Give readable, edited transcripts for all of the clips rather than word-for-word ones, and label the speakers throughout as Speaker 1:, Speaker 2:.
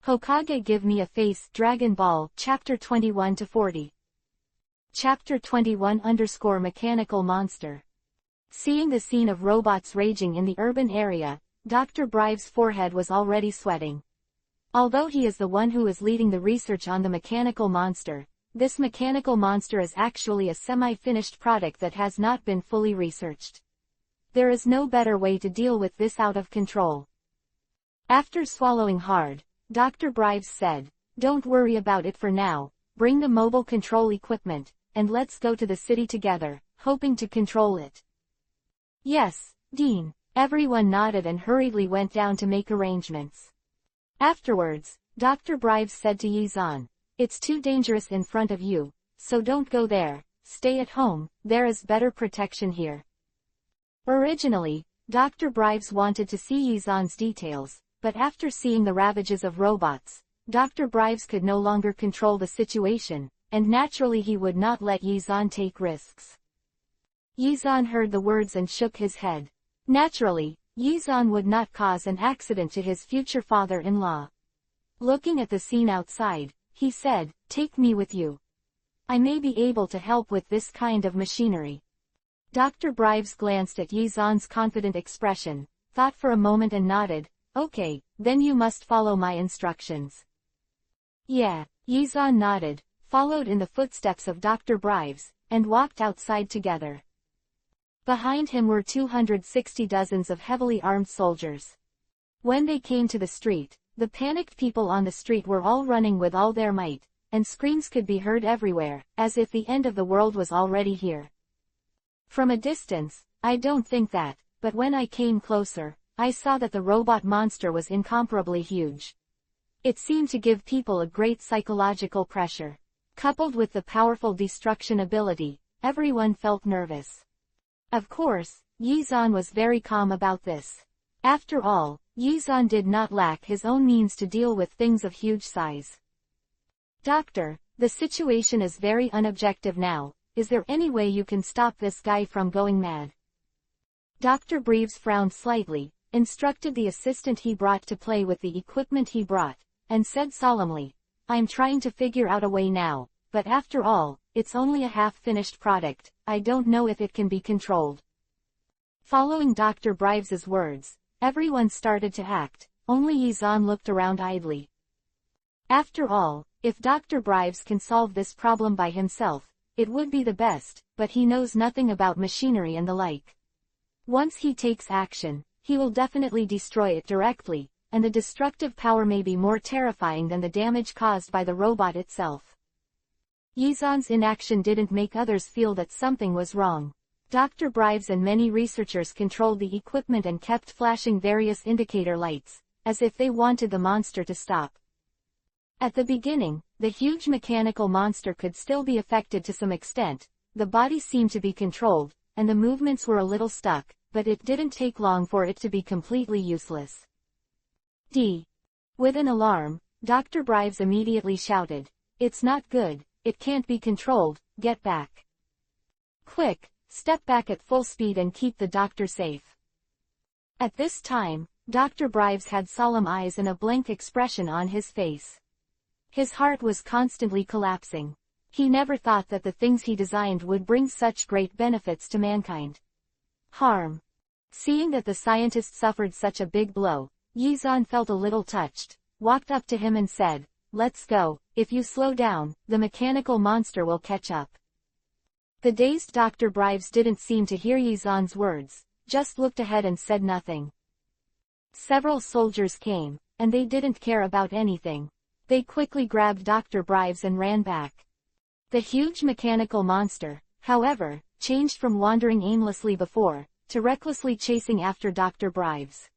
Speaker 1: Hokage give me a face. Dragon Ball, Chapter 21-40. Chapter 21 _ Mechanical Monster. Seeing the scene of robots raging in the urban area, Dr. Brive's forehead was already sweating. Although he is the one who is leading the research on the mechanical monster, this mechanical monster is actually a semi-finished product that has not been fully researched. There is no better way to deal with this out of control. After swallowing hard, Dr. Brives said, "Don't worry about it for now, bring the mobile control equipment, and let's go to the city together, hoping to control it." "Yes, Dean." Everyone nodded and hurriedly went down to make arrangements. Afterwards, Dr. Brives said to Yizan, "It's too dangerous in front of you, so don't go there, stay at home, there is better protection here." Originally, Dr. Brives wanted to see Yizan's details, but after seeing the ravages of robots, Dr. Brives could no longer control the situation, and naturally he would not let Yizan take risks. Yizan heard the words and shook his head. Naturally, Yizan would not cause an accident to his future father-in-law. Looking at the scene outside, he said, "Take me with you. I may be able to help with this kind of machinery." Dr. Brives glanced at Yizan's confident expression, thought for a moment and nodded, "Okay, then you must follow my instructions." "Yeah." Yizan nodded, followed in the footsteps of Dr. Brives, and walked outside together. Behind him were 260 dozens of heavily armed soldiers. When they came to the street, the panicked people on the street were all running with all their might, and screams could be heard everywhere, as if the end of the world was already here. From a distance, I don't think that, but when I came closer, I saw that the robot monster was incomparably huge. It seemed to give people a great psychological pressure. Coupled with the powerful destruction ability, everyone felt nervous. Of course, Yizan was very calm about this. After all, Yizan did not lack his own means to deal with things of huge size. "Doctor, the situation is very unobjective now. Is there any way you can stop this guy from going mad?" Dr. Brives frowned slightly, instructed the assistant he brought to play with the equipment he brought, and said solemnly, "I'm trying to figure out a way now, but after all, it's only a half-finished product, I don't know if it can be controlled." Following Dr. Brives's words, everyone started to act, only Yizan looked around idly. After all, if Dr. Brives can solve this problem by himself, it would be the best, but he knows nothing about machinery and the like. Once he takes action, he will definitely destroy it directly, and the destructive power may be more terrifying than the damage caused by the robot itself. Yizan's inaction didn't make others feel that something was wrong. Dr. Brives and many researchers controlled the equipment and kept flashing various indicator lights, as if they wanted the monster to stop. At the beginning, the huge mechanical monster could still be affected to some extent, the body seemed to be controlled, and the movements were a little stuck, but it didn't take long for it to be completely useless. With an alarm, Dr. Brives immediately shouted, "It's not good, it can't be controlled, get back. Quick, step back at full speed and keep the doctor safe." At this time, Dr. Brives had solemn eyes and a blank expression on his face. His heart was constantly collapsing. He never thought that the things he designed would bring such great benefits to mankind. Seeing that the scientist suffered such a big blow, Yizan felt a little touched, walked up to him and said, "Let's go, if you slow down, the mechanical monster will catch up." The dazed Dr. Brives didn't seem to hear Yizan's words, just looked ahead and said nothing. Several soldiers came, and they didn't care about anything. They quickly grabbed Dr. Brives and ran back. The huge mechanical monster, however, changed from wandering aimlessly before, to recklessly chasing after Dr. Brives.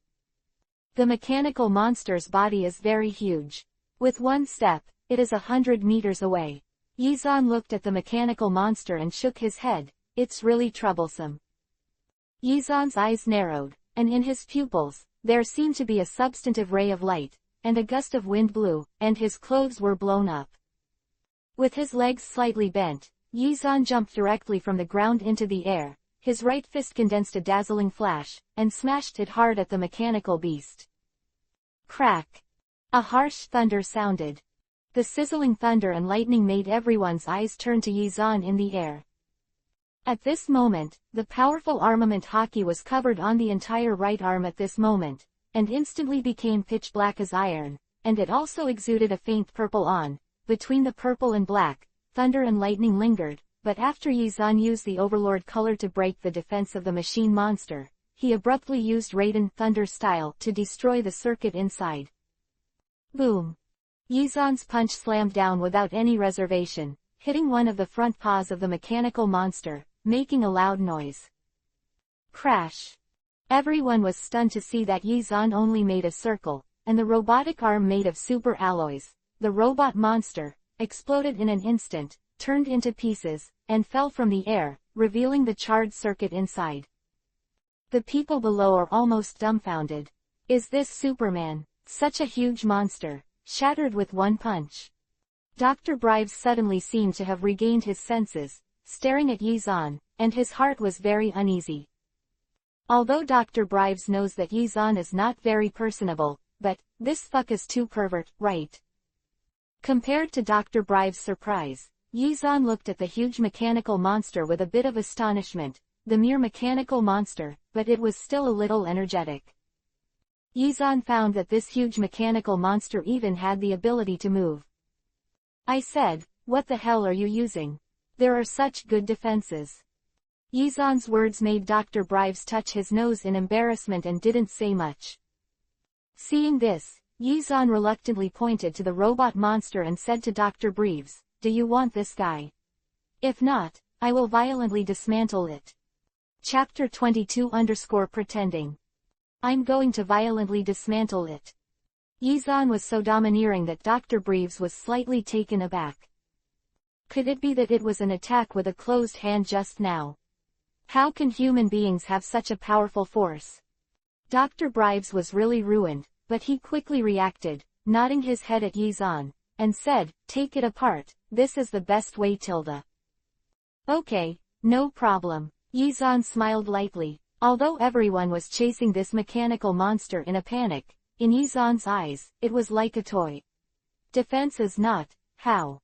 Speaker 1: The mechanical monster's body is very huge. With one step, it is 100 meters away. Yizan looked at the mechanical monster and shook his head, "It's really troublesome." Yizan's eyes narrowed, and in his pupils, there seemed to be a substantive ray of light, and a gust of wind blew, and his clothes were blown up. With his legs slightly bent, Yizan jumped directly from the ground into the air, his right fist condensed a dazzling flash, and smashed it hard at the mechanical beast. Crack! A harsh thunder sounded. The sizzling thunder and lightning made everyone's eyes turn to Yizan in the air. At this moment, the powerful armament Hokage was covered on the entire right arm at this moment, and instantly became pitch black as iron, and it also exuded a faint purple on. Between the purple and black, thunder and lightning lingered, but after Yizan used the Overlord color to break the defense of the machine monster, he abruptly used Raiden Thunder style to destroy the circuit inside. Boom! Yizan's punch slammed down without any reservation, hitting one of the front paws of the mechanical monster, making a loud noise. Crash! Everyone was stunned to see that Yizan only made a circle, and the robotic arm made of super alloys, the robot monster, exploded in an instant, turned into pieces, and fell from the air, revealing the charred circuit inside. The people below are almost dumbfounded. Is this Superman? Such a huge monster, shattered with one punch. Dr. Brives suddenly seemed to have regained his senses, staring at Yizan, and his heart was very uneasy. Although Dr. Brives knows that Yizan is not very personable, but, this fuck is too pervert, right? Compared to Dr. Brives' surprise, Yizan looked at the huge mechanical monster with a bit of astonishment, the mere mechanical monster, but it was still a little energetic. Yizan found that this huge mechanical monster even had the ability to move. I said, what the hell are you using? There are such good defenses. Yizan's words made Dr. Brives touch his nose in embarrassment and didn't say much. Seeing this, Yizan reluctantly pointed to the robot monster and said to Dr. Brives, do you want this guy? If not, I will violently dismantle it. Chapter 22-Pretending. I'm going to violently dismantle it. Yizan was so domineering that Dr. Brives was slightly taken aback. Could it be that it was an attack with a closed hand just now? How can human beings have such a powerful force? Dr. Brives was really ruined, but he quickly reacted, nodding his head at Yizan, and said, take it apart, this is the best way tilde. Okay, no problem. Yizan smiled lightly. Although everyone was chasing this mechanical monster in a panic, in Yizan's eyes, it was like a toy. Defense is not, how?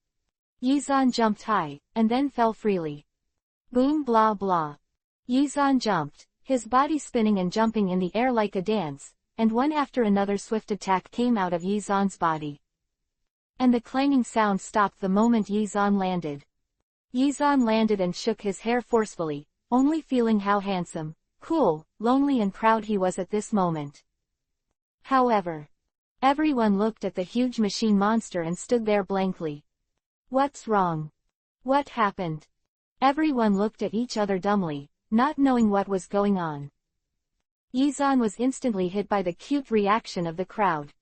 Speaker 1: Yizan jumped high, and then fell freely. Boom blah blah. Yizan jumped, his body spinning and jumping in the air like a dance, and one after another swift attack came out of Yizan's body. And the clanging sound stopped the moment Yizan landed. Yizan landed and shook his hair forcefully, only feeling how handsome, cool, lonely and proud he was at this moment. However, everyone looked at the huge machine monster and stood there blankly. What's wrong? What happened? Everyone looked at each other dumbly, not knowing what was going on. Yizan was instantly hit by the cute reaction of the crowd.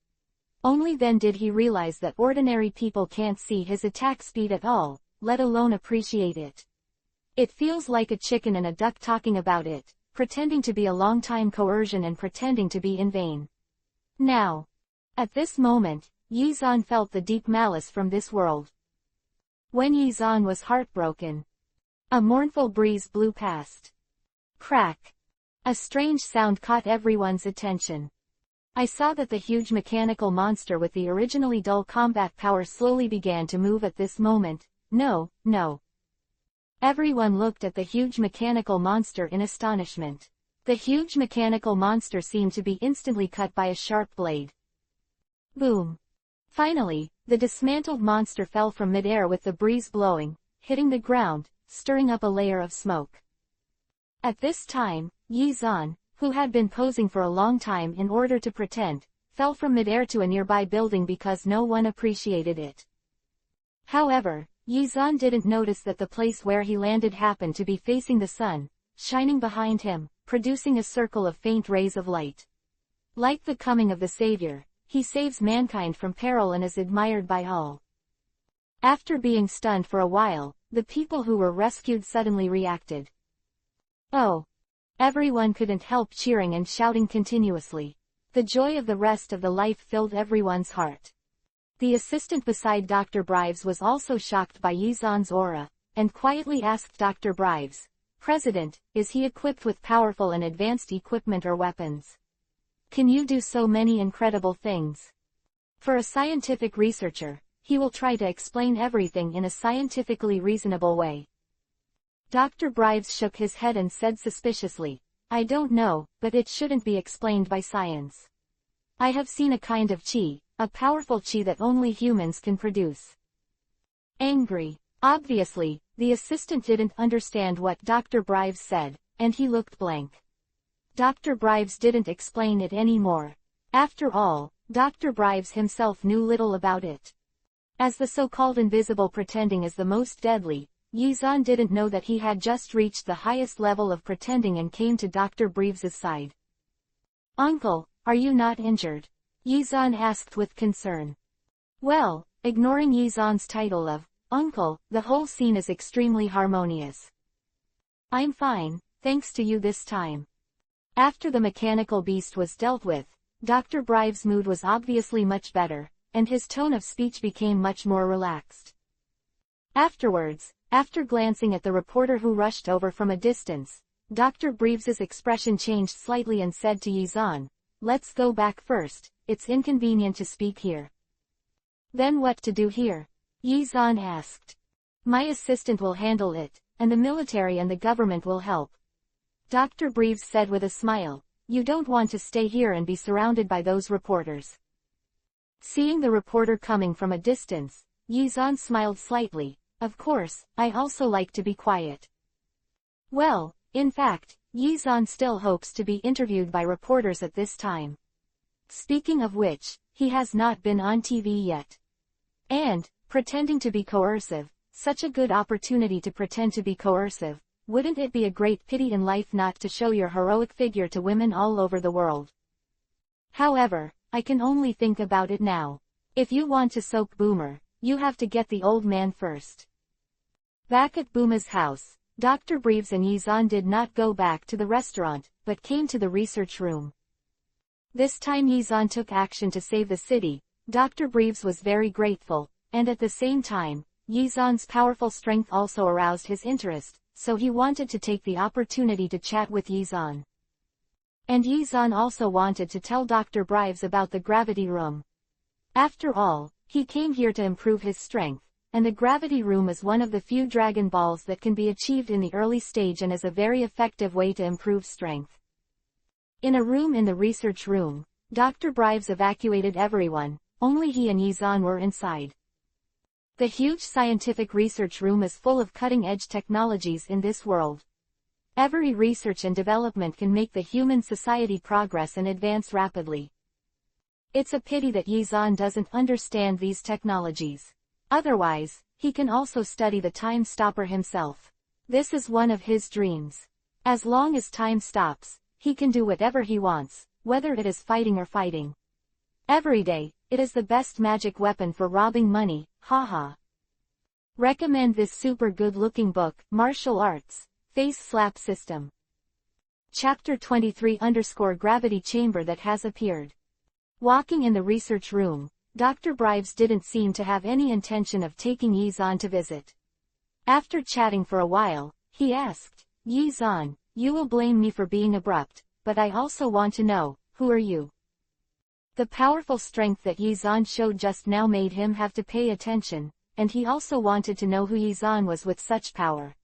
Speaker 1: Only then did he realize that ordinary people can't see his attack speed at all, let alone appreciate it. It feels like a chicken and a duck talking about it, pretending to be a long-time coercion and pretending to be in vain. Now, at this moment, Yizan felt the deep malice from this world. When Yizan was heartbroken, a mournful breeze blew past. Crack! A strange sound caught everyone's attention. I saw that the huge mechanical monster with the originally dull combat power slowly began to move at this moment. No. Everyone looked at the huge mechanical monster in astonishment. The huge mechanical monster seemed to be instantly cut by a sharp blade. Boom! Finally, the dismantled monster fell from midair with the breeze blowing, hitting the ground, stirring up a layer of smoke. At this time, Yizan, who had been posing for a long time in order to pretend, fell from midair to a nearby building because no one appreciated it. However, Yizan didn't notice that the place where he landed happened to be facing the sun, shining behind him, producing a circle of faint rays of light. Like the coming of the Savior, he saves mankind from peril and is admired by all. After being stunned for a while, the people who were rescued suddenly reacted. Oh! Everyone couldn't help cheering and shouting continuously. The joy of the rest of the life filled everyone's heart. The assistant beside Dr. Brives was also shocked by Yizan's aura, and quietly asked Dr. Brives, President, is he equipped with powerful and advanced equipment or weapons? Can you do so many incredible things? For a scientific researcher, he will try to explain everything in a scientifically reasonable way. Dr. Brives shook his head and said suspiciously, I don't know, but it shouldn't be explained by science. I have seen a kind of chi, a powerful chi that only humans can produce. Angry. Obviously, the assistant didn't understand what Dr. Brives said, and he looked blank. Dr. Brives didn't explain it anymore. After all, Dr. Brives himself knew little about it. As the so-called invisible pretending is the most deadly, Yizan didn't know that he had just reached the highest level of pretending and came to Dr. Brieves's side. Uncle, are you not injured? Yizan asked with concern. Well, ignoring Yizan's title of uncle, the whole scene is extremely harmonious. I'm fine, thanks to you this time. After the mechanical beast was dealt with, Dr. Brives' mood was obviously much better, and his tone of speech became much more relaxed. Afterwards, after glancing at the reporter who rushed over from a distance, Dr. Brieves's expression changed slightly and said to Yizan, let's go back first, it's inconvenient to speak here. Then what to do here? Yizan asked. My assistant will handle it, and the military and the government will help. Dr. Brives said with a smile, you don't want to stay here and be surrounded by those reporters. Seeing the reporter coming from a distance, Yizan smiled slightly. Of course, I also like to be quiet. Well, in fact, Yizan still hopes to be interviewed by reporters at this time. Speaking of which, he has not been on TV yet. And, pretending to be coercive, such a good opportunity to pretend to be coercive, wouldn't it be a great pity in life not to show your heroic figure to women all over the world? However, I can only think about it now. If you want to soak Boomer, you have to get the old man first. Back at Boomer's house, Dr. Brives and Yizan did not go back to the restaurant, but came to the research room. This time Yizan took action to save the city. Dr. Brives was very grateful, and at the same time, Yizan's powerful strength also aroused his interest, so he wanted to take the opportunity to chat with Yizan. And Yizan also wanted to tell Dr. Brives about the gravity room. After all, he came here to improve his strength, and the gravity room is one of the few Dragon Balls that can be achieved in the early stage and is a very effective way to improve strength. In a room in the research room, Dr. Brives evacuated everyone, only he and Yizan were inside. The huge scientific research room is full of cutting-edge technologies in this world. Every research and development can make the human society progress and advance rapidly. It's a pity that Yizan doesn't understand these technologies. Otherwise, he can also study the time stopper himself. This is one of his dreams. As long as time stops, he can do whatever he wants, whether it is fighting or fighting. Every day, it is the best magic weapon for robbing money, haha. Recommend this super good-looking book, Martial Arts, Face Slap System. Chapter 23-Gravity Chamber that has appeared. Walking in the research room, Dr. Brives didn't seem to have any intention of taking Yizan to visit. After chatting for a while, he asked, Yizan, you will blame me for being abrupt, but I also want to know, who are you? The powerful strength that Yizan showed just now made him have to pay attention, and he also wanted to know who Yizan was with such power.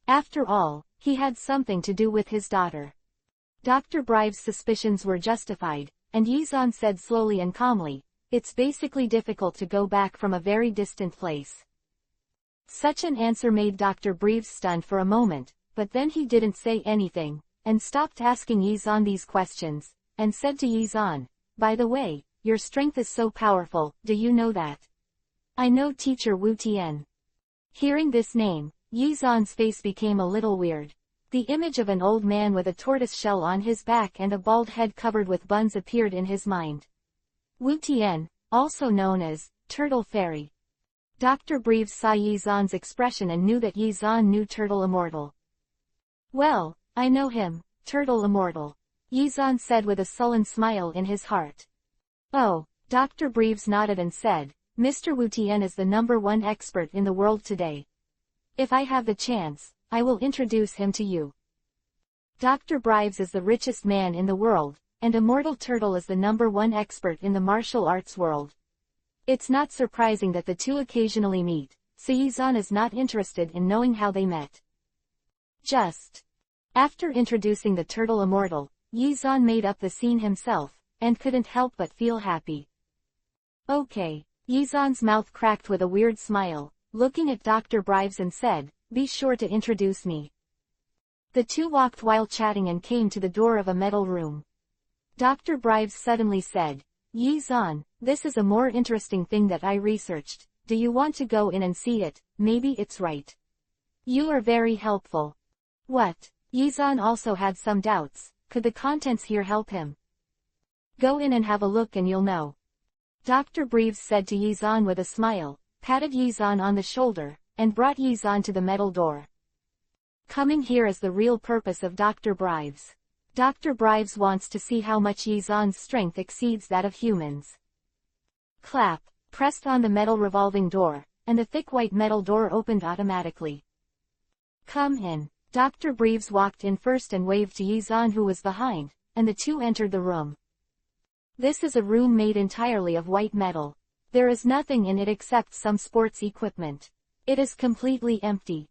Speaker 1: After all, he had something to do with his daughter. Dr. Brives' suspicions were justified, and Yizan said slowly and calmly, it's basically difficult to go back from a very distant place. Such an answer made Dr. Brives stunned for a moment, but then he didn't say anything, and stopped asking Yizan these questions, and said to Yizan, by the way, your strength is so powerful, do you know that? I know Teacher Wu Tian. Hearing this name, Yizan's face became a little weird. The image of an old man with a tortoise shell on his back and a bald head covered with buns appeared in his mind. Wu Tian, also known as Turtle Fairy. Dr. Brives saw Yizan's expression and knew that Yizan knew Turtle Immortal. Well, I know him, Turtle Immortal, Yizan said with a sullen smile in his heart. Oh, Dr. Brives nodded and said, Mr. Wu Tian is the #1 expert in the world today. If I have the chance, I will introduce him to you. Dr. Brives is the richest man in the world, and Immortal Turtle is the #1 expert in the martial arts world. It's not surprising that the two occasionally meet, so Yizan is not interested in knowing how they met. Just after introducing the turtle immortal, Yizan made up the scene himself, and couldn't help but feel happy. Okay. Yizan's mouth cracked with a weird smile, looking at Dr. Brives and said, "Be sure to introduce me." The two walked while chatting and came to the door of a metal room. Dr. Brives suddenly said, "Yizan, this is a more interesting thing that I researched. Do you want to go in and see it? Maybe it's right. You are very helpful." What? Yizan also had some doubts. Could the contents here help him? "Go in and have a look and you'll know." Dr. Brives said to Yizan with a smile, patted Yizan on the shoulder, and brought Yizan to the metal door. Coming here is the real purpose of Dr. Brives. Dr. Brives wants to see how much Yizan's strength exceeds that of humans. Clap, pressed on the metal revolving door, and the thick white metal door opened automatically. "Come in." Dr. Brives walked in first and waved to Yizan who was behind, and the two entered the room. This is a room made entirely of white metal. There is nothing in it except some sports equipment. It is completely empty.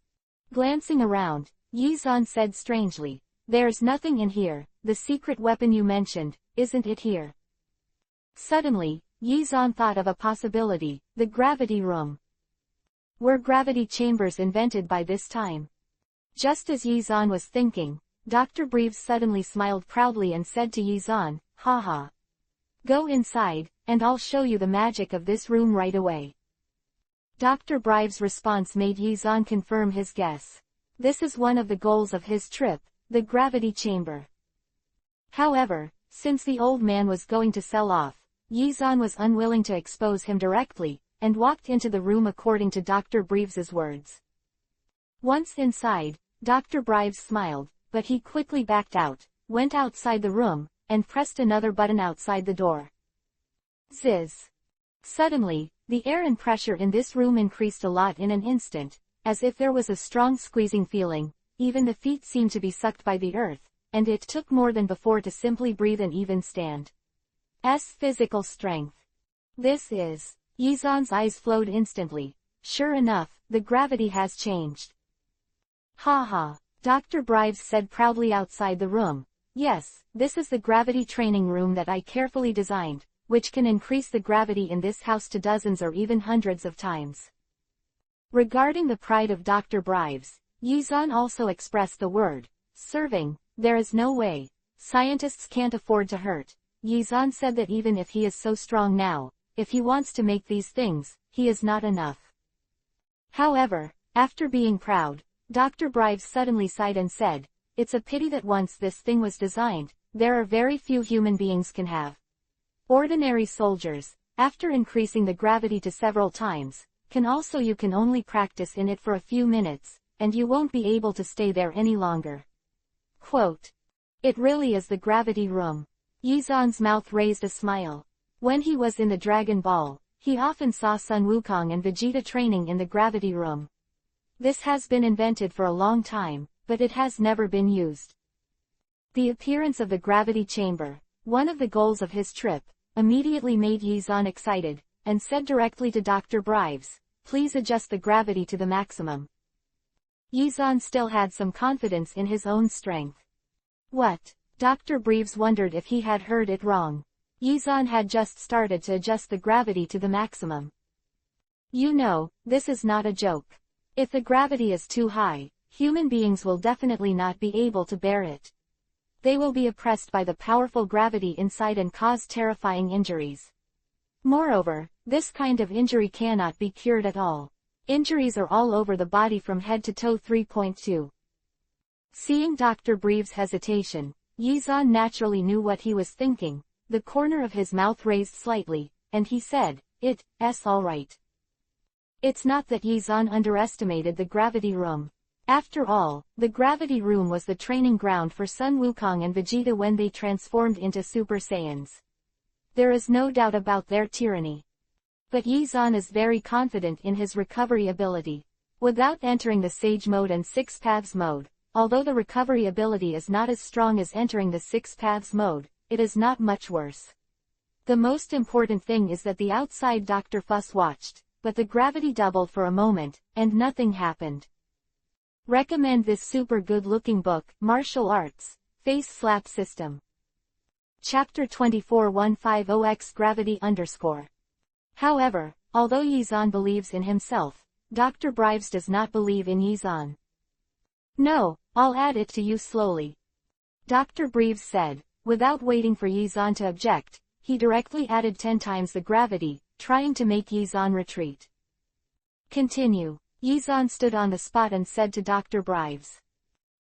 Speaker 1: Glancing around, Yizan said strangely, "There's nothing in here. The secret weapon you mentioned, isn't it here?" Suddenly, Yizan thought of a possibility, the gravity room. Were gravity chambers invented by this time? Just as Yizan was thinking, Dr. Brives suddenly smiled proudly and said to Yizan, "Haha. Go inside, and I'll show you the magic of this room right away." Dr. Brives' response made Yizan confirm his guess. This is one of the goals of his trip, the gravity chamber. However, since the old man was going to sell off, Yizan was unwilling to expose him directly, and walked into the room according to Dr. Brives' words. Once inside, Dr. Brives smiled, but he quickly backed out, went outside the room, and pressed another button outside the door. Zizz. Suddenly, the air and pressure in this room increased a lot in an instant, as if there was a strong squeezing feeling. Even the feet seemed to be sucked by the earth, and it took more than before to simply breathe and even stand. Physical strength. This is. Yizan's eyes flowed instantly. Sure enough, the gravity has changed. "Haha," Dr. Brives said proudly outside the room. "Yes, this is the gravity training room that I carefully designed, which can increase the gravity in this house to dozens or even hundreds of times." Regarding the pride of Dr. Brives, Yizan also expressed the word, "Serving, there is no way. Scientists can't afford to hurt." Yizan said that even if he is so strong now, if he wants to make these things, he is not enough. However, after being proud, Dr. Brives suddenly sighed and said, "It's a pity that once this thing was designed, there are very few human beings can have. Ordinary soldiers, after increasing the gravity to several times, you can only practice in it for a few minutes, and you won't be able to stay there any longer." Quote. It really is the gravity room. Yizan's mouth raised a smile. When he was in the Dragon Ball, he often saw Sun Wukong and Vegeta training in the gravity room. This has been invented for a long time, but it has never been used. The appearance of the gravity chamber, one of the goals of his trip, immediately made Yizan excited, and said directly to Dr. Brives, "Please adjust the gravity to the maximum." Yizan still had some confidence in his own strength. What? Dr. Brives wondered if he had heard it wrong. Yizan had just started to adjust the gravity to the maximum. "You know, this is not a joke. If the gravity is too high, human beings will definitely not be able to bear it. They will be oppressed by the powerful gravity inside and cause terrifying injuries. Moreover, this kind of injury cannot be cured at all. Injuries are all over the body from head to toe. 3.2. Seeing Dr. Brives' hesitation, Yizan naturally knew what he was thinking. The corner of his mouth raised slightly, and he said, "It's all right." It's not that Yizan underestimated the gravity room. After all, the gravity room was the training ground for Sun Wukong and Vegeta when they transformed into Super Saiyans. There is no doubt about their tyranny. But Yizan is very confident in his recovery ability. Without entering the Sage mode and Six Paths mode, although the recovery ability is not as strong as entering the Six Paths mode, it is not much worse. The most important thing is that the outside Dr. Fuss watched, but the gravity doubled for a moment, and nothing happened. Recommend this super good-looking book, Martial Arts, Face Slap System. Chapter 24-150x Gravity _. However, although Yizan believes in himself, Dr. Brives does not believe in Yizan. No, I'll add it to you slowly. Dr. Brives said. Without waiting for Yizan to object, he directly added 10 times the gravity, trying to make Yizan retreat. Continue. Yizan stood on the spot and said to Dr. Brives.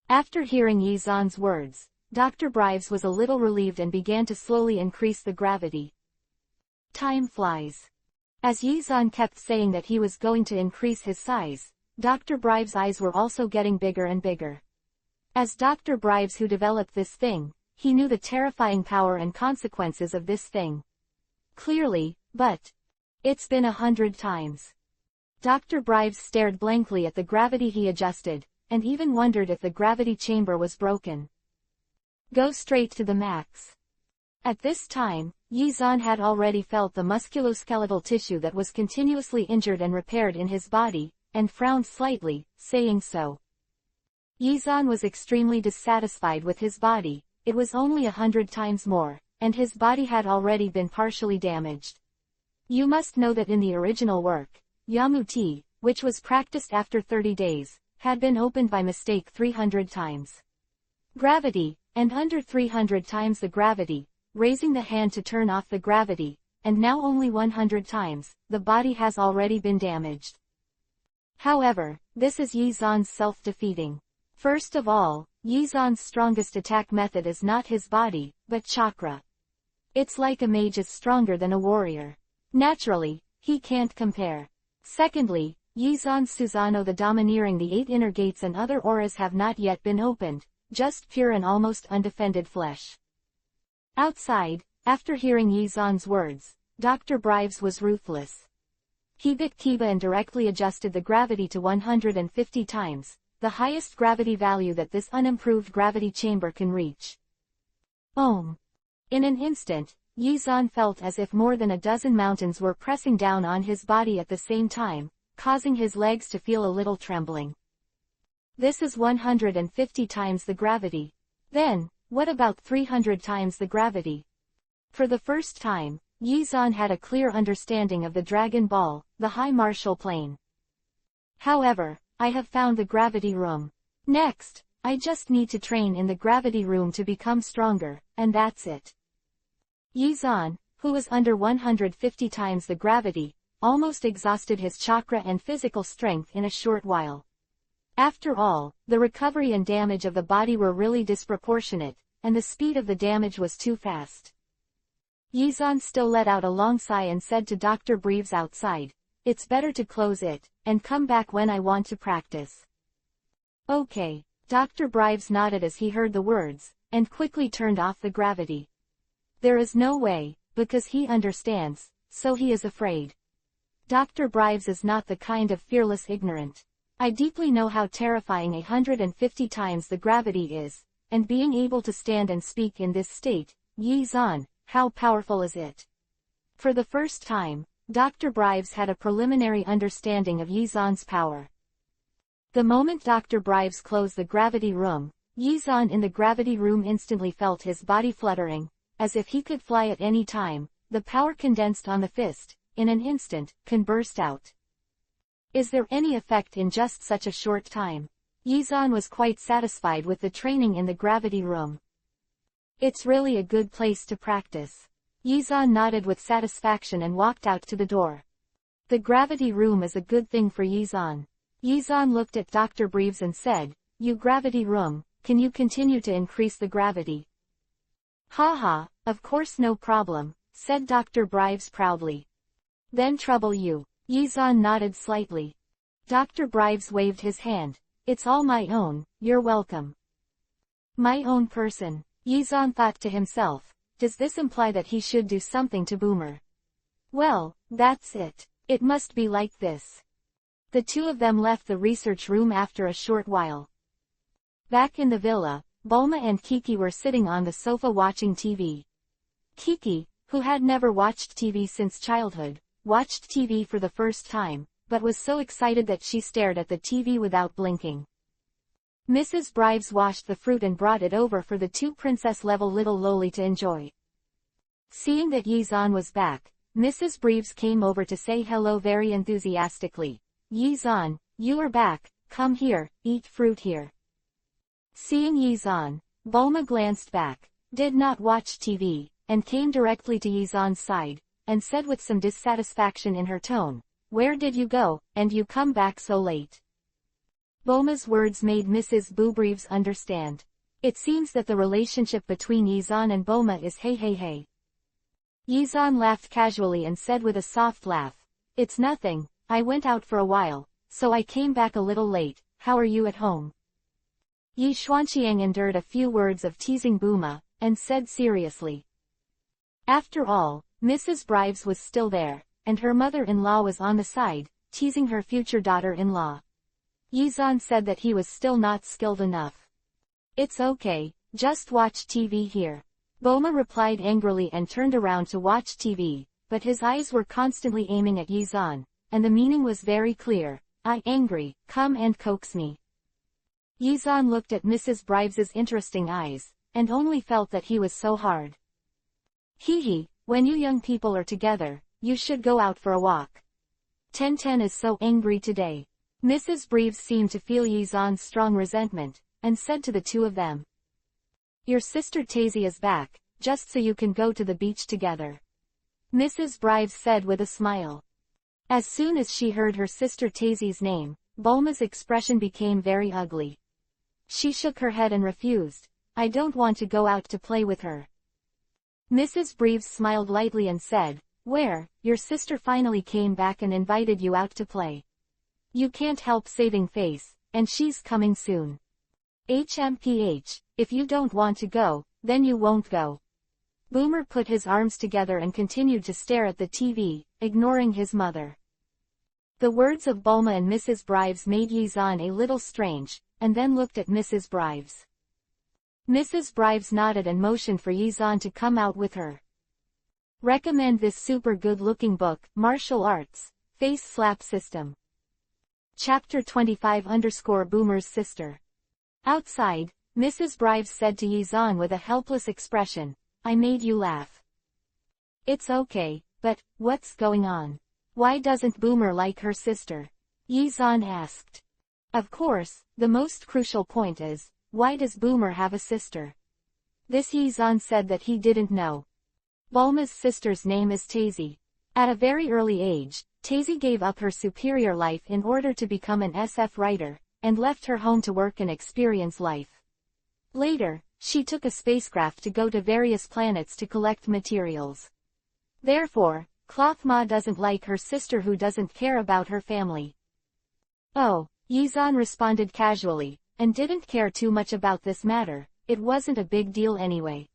Speaker 1: After hearing Yizan's words, Dr. Brives was a little relieved and began to slowly increase the gravity. Time flies. As Yizan kept saying that he was going to increase his size, Dr. Brives' eyes were also getting bigger and bigger. As Dr. Brives who developed this thing, he knew the terrifying power and consequences of this thing. Clearly, but it's been 100 times. Dr. Brives stared blankly at the gravity he adjusted, and even wondered if the gravity chamber was broken. Go straight to the max. At this time, Yizan had already felt the musculoskeletal tissue that was continuously injured and repaired in his body, and frowned slightly, saying so. Yizan was extremely dissatisfied with his body. It was only 100 times more, and his body had already been partially damaged. You must know that in the original work, Yamuti, which was practiced after 30 days, had been opened by mistake 300 times. Gravity, and under 300 times the gravity, raising the hand to turn off the gravity, and now only 100 times, the body has already been damaged. However, this is Yizan's self-defeating. First of all, Yizan's strongest attack method is not his body, but chakra. It's like a mage is stronger than a warrior. Naturally, he can't compare. Secondly, Yizan's Susanoo the domineering the 8 inner gates and other auras have not yet been opened, just pure and almost undefended flesh. Outside, after hearing Yizan's words, Dr. Brives was ruthless. He bit Kiba and directly adjusted the gravity to 150 times, the highest gravity value that this unimproved gravity chamber can reach. Ohm. In an instant, Yizan felt as if more than a dozen mountains were pressing down on his body at the same time, causing his legs to feel a little trembling. This is 150 times the gravity. Then, what about 300 times the gravity? For the first time, Yizan had a clear understanding of the Dragon Ball, the high martial plane. However, I have found the gravity room. Next, I just need to train in the gravity room to become stronger, and that's it. Yizan, who was under 150 times the gravity, almost exhausted his chakra and physical strength in a short while. After all, the recovery and damage of the body were really disproportionate, and the speed of the damage was too fast. Yizan still let out a long sigh and said to Dr. Brives outside, "It's better to close it, and come back when I want to practice." Okay. Dr. Brives nodded as he heard the words, and quickly turned off the gravity. There is no way, because he understands, so he is afraid. Dr. Brives is not the kind of fearless ignorant. I deeply know how terrifying 150 times the gravity is, and being able to stand and speak in this state, Yizan, how powerful is it? For the first time, Dr. Brives had a preliminary understanding of Yizan's power. The moment Dr. Brives closed the gravity room, Yizan in the gravity room instantly felt his body fluttering, as if he could fly at any time. The power condensed on the fist, in an instant, can burst out. Is there any effect in just such a short time? Yizan was quite satisfied with the training in the gravity room. It's really a good place to practice. Yizan nodded with satisfaction and walked out to the door. The gravity room is a good thing for Yizan. Yizan looked at Dr. Brives and said, "You gravity room, can you continue to increase the gravity?" "Haha, of course no problem," said Dr. Brives proudly. "Then trouble you." Yizan nodded slightly. Dr. Brives waved his hand. "It's all my own, you're welcome." My own person. Yizan thought to himself, does this imply that he should do something to Boomer? Well, that's it. It must be like this. The two of them left the research room after a short while. Back in the villa, Bulma and Kiki were sitting on the sofa watching TV. Kiki, who had never watched TV since childhood, watched TV for the first time, but was so excited that she stared at the TV without blinking. Mrs. Brives washed the fruit and brought it over for the two princess-level little loli to enjoy. Seeing that Yizan was back, Mrs. Brives came over to say hello very enthusiastically. Yizan, you are back, come here, eat fruit here. Seeing Yizan, Bulma glanced back, did not watch TV, and came directly to Yizan's side, and said with some dissatisfaction in her tone, "Where did you go, and you come back so late?" Bulma's words made Mrs. Brives understand. It seems that the relationship between Yizan and Bulma is hey hey hey. Yizan laughed casually and said with a soft laugh, "It's nothing, I went out for a while, so I came back a little late, how are you at home?" Yi Xuanqiang endured a few words of teasing Bulma, and said seriously. After all, Mrs. Brives was still there, and her mother-in-law was on the side, teasing her future daughter-in-law. Yizan said that he was still not skilled enough. "It's okay, just watch TV here." Bulma replied angrily and turned around to watch TV, but his eyes were constantly aiming at Yizan, and the meaning was very clear, "I angry, come and coax me." Yizan looked at Mrs. Brives's interesting eyes, and only felt that he was so hard. "Hee, when you young people are together, you should go out for a walk. Ten is so angry today." Mrs. Brives seemed to feel Yizan's strong resentment, and said to the two of them, "Your sister Tazy is back, just so you can go to the beach together." Mrs. Brives said with a smile. As soon as she heard her sister Tazy's name, Bulma's expression became very ugly. She shook her head and refused. "I don't want to go out to play with her." Mrs. Brives smiled lightly and said, "Where, your sister finally came back and invited you out to play. You can't help saving face, and she's coming soon. HMPH, if you don't want to go, then you won't go." Boomer put his arms together and continued to stare at the TV, ignoring his mother. The words of Bulma and Mrs. Brives made Yizan a little strange, and then looked at Mrs. Brives. Mrs. Brives nodded and motioned for Yizan to come out with her. Recommend this super good-looking book, Martial Arts, Face Slap System. Chapter 25-Boomer's Sister. Outside, Mrs. Brives said to Yizan with a helpless expression, "I made you laugh." "It's okay, but, what's going on? Why doesn't Boomer like her sister?" Yizan asked. Of course, the most crucial point is, why does Boomer have a sister? This Yizan said that he didn't know. Bulma's sister's name is Tazy. At a very early age, Tazy gave up her superior life in order to become an SF writer, and left her home to work and experience life. Later, she took a spacecraft to go to various planets to collect materials. Therefore, Cloth Ma doesn't like her sister who doesn't care about her family. Oh, Yizan responded casually, and didn't care too much about this matter, it wasn't a big deal anyway.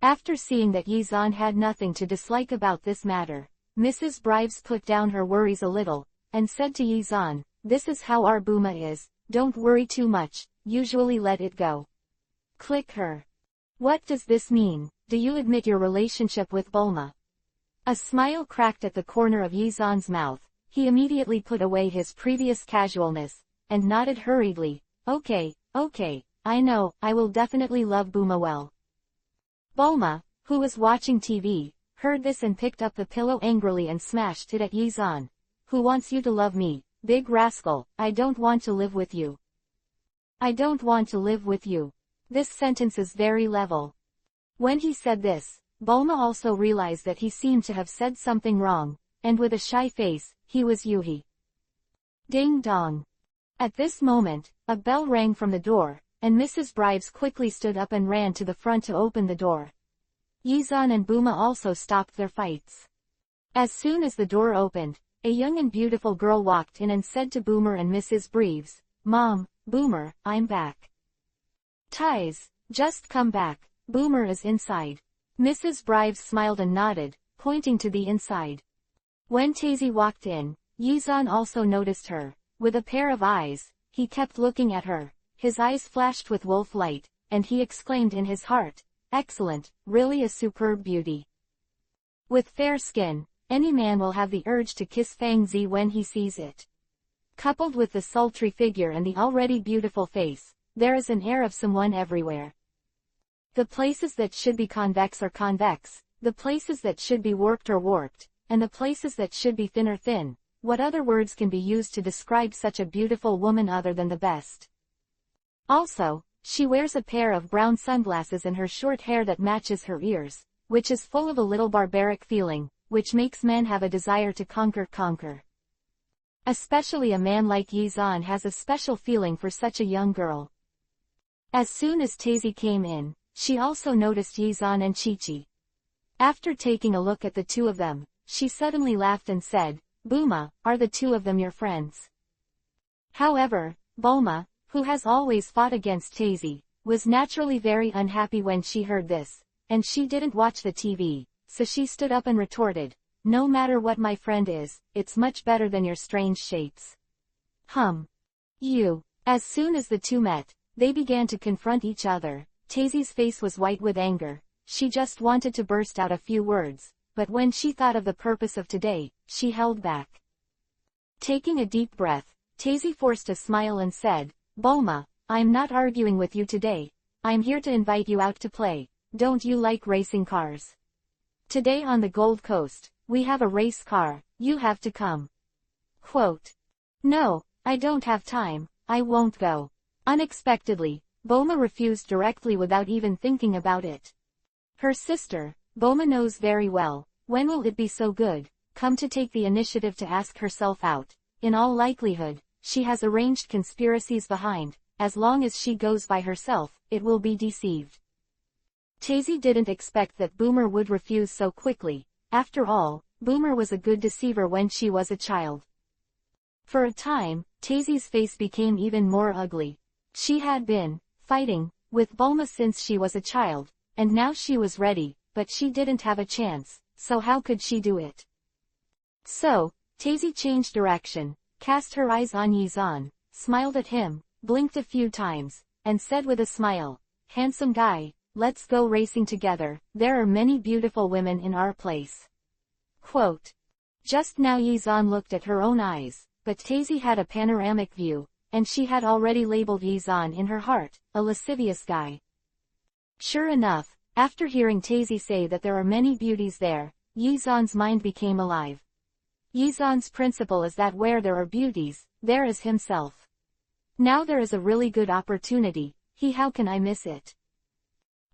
Speaker 1: After seeing that Yizan had nothing to dislike about this matter, Mrs. Brives put down her worries a little, and said to Yizan, "This is how our Bulma is, don't worry too much, usually let it go." Click her. What does this mean? Do you admit your relationship with Bulma? A smile cracked at the corner of Yizan's mouth. He immediately put away his previous casualness, and nodded hurriedly, Okay, I know, I will definitely love Bulma well." Bulma, who was watching TV, heard this and picked up the pillow angrily and smashed it at Yizan. "Who wants you to love me, big rascal? I don't want to live with you. I don't want to live with you." This sentence is very level. When he said this, Bulma also realized that he seemed to have said something wrong, and with a shy face, he was Yuhi. Ding dong. At this moment, a bell rang from the door, and Mrs. Brives quickly stood up and ran to the front to open the door. Yizan and Bulma also stopped their fights. As soon as the door opened, a young and beautiful girl walked in and said to Boomer and Mrs. Brives, "Mom, Boomer, I'm back." "Ties, just come back, Boomer is inside." Mrs. Brives smiled and nodded, pointing to the inside. When Tazy walked in, Yizan also noticed her. With a pair of eyes, he kept looking at her. His eyes flashed with wolf light, and he exclaimed in his heart, "Excellent, really a superb beauty." With fair skin, any man will have the urge to kiss Fang Zi when he sees it. Coupled with the sultry figure and the already beautiful face, there is an air of someone everywhere. The places that should be convex are convex, the places that should be warped are warped, and the places that should be thin are thin. What other words can be used to describe such a beautiful woman other than the best? Also, she wears a pair of brown sunglasses and her short hair that matches her ears, which is full of a little barbaric feeling, which makes men have a desire to conquer. Especially a man like Yizan has a special feeling for such a young girl. As soon as Tazy came in, she also noticed Yizan and Chi-Chi. After taking a look at the two of them, she suddenly laughed and said, "Buma, are the two of them your friends?" However, Bulma, who has always fought against Tazy, was naturally very unhappy when she heard this, and she didn't watch the TV, so she stood up and retorted, "No matter what my friend is, it's much better than your strange shapes." You. As soon as the two met, they began to confront each other. Tazy's face was white with anger. She just wanted to burst out a few words, but when she thought of the purpose of today, she held back. Taking a deep breath, Tazy forced a smile and said, "Bulma, I'm not arguing with you today. I'm here to invite you out to play. Don't you like racing cars? Today on the Gold Coast, we have a race car, you have to come." Quote. "No, I don't have time, I won't go." Unexpectedly, Bulma refused directly without even thinking about it. Her sister, Bulma, knows very well, when will it be so good, come to take the initiative to ask herself out. In all likelihood, she has arranged conspiracies behind. As long as she goes by herself, it will be deceived. Tazy didn't expect that Boomer would refuse so quickly. After all, Boomer was a good deceiver when she was a child. For a time, Tazy's face became even more ugly. She had been fighting with Bulma since she was a child, and now she was ready, but she didn't have a chance, so how could she do it? So, Tazy changed direction, cast her eyes on Yizan, smiled at him, blinked a few times, and said with a smile, "Handsome guy, let's go racing together, there are many beautiful women in our place." Quote. Just now Yizan looked at her own eyes, but Tazy had a panoramic view, and she had already labeled Yizan in her heart, a lascivious guy. Sure enough, after hearing Tazy say that there are many beauties there, Yizan's mind became alive. Yizan's principle is that where there are beauties, there is himself. Now there is a really good opportunity, how can I miss it?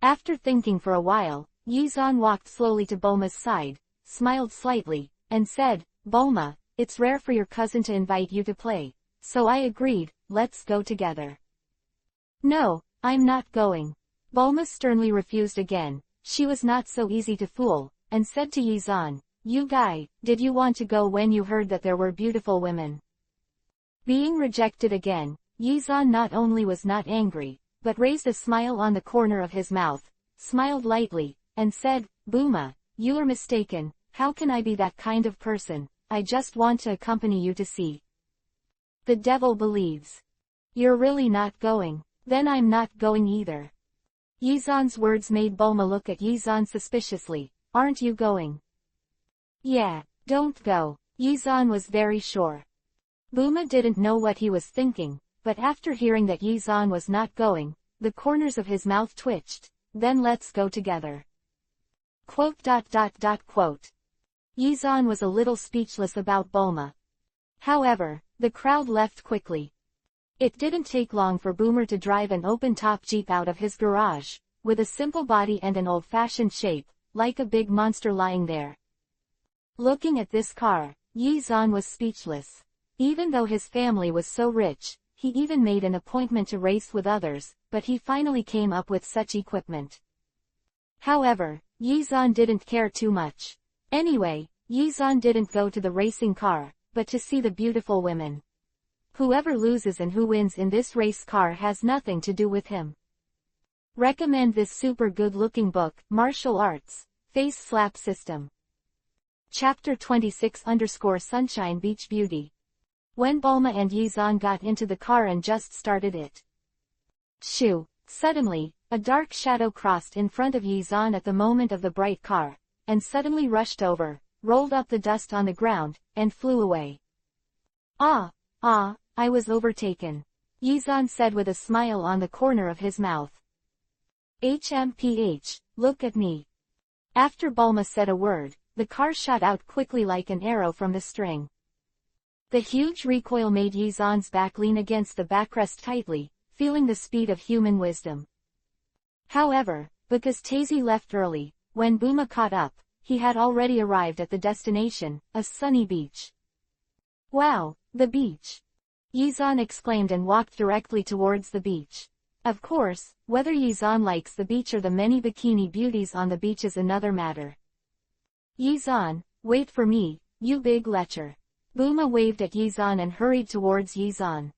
Speaker 1: After thinking for a while, Yizan walked slowly to Bulma's side, smiled slightly, and said, "Bulma, it's rare for your cousin to invite you to play, so I agreed, let's go together." "No, I'm not going." Bulma sternly refused again. She was not so easy to fool, and said to Yizan, "You guy, did you want to go when you heard that there were beautiful women?" Being rejected again, Yizan not only was not angry, but raised a smile on the corner of his mouth, smiled lightly, and said, "Buma, you are mistaken, how can I be that kind of person? I just want to accompany you to see." The devil believes. "You're really not going? Then I'm not going either." Yizan's words made Bulma look at Yizan suspiciously. "Aren't you going?" "Yeah, don't go." Yizan was very sure. Buma didn't know what he was thinking, but after hearing that Yizan was not going, the corners of his mouth twitched. "Then let's go together." Quote. Yizan was a little speechless about Bulma. However, the crowd left quickly. It didn't take long for Boomer to drive an open-top Jeep out of his garage, with a simple body and an old-fashioned shape, like a big monster lying there. Looking at this car, Yizan was speechless. Even though his family was so rich, he even made an appointment to race with others, but he finally came up with such equipment. However, Yizan didn't care too much. Anyway, Yizan didn't go to the racing car, but to see the beautiful women. Whoever loses and who wins in this race car has nothing to do with him. Recommend this super good-looking book, Martial Arts, Face Slap System. Chapter 26-Sunshine Beach Beauty. When Bulma and Yizan got into the car and just started it. Shoo! Suddenly, a dark shadow crossed in front of Yizan at the moment of the bright car, and suddenly rushed over, rolled up the dust on the ground, and flew away. "Ah, I was overtaken," Yizan said with a smile on the corner of his mouth. "HMPH, look at me." After Bulma said a word, the car shot out quickly like an arrow from the string. The huge recoil made Yizan's back lean against the backrest tightly, feeling the speed of human wisdom. However, because Tazy left early, when Bulma caught up, he had already arrived at the destination, a sunny beach. "Wow, the beach!" Yizan exclaimed and walked directly towards the beach. Of course, whether Yizan likes the beach or the many bikini beauties on the beach is another matter. "Yizan, wait for me, you big lecher." Bulma waved at Yizan and hurried towards Yizan.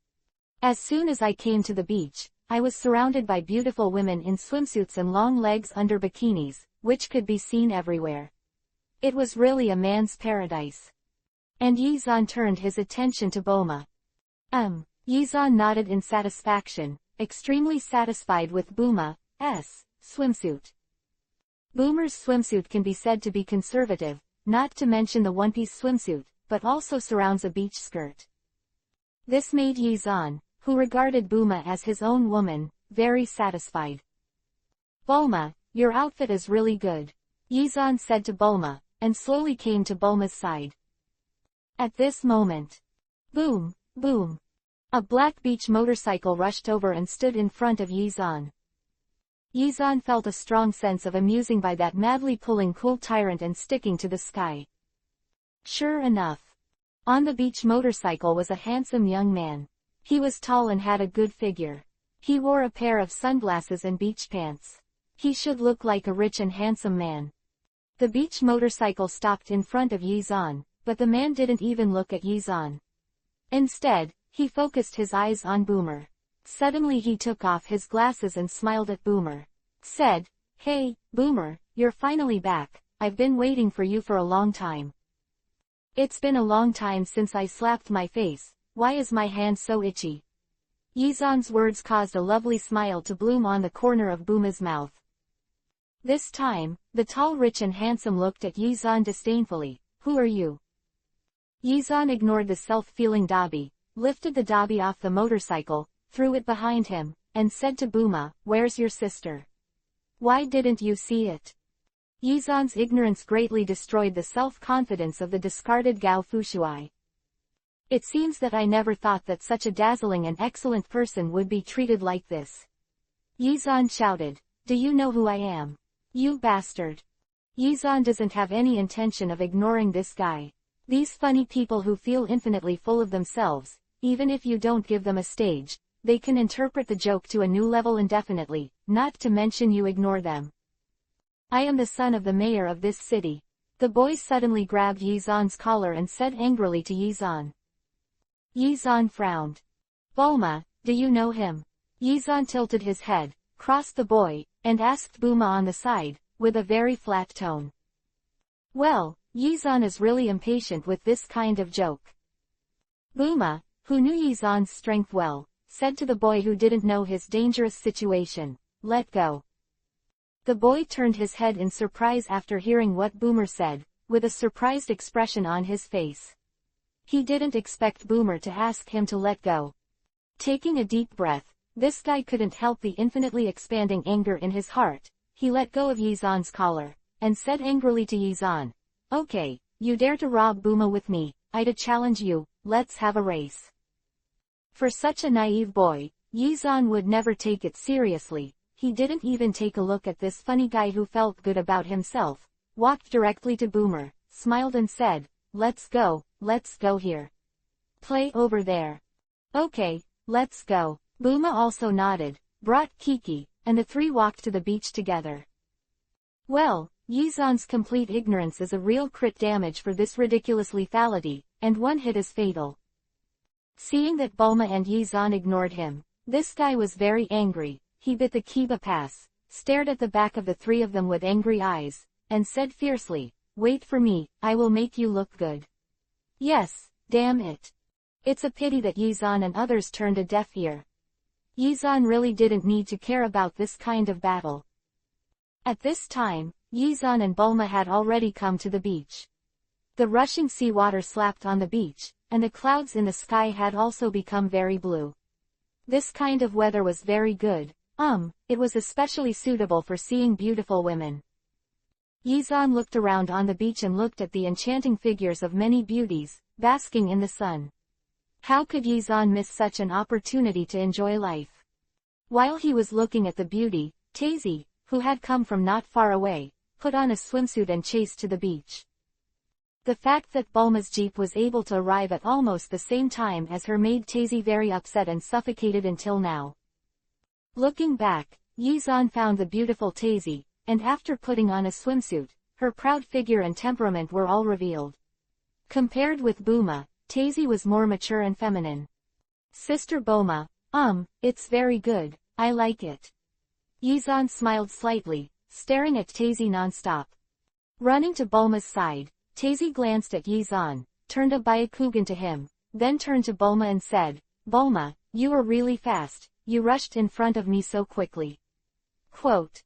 Speaker 1: "As soon as I came to the beach, I was surrounded by beautiful women in swimsuits and long legs under bikinis, which could be seen everywhere. It was really a man's paradise." And Yizan turned his attention to Bulma. Yizan nodded in satisfaction, extremely satisfied with Bulma's swimsuit. Boomer's swimsuit can be said to be conservative, not to mention the one-piece swimsuit, but also surrounds a beach skirt. This made Yizan, who regarded Bulma as his own woman, very satisfied. "Bulma, your outfit is really good," Yizan said to Bulma, and slowly came to Bulma's side. At this moment, boom, boom, a black beach motorcycle rushed over and stood in front of Yizan. Yizan felt a strong sense of amusing by that madly pulling cool tyrant and sticking to the sky. Sure enough, on the beach motorcycle was a handsome young man. He was tall and had a good figure. He wore a pair of sunglasses and beach pants. He should look like a rich and handsome man. The beach motorcycle stopped in front of Yizan, but the man didn't even look at Yizan. Instead, he focused his eyes on Boomer. Suddenly he took off his glasses and smiled at Boomer. Said, "Hey, Boomer, you're finally back. I've been waiting for you for a long time." "It's been a long time since I slapped my face. Why is my hand so itchy?" Yizan's words caused a lovely smile to bloom on the corner of Boomer's mouth. This time, the tall, rich and handsome looked at Yizan disdainfully. "Who are you?" Yizan ignored the self-feeling Dabi, lifted the Dabi off the motorcycle, threw it behind him, and said to Bulma, "Where's your sister? Why didn't you see it?" Yizan's ignorance greatly destroyed the self-confidence of the discarded Gao Fushuai. "It seems that I never thought that such a dazzling and excellent person would be treated like this." Yizan shouted, "Do you know who I am? You bastard!" Yizan doesn't have any intention of ignoring this guy. These funny people who feel infinitely full of themselves, even if you don't give them a stage, they can interpret the joke to a new level indefinitely, not to mention you ignore them. "I am the son of the mayor of this city." The boy suddenly grabbed Yizan's collar and said angrily to Yizan. Yizan frowned. "Bulma, do you know him?" Yizan tilted his head, crossed the boy, and asked Bulma on the side, with a very flat tone. Well, Yizan is really impatient with this kind of joke. Bulma, who knew Yizan's strength well, said to the boy who didn't know his dangerous situation, "Let go." The boy turned his head in surprise after hearing what Boomer said, with a surprised expression on his face. He didn't expect Boomer to ask him to let go. Taking a deep breath, this guy couldn't help the infinitely expanding anger in his heart. He let go of Yizan's collar, and said angrily to Yizan, "Okay, you dare to rob Boomer with me, I'd challenge you, let's have a race." For such a naive boy, Yizan would never take it seriously. He didn't even take a look at this funny guy who felt good about himself, walked directly to Boomer, smiled and said, let's go here. Play over there." "Okay, let's go." Boomer also nodded, brought Kiki, and the three walked to the beach together. Well, Yizan's complete ignorance is a real crit damage for this ridiculous lethality, and one hit is fatal. Seeing that Bulma and Yizan ignored him, this guy was very angry. He bit the Kiba pass, stared at the back of the three of them with angry eyes, and said fiercely, "Wait for me, I will make you look good." Yes, damn it. It's a pity that Yizan and others turned a deaf ear. Yizan really didn't need to care about this kind of battle. At this time, Yizan and Bulma had already come to the beach. The rushing sea water slapped on the beach, and the clouds in the sky had also become very blue. This kind of weather was very good. It was especially suitable for seeing beautiful women. Yizan looked around on the beach and looked at the enchanting figures of many beauties, basking in the sun. How could Yizan miss such an opportunity to enjoy life? While he was looking at the beauty, Tazy, who had come from not far away, put on a swimsuit and chased to the beach. The fact that Bulma's jeep was able to arrive at almost the same time as her made Tazy very upset and suffocated until now. Looking back, Yizan found the beautiful Tazy, and after putting on a swimsuit, her proud figure and temperament were all revealed. Compared with Bulma, Tazy was more mature and feminine. Sister Bulma, it's very good, I like it. Yizan smiled slightly, staring at Tazy non-stop. Running to Bulma's side, Tazy glanced at Yizan, turned a Byakugan to him, then turned to Bulma and said, Bulma, you are really fast, you rushed in front of me so quickly. Quote.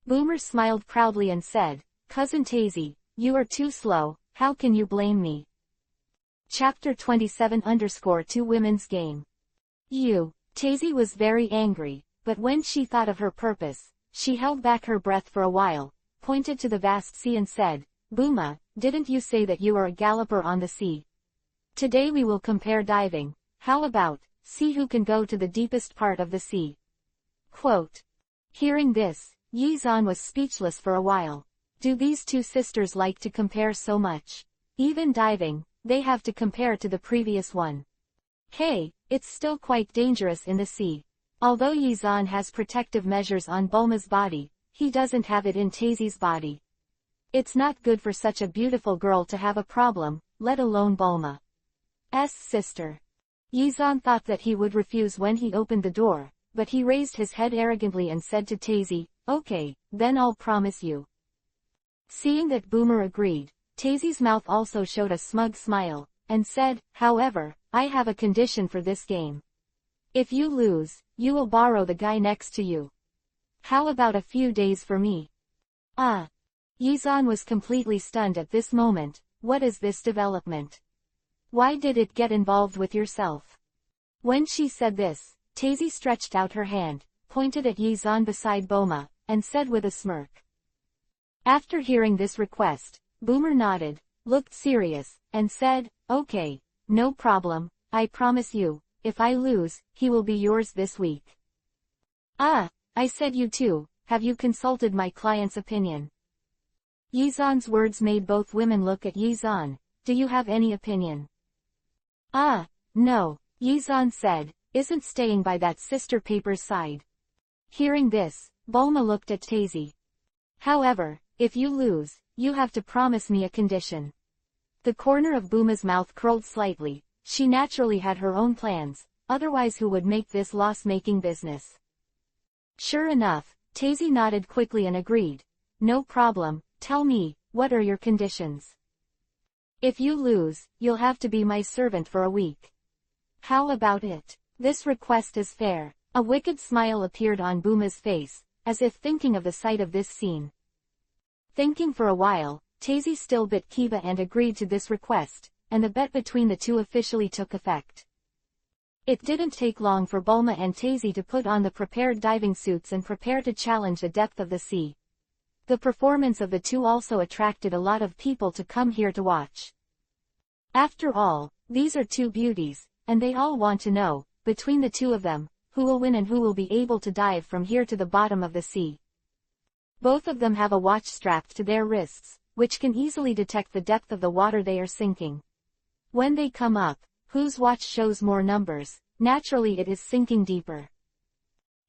Speaker 1: Boomer smiled proudly and said, Cousin Tazy, you are too slow, how can you blame me? Chapter 27-2 Women's Game. Tazy was very angry, but when she thought of her purpose, she held back her breath for a while, pointed to the vast sea and said, Bulma, didn't you say that you are a galloper on the sea? Today we will compare diving. How about, see who can go to the deepest part of the sea? Quote. Hearing this, Yizan was speechless for a while. Do these two sisters like to compare so much? Even diving, they have to compare to the previous one. Hey, it's still quite dangerous in the sea. Although Yizan has protective measures on Bulma's body, he doesn't have it in Tazy's body. It's not good for such a beautiful girl to have a problem, let alone Bulma's sister. Yizan thought that he would refuse when he opened the door, but he raised his head arrogantly and said to Tazy, okay, then I'll promise you. Seeing that Boomer agreed, Tazy's mouth also showed a smug smile, and said, however, I have a condition for this game. If you lose, you will borrow the guy next to you. How about a few days for me? Yizan was completely stunned at this moment. What is this development? Why did it get involved with yourself? When she said this, Tazy stretched out her hand, pointed at Yizan beside Bulma, and said with a smirk. After hearing this request, Boomer nodded, looked serious, and said, okay, no problem, I promise you, if I lose, he will be yours this week. I said you too, have you consulted my client's opinion? Yizan's words made both women look at Yizan. Do you have any opinion? No, Yizan said, isn't staying by that sister paper's side. Hearing this, Bulma looked at Tazy. However, if you lose, you have to promise me a condition. The corner of Bulma's mouth curled slightly. She naturally had her own plans, otherwise who would make this loss-making business? Sure enough, Tazy nodded quickly and agreed. No problem, tell me, what are your conditions? If you lose, you'll have to be my servant for a week. How about it? This request is fair. A wicked smile appeared on Bulma's face, as if thinking of the sight of this scene. Thinking for a while, Tazy still bit Kiba and agreed to this request, and the bet between the two officially took effect. It didn't take long for Bulma and Tazy to put on the prepared diving suits and prepare to challenge the depth of the sea. The performance of the two also attracted a lot of people to come here to watch. After all, these are two beauties, and they all want to know, between the two of them, who will win and who will be able to dive from here to the bottom of the sea. Both of them have a watch strapped to their wrists, which can easily detect the depth of the water they are sinking. When they come up, whose watch shows more numbers, naturally it is sinking deeper.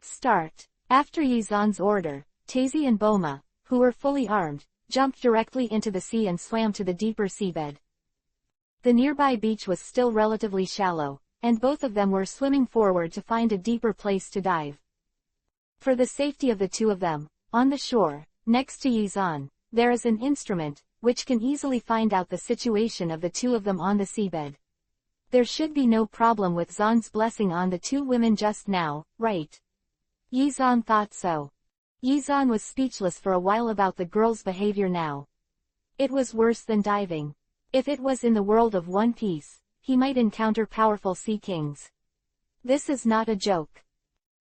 Speaker 1: Start. After Yizan's order, Tazy and Bulma, who were fully armed, jumped directly into the sea and swam to the deeper seabed. The nearby beach was still relatively shallow, and both of them were swimming forward to find a deeper place to dive. For the safety of the two of them, on the shore, next to Yizan, there is an instrument, which can easily find out the situation of the two of them on the seabed. There should be no problem with Zan's blessing on the two women just now, right? Yizan thought so. Yizan was speechless for a while about the girl's behavior now. It was worse than diving. If it was in the world of One Piece, he might encounter powerful sea kings. This is not a joke.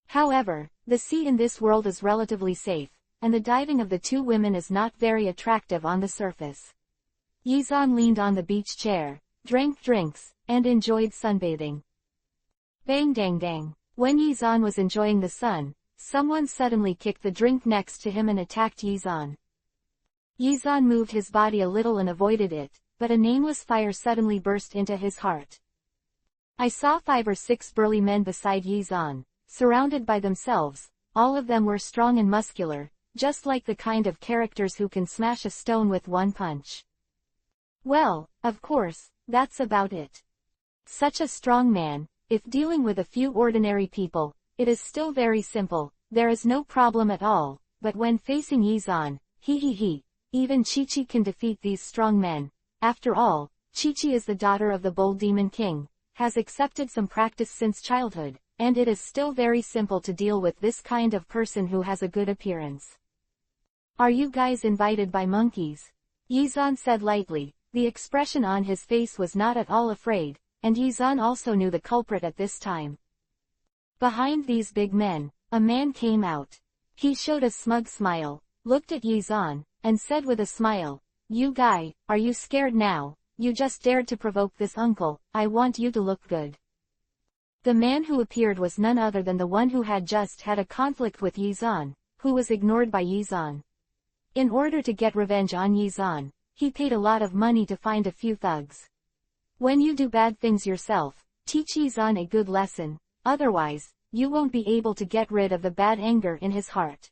Speaker 1: However, the sea in this world is relatively safe, and the diving of the two women is not very attractive on the surface. Yizan leaned on the beach chair, drank drinks, and enjoyed sunbathing. Bang dang dang. When Yizan was enjoying the sun, someone suddenly kicked the drink next to him and attacked Yizan. Yizan moved his body a little and avoided it, but a nameless fire suddenly burst into his heart. I saw 5 or 6 burly men beside Yizan, surrounded by themselves. All of them were strong and muscular, just like the kind of characters who can smash a stone with one punch. Well, of course, that's about it. Such a strong man. If dealing with a few ordinary people, it is still very simple, there is no problem at all, but when facing Yizan, even Chi-Chi can defeat these strong men. After all, Chi-Chi is the daughter of the Bold Demon King, has accepted some practice since childhood, and it is still very simple to deal with this kind of person who has a good appearance. Are you guys invited by monkeys? Yizan said lightly. The expression on his face was not at all afraid, and Yizan also knew the culprit at this time. Behind these big men, a man came out. He showed a smug smile, looked at Yizan, and said with a smile, "You guy, are you scared now? You just dared to provoke this uncle, I want you to look good." The man who appeared was none other than the one who had just had a conflict with Yizan, who was ignored by Yizan. In order to get revenge on Yizan, he paid a lot of money to find a few thugs. When you do bad things yourself, teach Yizan a good lesson, otherwise, you won't be able to get rid of the bad anger in his heart.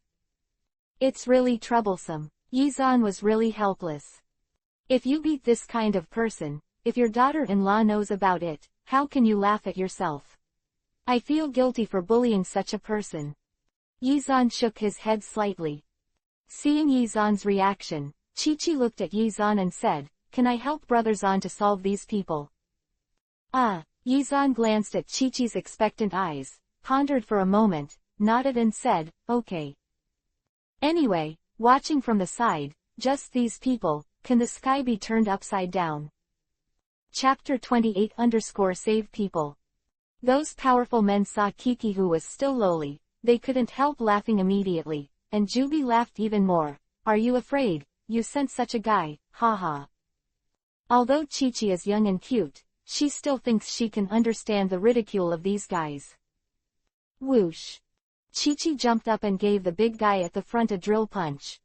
Speaker 1: It's really troublesome. Yizan was really helpless. If you beat this kind of person, if your daughter-in-law knows about it, how can you laugh at yourself? I feel guilty for bullying such a person. Yizan shook his head slightly. Seeing Yizan's reaction, Chi-Chi looked at Yizan and said, "Can I help Brother Zan to solve these people?" Yizan glanced at Chi-Chi's expectant eyes, pondered for a moment, nodded and said, "Okay." Anyway, watching from the side, just these people, can the sky be turned upside down? Chapter 28-Save People. Those powerful men saw Kiki, who was still lowly. They couldn't help laughing immediately, and Jubi laughed even more. "Are you afraid? You sent such a guy, haha." Although Chi-Chi is young and cute, she still thinks she can understand the ridicule of these guys. Whoosh. Chi-Chi jumped up and gave the big guy at the front a drill punch.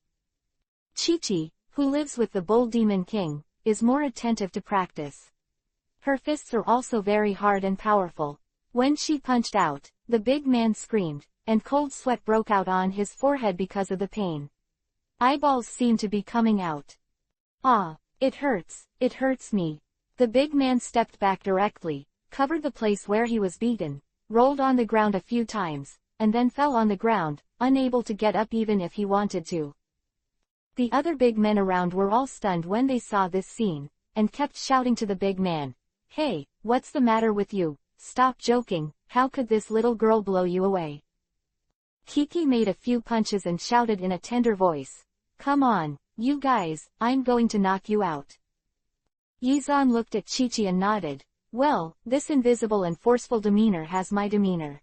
Speaker 1: Chi-Chi, who lives with the Bold Demon King, is more attentive to practice. Her fists are also very hard and powerful. When she punched out, the big man screamed, and cold sweat broke out on his forehead because of the pain. Eyeballs seemed to be coming out. "Ah, it hurts me." The big man stepped back directly, covered the place where he was beaten, rolled on the ground a few times, and then fell on the ground, unable to get up even if he wanted to. The other big men around were all stunned when they saw this scene, and kept shouting to the big man, "Hey, what's the matter with you? Stop joking, how could this little girl blow you away?" Kiki made a few punches and shouted in a tender voice, "Come on, you guys, I'm going to knock you out." Yizan looked at Chi-Chi and nodded. "Well, this invisible and forceful demeanor has my demeanor."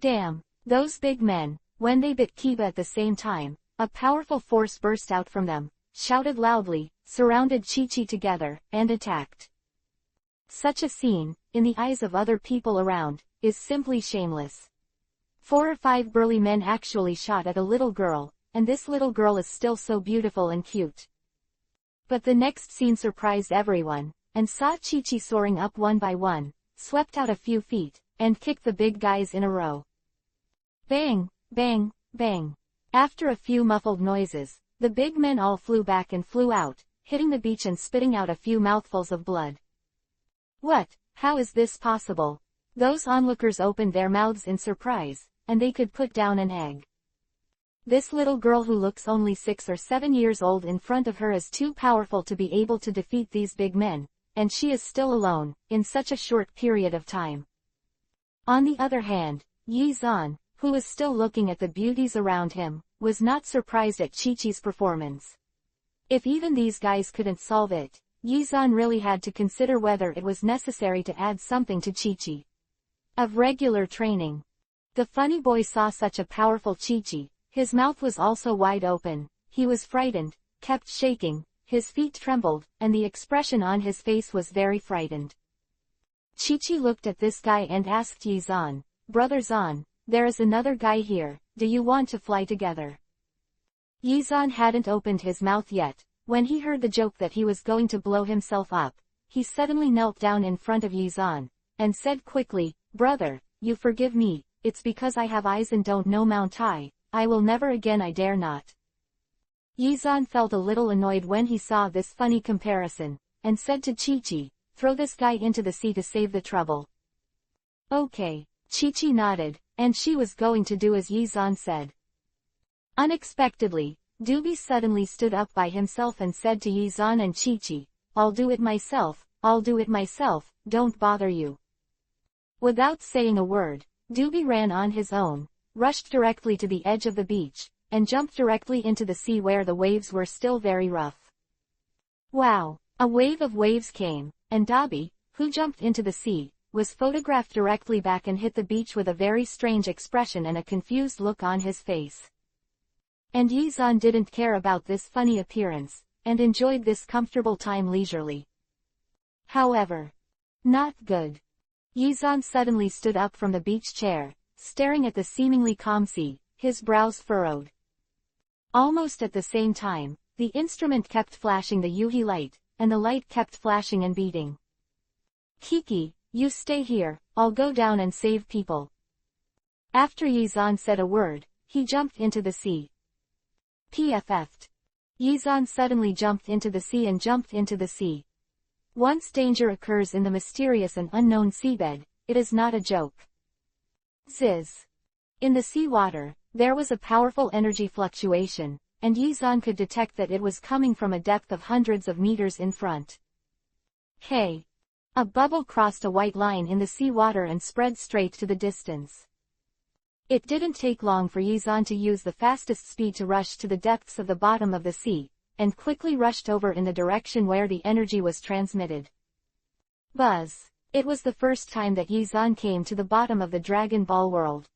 Speaker 1: Damn, those big men, when they bit Kiba at the same time, a powerful force burst out from them, shouted loudly, surrounded Chi-Chi together, and attacked. Such a scene, in the eyes of other people around, is simply shameless. 4 or 5 burly men actually shot at a little girl, and this little girl is still so beautiful and cute. But the next scene surprised everyone, and saw Chi-Chi soaring up one by one, swept out a few feet, and kicked the big guys in a row. Bang, bang, bang. After a few muffled noises, the big men all flew back and flew out, hitting the beach and spitting out a few mouthfuls of blood. What? How is this possible? Those onlookers opened their mouths in surprise, and they could put down an egg. This little girl who looks only 6 or 7 years old in front of her is too powerful to be able to defeat these big men, and she is still alone, in such a short period of time. On the other hand, Yi Zan, who is still looking at the beauties around him, was not surprised at Chi-Chi's performance. If even these guys couldn't solve it, Yi-zan really had to consider whether it was necessary to add something to Chi-Chi. Of regular training. The funny boy saw such a powerful Chi-Chi, his mouth was also wide open, he was frightened, kept shaking, his feet trembled, and the expression on his face was very frightened. Chi-Chi looked at this guy and asked Yi-zan, "Brother Zan, there is another guy here, do you want to fly together?" Yi-zan hadn't opened his mouth yet. When he heard the joke that he was going to blow himself up, he suddenly knelt down in front of Yi-zan, and said quickly, "Brother, you forgive me, it's because I have eyes and don't know Mount High, I will never again, I dare not." Yi-zan felt a little annoyed when he saw this funny comparison, and said to Chi-Chi, "Throw this guy into the sea to save the trouble." Okay. Chi-Chi nodded, and she was going to do as Yi-zan said. Unexpectedly, Doobie suddenly stood up by himself and said to Yi-zan and Chi-Chi, I'll do it myself, don't bother you." Without saying a word, Doobie ran on his own, rushed directly to the edge of the beach, and jumped directly into the sea where the waves were still very rough. Wow! A wave of waves came, and Doobie, who jumped into the sea, was photographed directly back and hit the beach with a very strange expression and a confused look on his face. And Yi-zan didn't care about this funny appearance, and enjoyed this comfortable time leisurely. However, not good. Yi-zan suddenly stood up from the beach chair, staring at the seemingly calm sea, his brows furrowed. Almost at the same time, the instrument kept flashing the Yuhi light, and the light kept flashing and beating. "Kiki, you stay here, I'll go down and save people." After Yi-zan said a word, he jumped into the sea. PFF'd. Yi-zan suddenly jumped into the sea and jumped into the sea. Once danger occurs in the mysterious and unknown seabed, it is not a joke. Ziz. In the sea water, there was a powerful energy fluctuation, and Yi-zan could detect that it was coming from a depth of hundreds of meters in front. Hey! A bubble crossed a white line in the sea water and spread straight to the distance. It didn't take long for Yi-zan to use the fastest speed to rush to the depths of the bottom of the sea, and quickly rushed over in the direction where the energy was transmitted. Buzz! It was the first time that Yi-zan came to the bottom of the Dragon Ball world.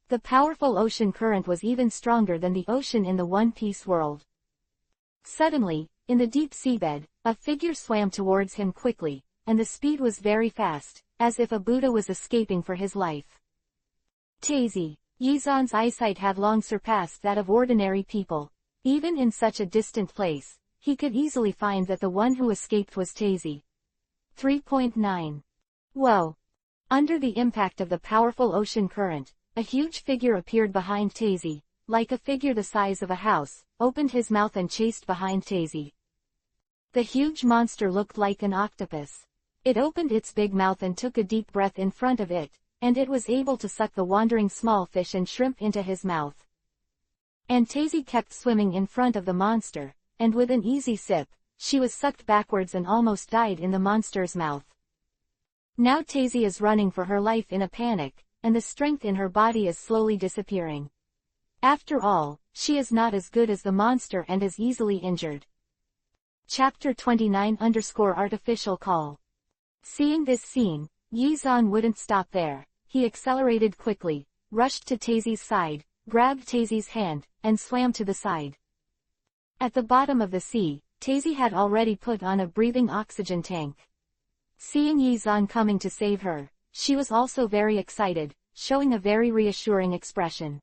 Speaker 1: The powerful ocean current was even stronger than the ocean in the One Piece world. Suddenly, in the deep seabed, a figure swam towards him quickly, and the speed was very fast, as if a Buddha was escaping for his life. Tazy. Yi-zan's eyesight had long surpassed that of ordinary people. Even in such a distant place, he could easily find that the one who escaped was Tazy. 3.9. Whoa! Under the impact of the powerful ocean current, a huge figure appeared behind Tazy, like a figure the size of a house, opened his mouth and chased behind Tazy. The huge monster looked like an octopus. It opened its big mouth and took a deep breath in front of it, and it was able to suck the wandering small fish and shrimp into his mouth. And Tazy kept swimming in front of the monster, and with an easy sip, she was sucked backwards and almost died in the monster's mouth. Now Tazy is running for her life in a panic, and the strength in her body is slowly disappearing. After all, she is not as good as the monster and is easily injured. Chapter 29-Artificial Call. Seeing this scene, Yi-zan wouldn't stop there. He accelerated quickly, rushed to Tazy's side, grabbed Tazy's hand, and swam to the side. At the bottom of the sea, Tazy had already put on a breathing oxygen tank. Seeing Yi-zan coming to save her, she was also very excited, showing a very reassuring expression.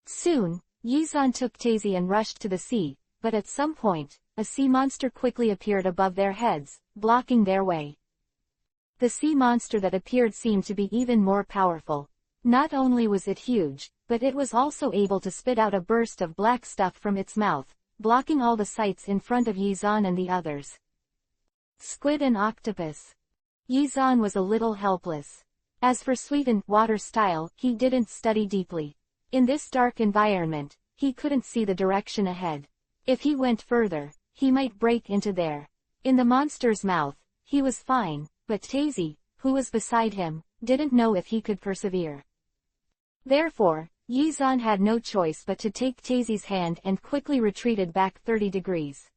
Speaker 1: Soon, Yi-zan took Tazy and rushed to the sea, but at some point, a sea monster quickly appeared above their heads, blocking their way. The sea monster that appeared seemed to be even more powerful. Not only was it huge, but it was also able to spit out a burst of black stuff from its mouth, blocking all the sights in front of Yi-zan and the others. Squid and octopus. Yi-zan was a little helpless. As for Sweeten water style, he didn't study deeply. In this dark environment, he couldn't see the direction ahead. If he went further, he might break into there. In the monster's mouth, he was fine. But Tazy, who was beside him, didn't know if he could persevere. Therefore, Yizan had no choice but to take Taizi's hand and quickly retreated back 30 degrees.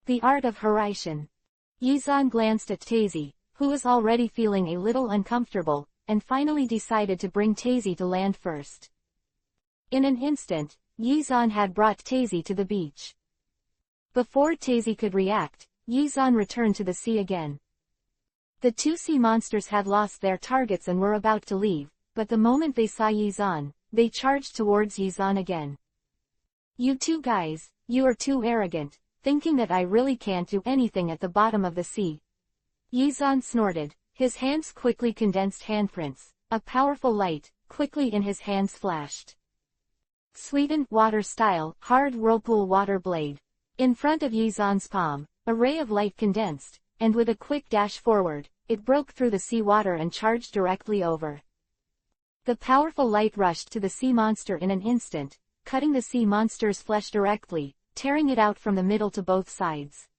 Speaker 1: The art of Hiraishin. Yizan glanced at Taizi, who was already feeling a little uncomfortable, and finally decided to bring Taizi to land first. In an instant, Yizan had brought Taizi to the beach. Before Taizi could react, Yizan returned to the sea again. The two sea monsters had lost their targets and were about to leave, but the moment they saw Yizan, they charged towards Yizan again. "You two guys, you are too arrogant, thinking that I really can't do anything at the bottom of the sea." Yizan snorted, his hands quickly condensed handprints, a powerful light, quickly in his hands flashed. Sweetened water style, hard whirlpool water blade. In front of Yizan's palm, a ray of light condensed, and with a quick dash forward, it broke through the sea water and charged directly over. The powerful light rushed to the sea monster in an instant, cutting the sea monster's flesh directly, tearing it out from the middle to both sides.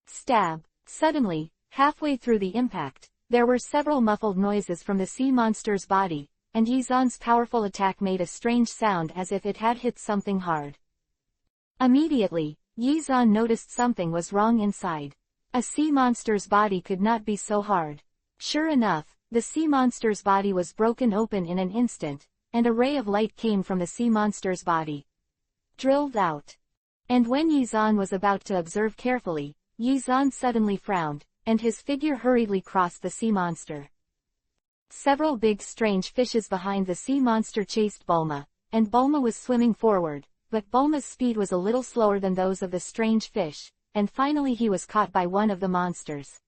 Speaker 1: Stab! Suddenly, halfway through the impact, there were several muffled noises from the sea monster's body, and Yizan's powerful attack made a strange sound as if it had hit something hard. Immediately, Yizan noticed something was wrong inside. A sea monster's body could not be so hard. Sure enough, the sea monster's body was broken open in an instant, and a ray of light came from the sea monster's body. Drilled out. And when Yizan was about to observe carefully, Yizan suddenly frowned, and his figure hurriedly crossed the sea monster. Several big strange fishes behind the sea monster chased Bulma, and Bulma was swimming forward, but Bulma's speed was a little slower than those of the strange fish, and finally he was caught by one of the monsters.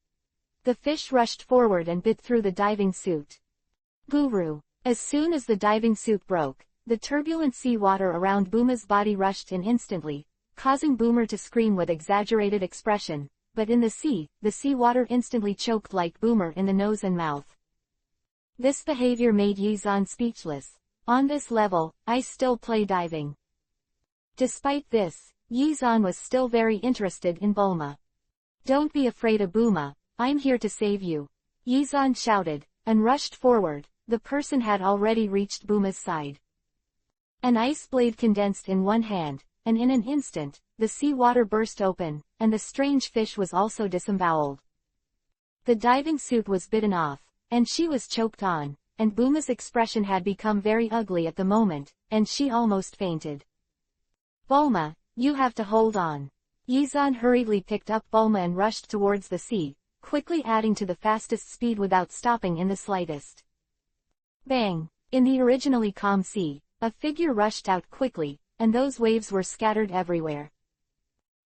Speaker 1: The fish rushed forward and bit through the diving suit. Guru! As soon as the diving suit broke, the turbulent sea water around Bulma's body rushed in instantly, causing Boomer to scream with exaggerated expression, but in the sea water instantly choked like Boomer in the nose and mouth. This behavior made Yizan speechless. On this level, I still play diving. Despite this, Yizan was still very interested in Bulma. "Don't be afraid of Bulma, I'm here to save you," Yizan shouted, and rushed forward. The person had already reached Bulma's side. An ice blade condensed in one hand, and in an instant, the sea water burst open, and the strange fish was also disemboweled. The diving suit was bitten off, and she was choked on, and Bulma's expression had become very ugly at the moment, and she almost fainted. "Bulma, you have to hold on." Yizan hurriedly picked up Bulma and rushed towards the sea, quickly adding to the fastest speed without stopping in the slightest. Bang! In the originally calm sea, a figure rushed out quickly, and those waves were scattered everywhere.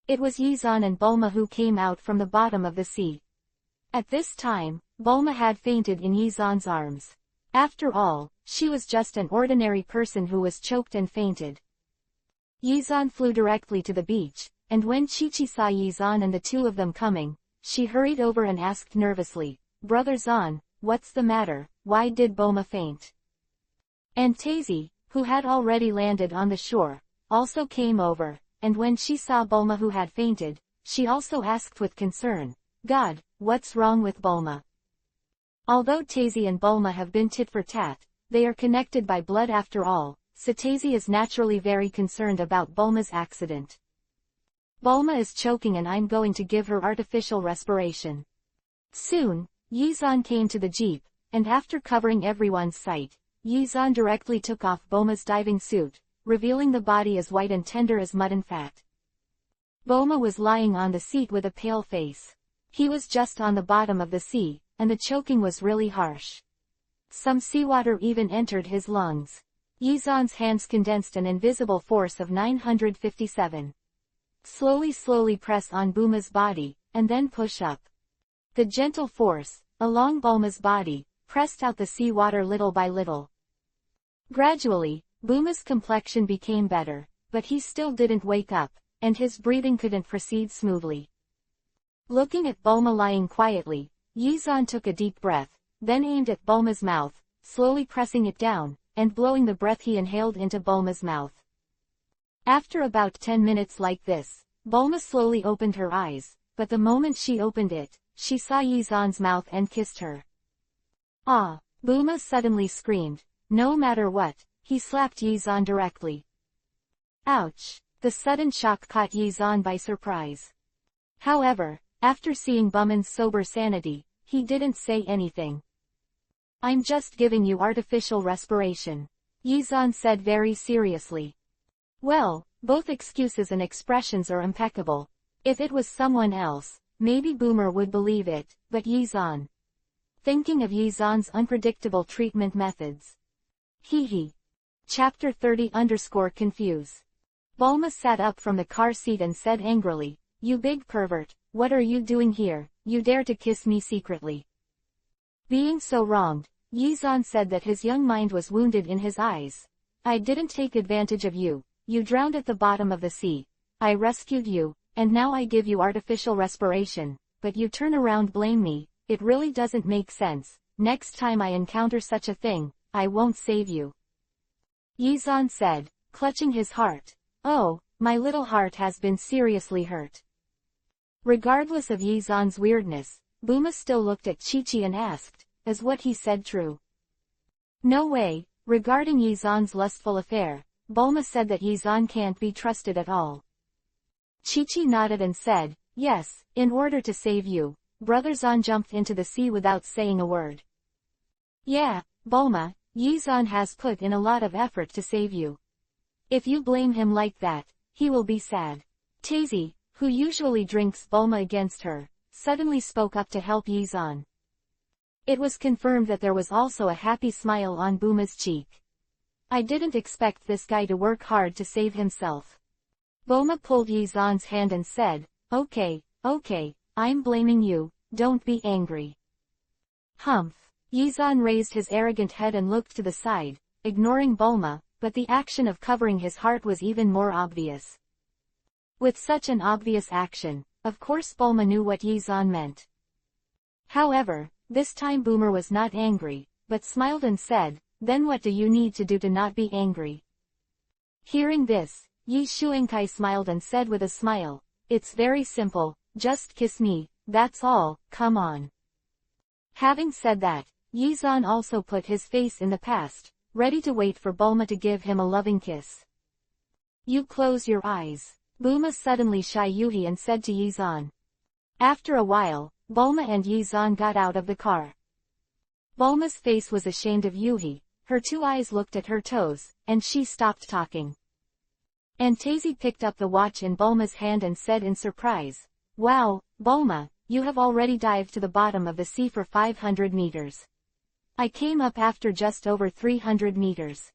Speaker 1: It was Yizan and Bulma who came out from the bottom of the sea. At this time, Bulma had fainted in Yizan's arms. After all, she was just an ordinary person who was choked and fainted. Yizan flew directly to the beach, and when Chi-Chi saw Yizan and the two of them coming, she hurried over and asked nervously, "Brother Zan, what's the matter, why did Bulma faint?" And Taizi, who had already landed on the shore, also came over, and when she saw Bulma who had fainted, she also asked with concern, "God, what's wrong with Bulma?" Although Taizi and Bulma have been tit for tat, they are connected by blood after all, so Taizi is naturally very concerned about Bulma's accident. "Bulma is choking and I'm going to give her artificial respiration." Soon, Yizan came to the jeep, and after covering everyone's sight, Yizan directly took off Bulma's diving suit, revealing the body as white and tender as mutton fat. Bulma was lying on the seat with a pale face. He was just on the bottom of the sea, and the choking was really harsh. Some seawater even entered his lungs. Yizan's hands condensed an invisible force of 957. Slowly press on Bulma's body, and then push up. The gentle force, along Bulma's body, pressed out the seawater little by little. Gradually, Bulma's complexion became better, but he still didn't wake up, and his breathing couldn't proceed smoothly. Looking at Bulma lying quietly, Yizan took a deep breath, then aimed at Bulma's mouth, slowly pressing it down, and blowing the breath he inhaled into Bulma's mouth. After about 10 minutes like this, Bulma slowly opened her eyes, but the moment she opened it, she saw Yizan's mouth and kissed her. "Ah!" Bulma suddenly screamed. No matter what, he slapped Yizan directly. Ouch! The sudden shock caught Yizan by surprise. However, after seeing Buman's sober sanity, he didn't say anything. I'm just giving you artificial respiration, Yizan said very seriously. Well, both excuses and expressions are impeccable. If it was someone else, maybe Boomer would believe it, but Yizan. Thinking of Yizan's unpredictable treatment methods. Hee. Chapter 30-confuse. Bulma sat up from the car seat and said angrily, "You big pervert, what are you doing here? You dare to kiss me secretly." Being so wronged, Yizan said that his young mind was wounded in his eyes. "I didn't take advantage of you, you drowned at the bottom of the sea. I rescued you, and now I give you artificial respiration, but you turn around blame me. It really doesn't make sense. Next time I encounter such a thing, I won't save you," Yizan said, clutching his heart. "Oh, my little heart has been seriously hurt." Regardless of Yizan's weirdness, Buma still looked at Chi-Chi and asked, "Is what he said true?" "No way." Regarding Yizan's lustful affair, Bulma said that Yizan can't be trusted at all. Chi-Chi nodded and said, "Yes, in order to save you, Brother Zan jumped into the sea without saying a word." "Yeah, Bulma, Yizan has put in a lot of effort to save you. If you blame him like that, he will be sad." Tazy, who usually drinks Bulma against her, suddenly spoke up to help Yizan. It was confirmed that there was also a happy smile on Buma's cheek. "I didn't expect this guy to work hard to save himself." Bulma pulled Yizan's hand and said, Okay, I'm blaming you, don't be angry." Humph. Yizan raised his arrogant head and looked to the side, ignoring Bulma, but the action of covering his heart was even more obvious. With such an obvious action, of course Bulma knew what Yizan meant. However, this time Boomer was not angry, but smiled and said, "Then what do you need to do to not be angry?" Hearing this, Yi Shuangkai smiled and said with a smile, "It's very simple, just kiss me, that's all, come on." Having said that, Yizan also put his face in the past, ready to wait for Bulma to give him a loving kiss. "You close your eyes," Bulma suddenly shy Yuhi and said to Yizan. After a while, Bulma and Yizan got out of the car. Bulma's face was ashamed of Yuhi, her two eyes looked at her toes, and she stopped talking. And Tazy picked up the watch in Bulma's hand and said in surprise, "Wow, Bulma, you have already dived to the bottom of the sea for 500 meters. I came up after just over 300 meters.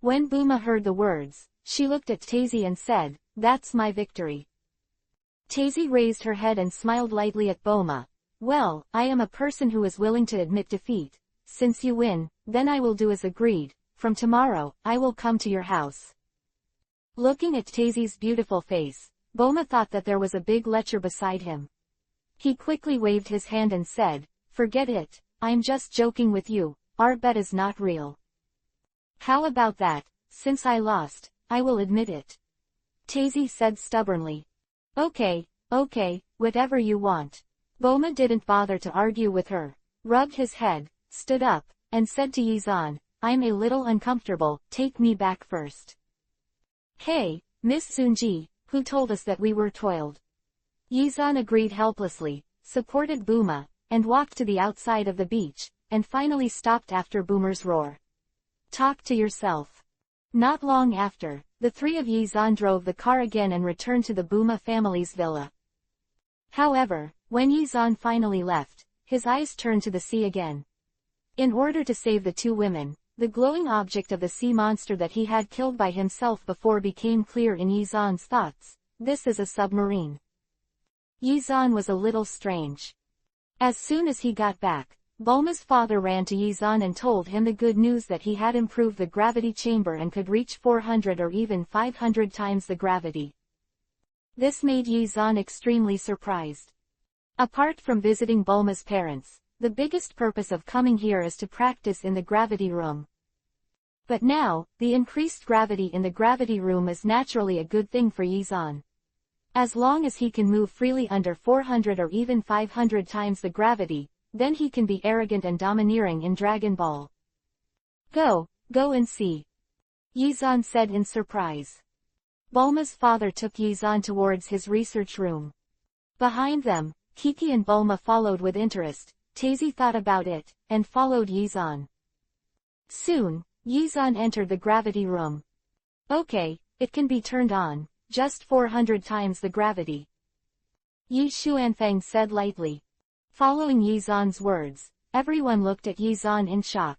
Speaker 1: When Bulma heard the words, she looked at Tazy and said, "That's my victory." Tazy raised her head and smiled lightly at Bulma. "Well, I am a person who is willing to admit defeat. Since you win, then I will do as agreed. From tomorrow, I will come to your house." Looking at Tazy's beautiful face, Bulma thought that there was a big lecher beside him. He quickly waved his hand and said, "Forget it, I'm just joking with you, our bet is not real." "How about that? Since I lost, I will admit it," Tazy said stubbornly. Okay, whatever you want." Bulma didn't bother to argue with her, rubbed his head, stood up, and said to Yizan, "I'm a little uncomfortable, take me back first." "Hey, Miss Sunji, who told us that we were toiled?" Yizan agreed helplessly, supported Bulma, and walked to the outside of the beach, and finally stopped after Boomer's roar. "Talk to yourself." Not long after, the three of Yizan drove the car again and returned to the Buma family's villa. However, when Yizan finally left, his eyes turned to the sea again. In order to save the two women, the glowing object of the sea monster that he had killed by himself before became clear in Yizan's thoughts. This is a submarine. Yizan was a little strange. As soon as he got back, Bulma's father ran to Yizan and told him the good news that he had improved the gravity chamber and could reach 400 or even 500 times the gravity. This made Yizan extremely surprised. Apart from visiting Bulma's parents, the biggest purpose of coming here is to practice in the gravity room. But now, the increased gravity in the gravity room is naturally a good thing for Yizan. As long as he can move freely under 400 or even 500 times the gravity, then he can be arrogant and domineering in Dragon Ball. Go and see. Yizan said in surprise. Bulma's father took Yizan towards his research room. Behind them, Kiki and Bulma followed with interest. Tazy thought about it, and followed Yizan. Soon, Yizan entered the gravity room. Okay, it can be turned on, just 400 times the gravity. Yi Xuanfeng said lightly. Following Yizan's words, everyone looked at Yizan in shock.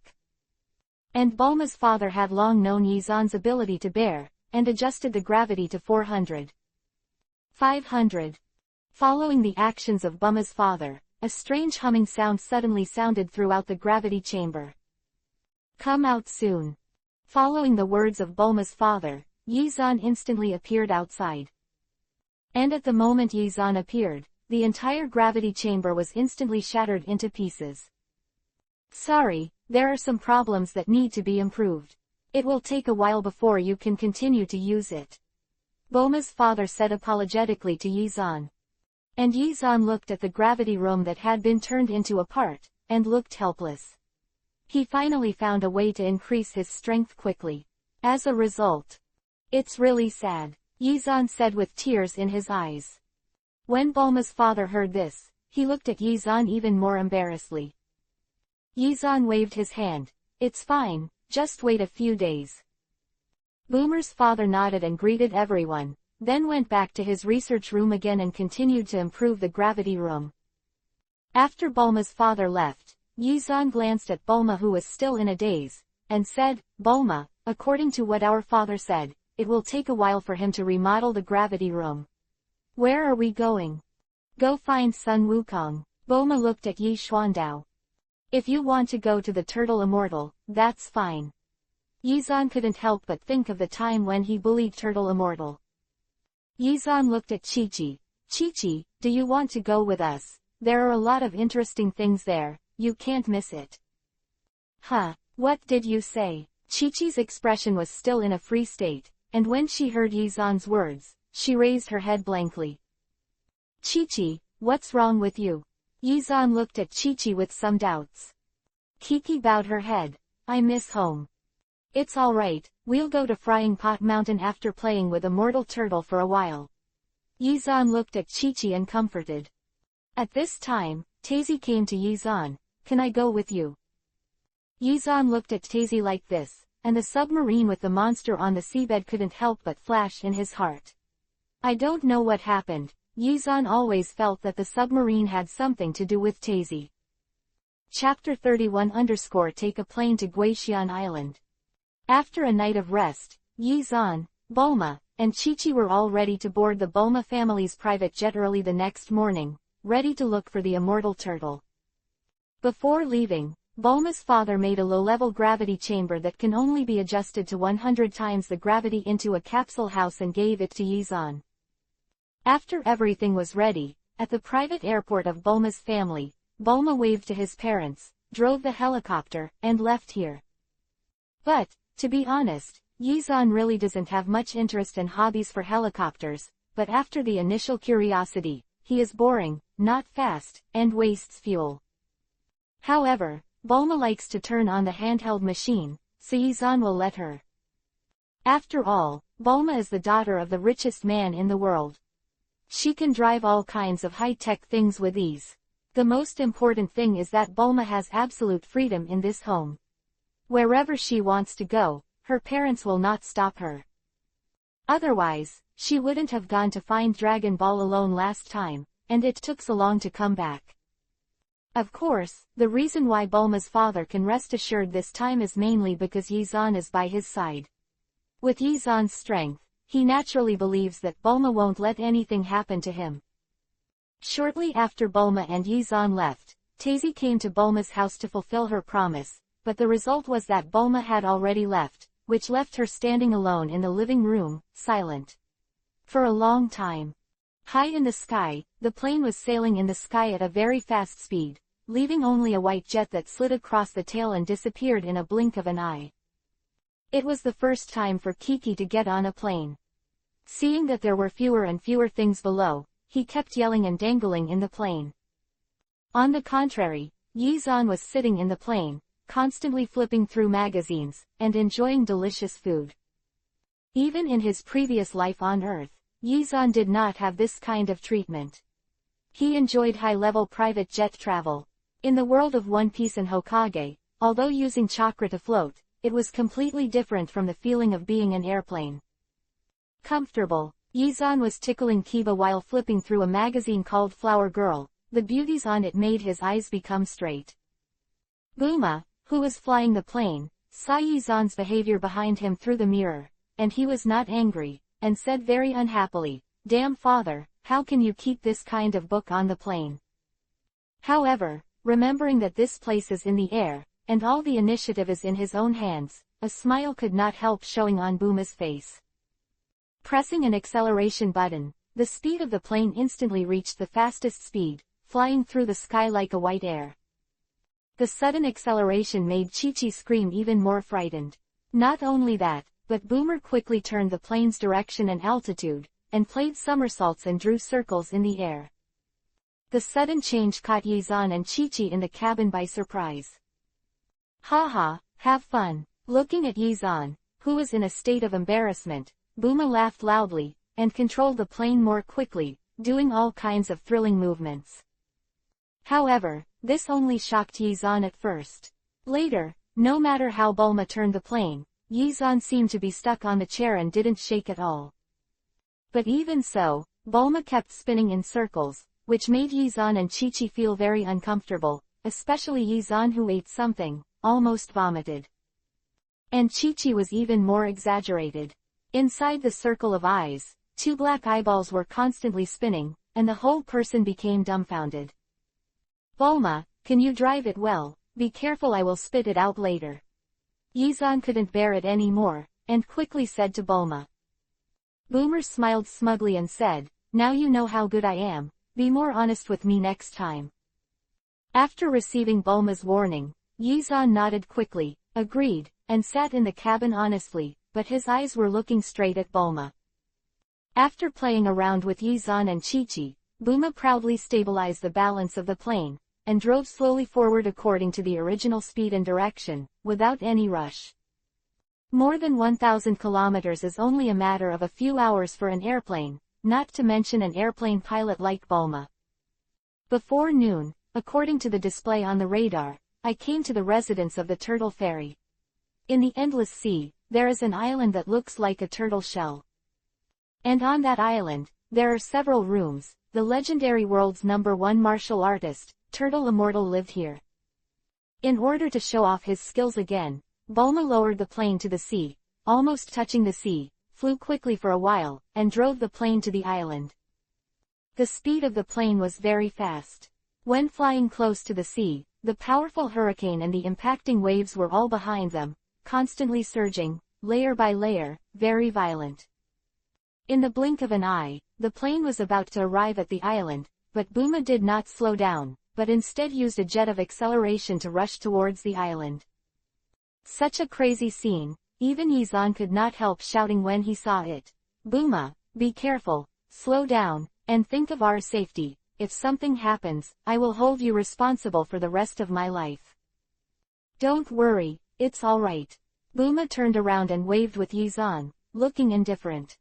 Speaker 1: And Bulma's father had long known Yizan's ability to bear, and adjusted the gravity to 400. 500. Following the actions of Bulma's father, a strange humming sound suddenly sounded throughout the gravity chamber. Come out soon. Following the words of Bulma's father, Yizan instantly appeared outside. And at the moment Yizan appeared, the entire gravity chamber was instantly shattered into pieces. Sorry, there are some problems that need to be improved. It will take a while before you can continue to use it. Bulma's father said apologetically to Yizan. And Yizan looked at the gravity room that had been turned into a part, and looked helpless. He finally found a way to increase his strength quickly. As a result, it's really sad, Yizan said with tears in his eyes. When Bulma's father heard this, he looked at Yizan even more embarrassedly. Yizan waved his hand. It's fine, just wait a few days. Boomer's father nodded and greeted everyone, then went back to his research room again and continued to improve the gravity room. After Bulma's father left, Yizan glanced at Bulma, who was still in a daze, and said, Bulma, according to what our father said, it will take a while for him to remodel the gravity room. Where are we going? Go find Sun Wukong. Bulma looked at Yi Xuandao. If you want to go to the Turtle Immortal, that's fine. Yizan couldn't help but think of the time when he bullied Turtle Immortal. Yizan looked at Chi-Chi. Chi-Chi, do you want to go with us? There are a lot of interesting things there, you can't miss it. Huh, what did you say? Chi-Chi's expression was still in a free state, and when she heard Yizan's words, she raised her head blankly. Chi-Chi, what's wrong with you? Yizan looked at Chi-Chi with some doubts. Kiki bowed her head. I miss home. It's alright, we'll go to Frying Pot Mountain after playing with Immortal Turtle for a while. Yizan looked at Chi-Chi and comforted. At this time, Tazy came to Yizan. Can I go with you? Yizan looked at Tazy like this, and the submarine with the monster on the seabed couldn't help but flash in his heart. I don't know what happened, Yizan always felt that the submarine had something to do with Tazy. Chapter 31 _ Take a plane to Guixian Island. After a night of rest, Yizan, Bulma, and Chi-Chi were all ready to board the Bulma family's private jet early the next morning, ready to look for the immortal turtle. Before leaving, Bulma's father made a low-level gravity chamber that can only be adjusted to 100 times the gravity into a capsule house and gave it to Yizan. After everything was ready, at the private airport of Bulma's family, Bulma waved to his parents, drove the helicopter, and left here. But, to be honest, Yizan really doesn't have much interest in hobbies for helicopters, but after the initial curiosity, he is boring, not fast, and wastes fuel. However, Bulma likes to turn on the handheld machine, so Yizan will let her. After all, Bulma is the daughter of the richest man in the world. She can drive all kinds of high-tech things with ease. The most important thing is that Bulma has absolute freedom in this home. Wherever she wants to go, her parents will not stop her. Otherwise, she wouldn't have gone to find Dragon Ball alone last time, and it took so long to come back. Of course, the reason why Bulma's father can rest assured this time is mainly because Yizan is by his side. With Yizan's strength, he naturally believes that Bulma won't let anything happen to him. Shortly after Bulma and Yizan left, Tazy came to Bulma's house to fulfill her promise, but the result was that Bulma had already left, which left her standing alone in the living room, silent. For a long time. High in the sky, the plane was sailing in the sky at a very fast speed, leaving only a white jet that slid across the tail and disappeared in a blink of an eye. It was the first time for Kiki to get on a plane. Seeing that there were fewer and fewer things below, he kept yelling and dangling in the plane. On the contrary, Yizan was sitting in the plane, constantly flipping through magazines, and enjoying delicious food. Even in his previous life on Earth, Yizan did not have this kind of treatment. He enjoyed high-level private jet travel. In the world of One Piece and Hokage, although using chakra to float, it was completely different from the feeling of being an airplane. Comfortable. Yizan was tickling Kiba while flipping through a magazine called Flower Girl. The beauties on it made his eyes become straight. Buma, who was flying the plane, saw Yizan's behavior behind him through the mirror, and he was not angry, and said very unhappily, "Damn father, how can you keep this kind of book on the plane?" However, remembering that this place is in the air, and all the initiative is in his own hands, a smile could not help showing on Buma's face. Pressing an acceleration button, the speed of the plane instantly reached the fastest speed, flying through the sky like a white air. The sudden acceleration made Chi-Chi scream even more frightened. Not only that, but Boomer quickly turned the plane's direction and altitude, and played somersaults and drew circles in the air. The sudden change caught Yizan and Chi-Chi in the cabin by surprise. "Haha, have fun." Looking at Yizan, who was in a state of embarrassment, Buma laughed loudly, and controlled the plane more quickly, doing all kinds of thrilling movements. However, this only shocked Yizan at first. Later, no matter how Bulma turned the plane, Yizan seemed to be stuck on the chair and didn't shake at all. But even so, Bulma kept spinning in circles, which made Yizan and Chi-Chi feel very uncomfortable, especially Yizan, who ate something, almost vomited. And Chi-Chi was even more exaggerated. Inside the circle of eyes, two black eyeballs were constantly spinning, and the whole person became dumbfounded. "Bulma, can you drive it well? Be careful, I will spit it out later." Yizan couldn't bear it anymore, and quickly said to Bulma. Boomer smiled smugly and said, "Now you know how good I am, be more honest with me next time." After receiving Bulma's warning, Yizan nodded quickly, agreed, and sat in the cabin honestly, but his eyes were looking straight at Bulma. After playing around with Yizan and Chi-Chi, Buma proudly stabilized the balance of the plane, and drove slowly forward according to the original speed and direction, without any rush. More than 1,000 kilometers is only a matter of a few hours for an airplane, not to mention an airplane pilot like Bulma. Before noon, according to the display on the radar, I came to the residence of the Turtle Fairy. In the endless sea, there is an island that looks like a turtle shell. And on that island, there are several rooms. The legendary world's #1 martial artist, Turtle Immortal, lived here. In order to show off his skills again, Bulma lowered the plane to the sea, almost touching the sea, flew quickly for a while, and drove the plane to the island. The speed of the plane was very fast. When flying close to the sea, the powerful hurricane and the impacting waves were all behind them, constantly surging, layer by layer, very violent. In the blink of an eye, the plane was about to arrive at the island, but Buma did not slow down, but instead used a jet of acceleration to rush towards the island. Such a crazy scene, even Yizan could not help shouting when he saw it. "Buma, be careful, slow down, and think of our safety. If something happens, I will hold you responsible for the rest of my life." "Don't worry, it's all right." Buma turned around and waved with Yizan, looking indifferent.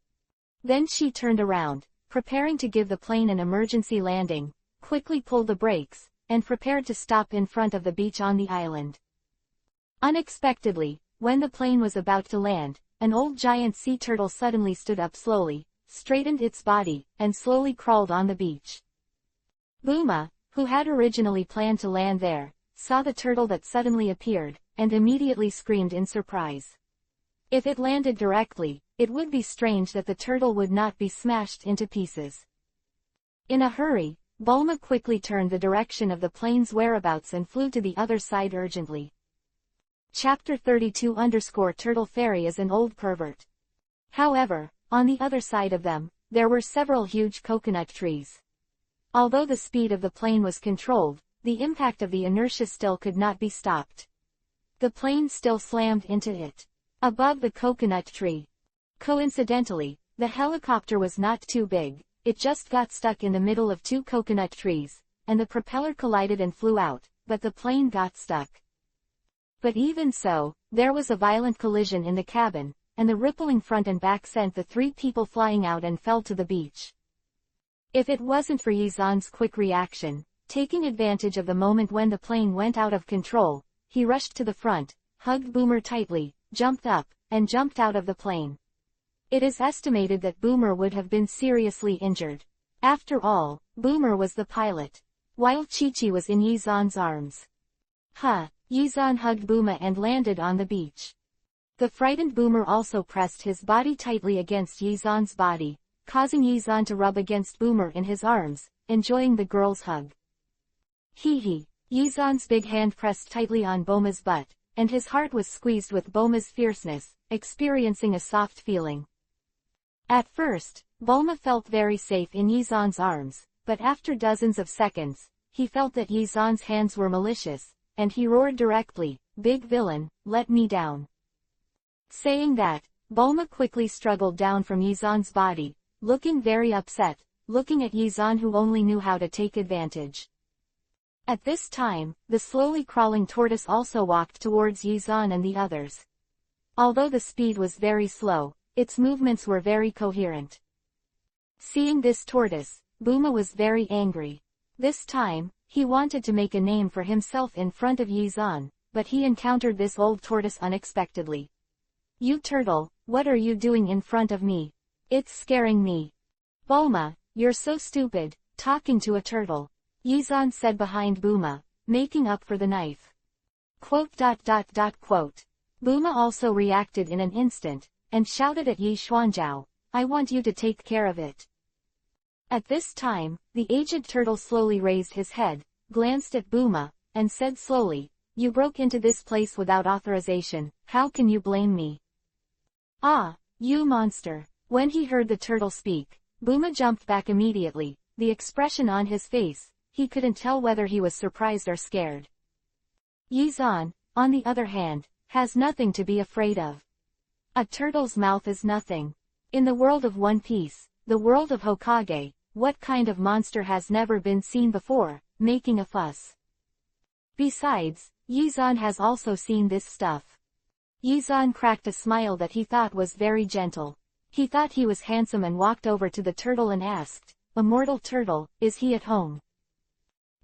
Speaker 1: Then she turned around, preparing to give the plane an emergency landing, quickly pulled the brakes, and prepared to stop in front of the beach on the island. Unexpectedly, when the plane was about to land, an old giant sea turtle suddenly stood up slowly, straightened its body, and slowly crawled on the beach. Buma, who had originally planned to land there, saw the turtle that suddenly appeared, and immediately screamed in surprise. If it landed directly, it would be strange that the turtle would not be smashed into pieces. In a hurry, Bulma quickly turned the direction of the plane's whereabouts and flew to the other side urgently. Chapter 32-Turtle Fairy is an old pervert. However, on the other side of them, there were several huge coconut trees. Although the speed of the plane was controlled, the impact of the inertia still could not be stopped. The plane still slammed into it. Above the coconut tree. Coincidentally, the helicopter was not too big, it just got stuck in the middle of two coconut trees, and the propeller collided and flew out, but the plane got stuck. But even so, there was a violent collision in the cabin, and the rippling front and back sent the three people flying out and fell to the beach. If it wasn't for Yizan's quick reaction, taking advantage of the moment when the plane went out of control, he rushed to the front, hugged Boomer tightly, jumped up, and jumped out of the plane. It is estimated that Boomer would have been seriously injured. After all, Boomer was the pilot, while Chi-Chi was in Yizan's arms. Yizan hugged Boomer and landed on the beach. The frightened Boomer also pressed his body tightly against Yizan's body, causing Yizan to rub against Boomer in his arms, enjoying the girl's hug. Yizan's big hand pressed tightly on Boma's butt, and his heart was squeezed with Boma's fierceness, experiencing a soft feeling. At first, Boma felt very safe in Yizan's arms, but after dozens of seconds, he felt that Yizan's hands were malicious, and he roared directly, "Big villain, let me down." Saying that, Boma quickly struggled down from Yizan's body, looking very upset, looking at Yizan who only knew how to take advantage. At this time, the slowly crawling tortoise also walked towards Yizan and the others. Although the speed was very slow, its movements were very coherent. Seeing this tortoise, Boma was very angry. This time, he wanted to make a name for himself in front of Yizan, but he encountered this old tortoise unexpectedly. "You turtle, what are you doing in front of me? It's scaring me." "Boma, you're so stupid, talking to a turtle," Yizan said behind Boma, making up for the knife. Boma also reacted in an instant, and shouted at Yi Xuanzhao, "I want you to take care of it." At this time, the aged turtle slowly raised his head, glanced at Boma, and said slowly, "You broke into this place without authorization, how can you blame me?" "Ah, you monster." When he heard the turtle speak, Boma jumped back immediately, the expression on his face, he couldn't tell whether he was surprised or scared. Yizan, on the other hand, has nothing to be afraid of. A turtle's mouth is nothing. In the world of One Piece, the world of Hokage, what kind of monster has never been seen before, making a fuss? Besides, Yizan has also seen this stuff. Yizan cracked a smile that he thought was very gentle. He thought he was handsome and walked over to the turtle and asked, "Immortal Turtle, is he at home?"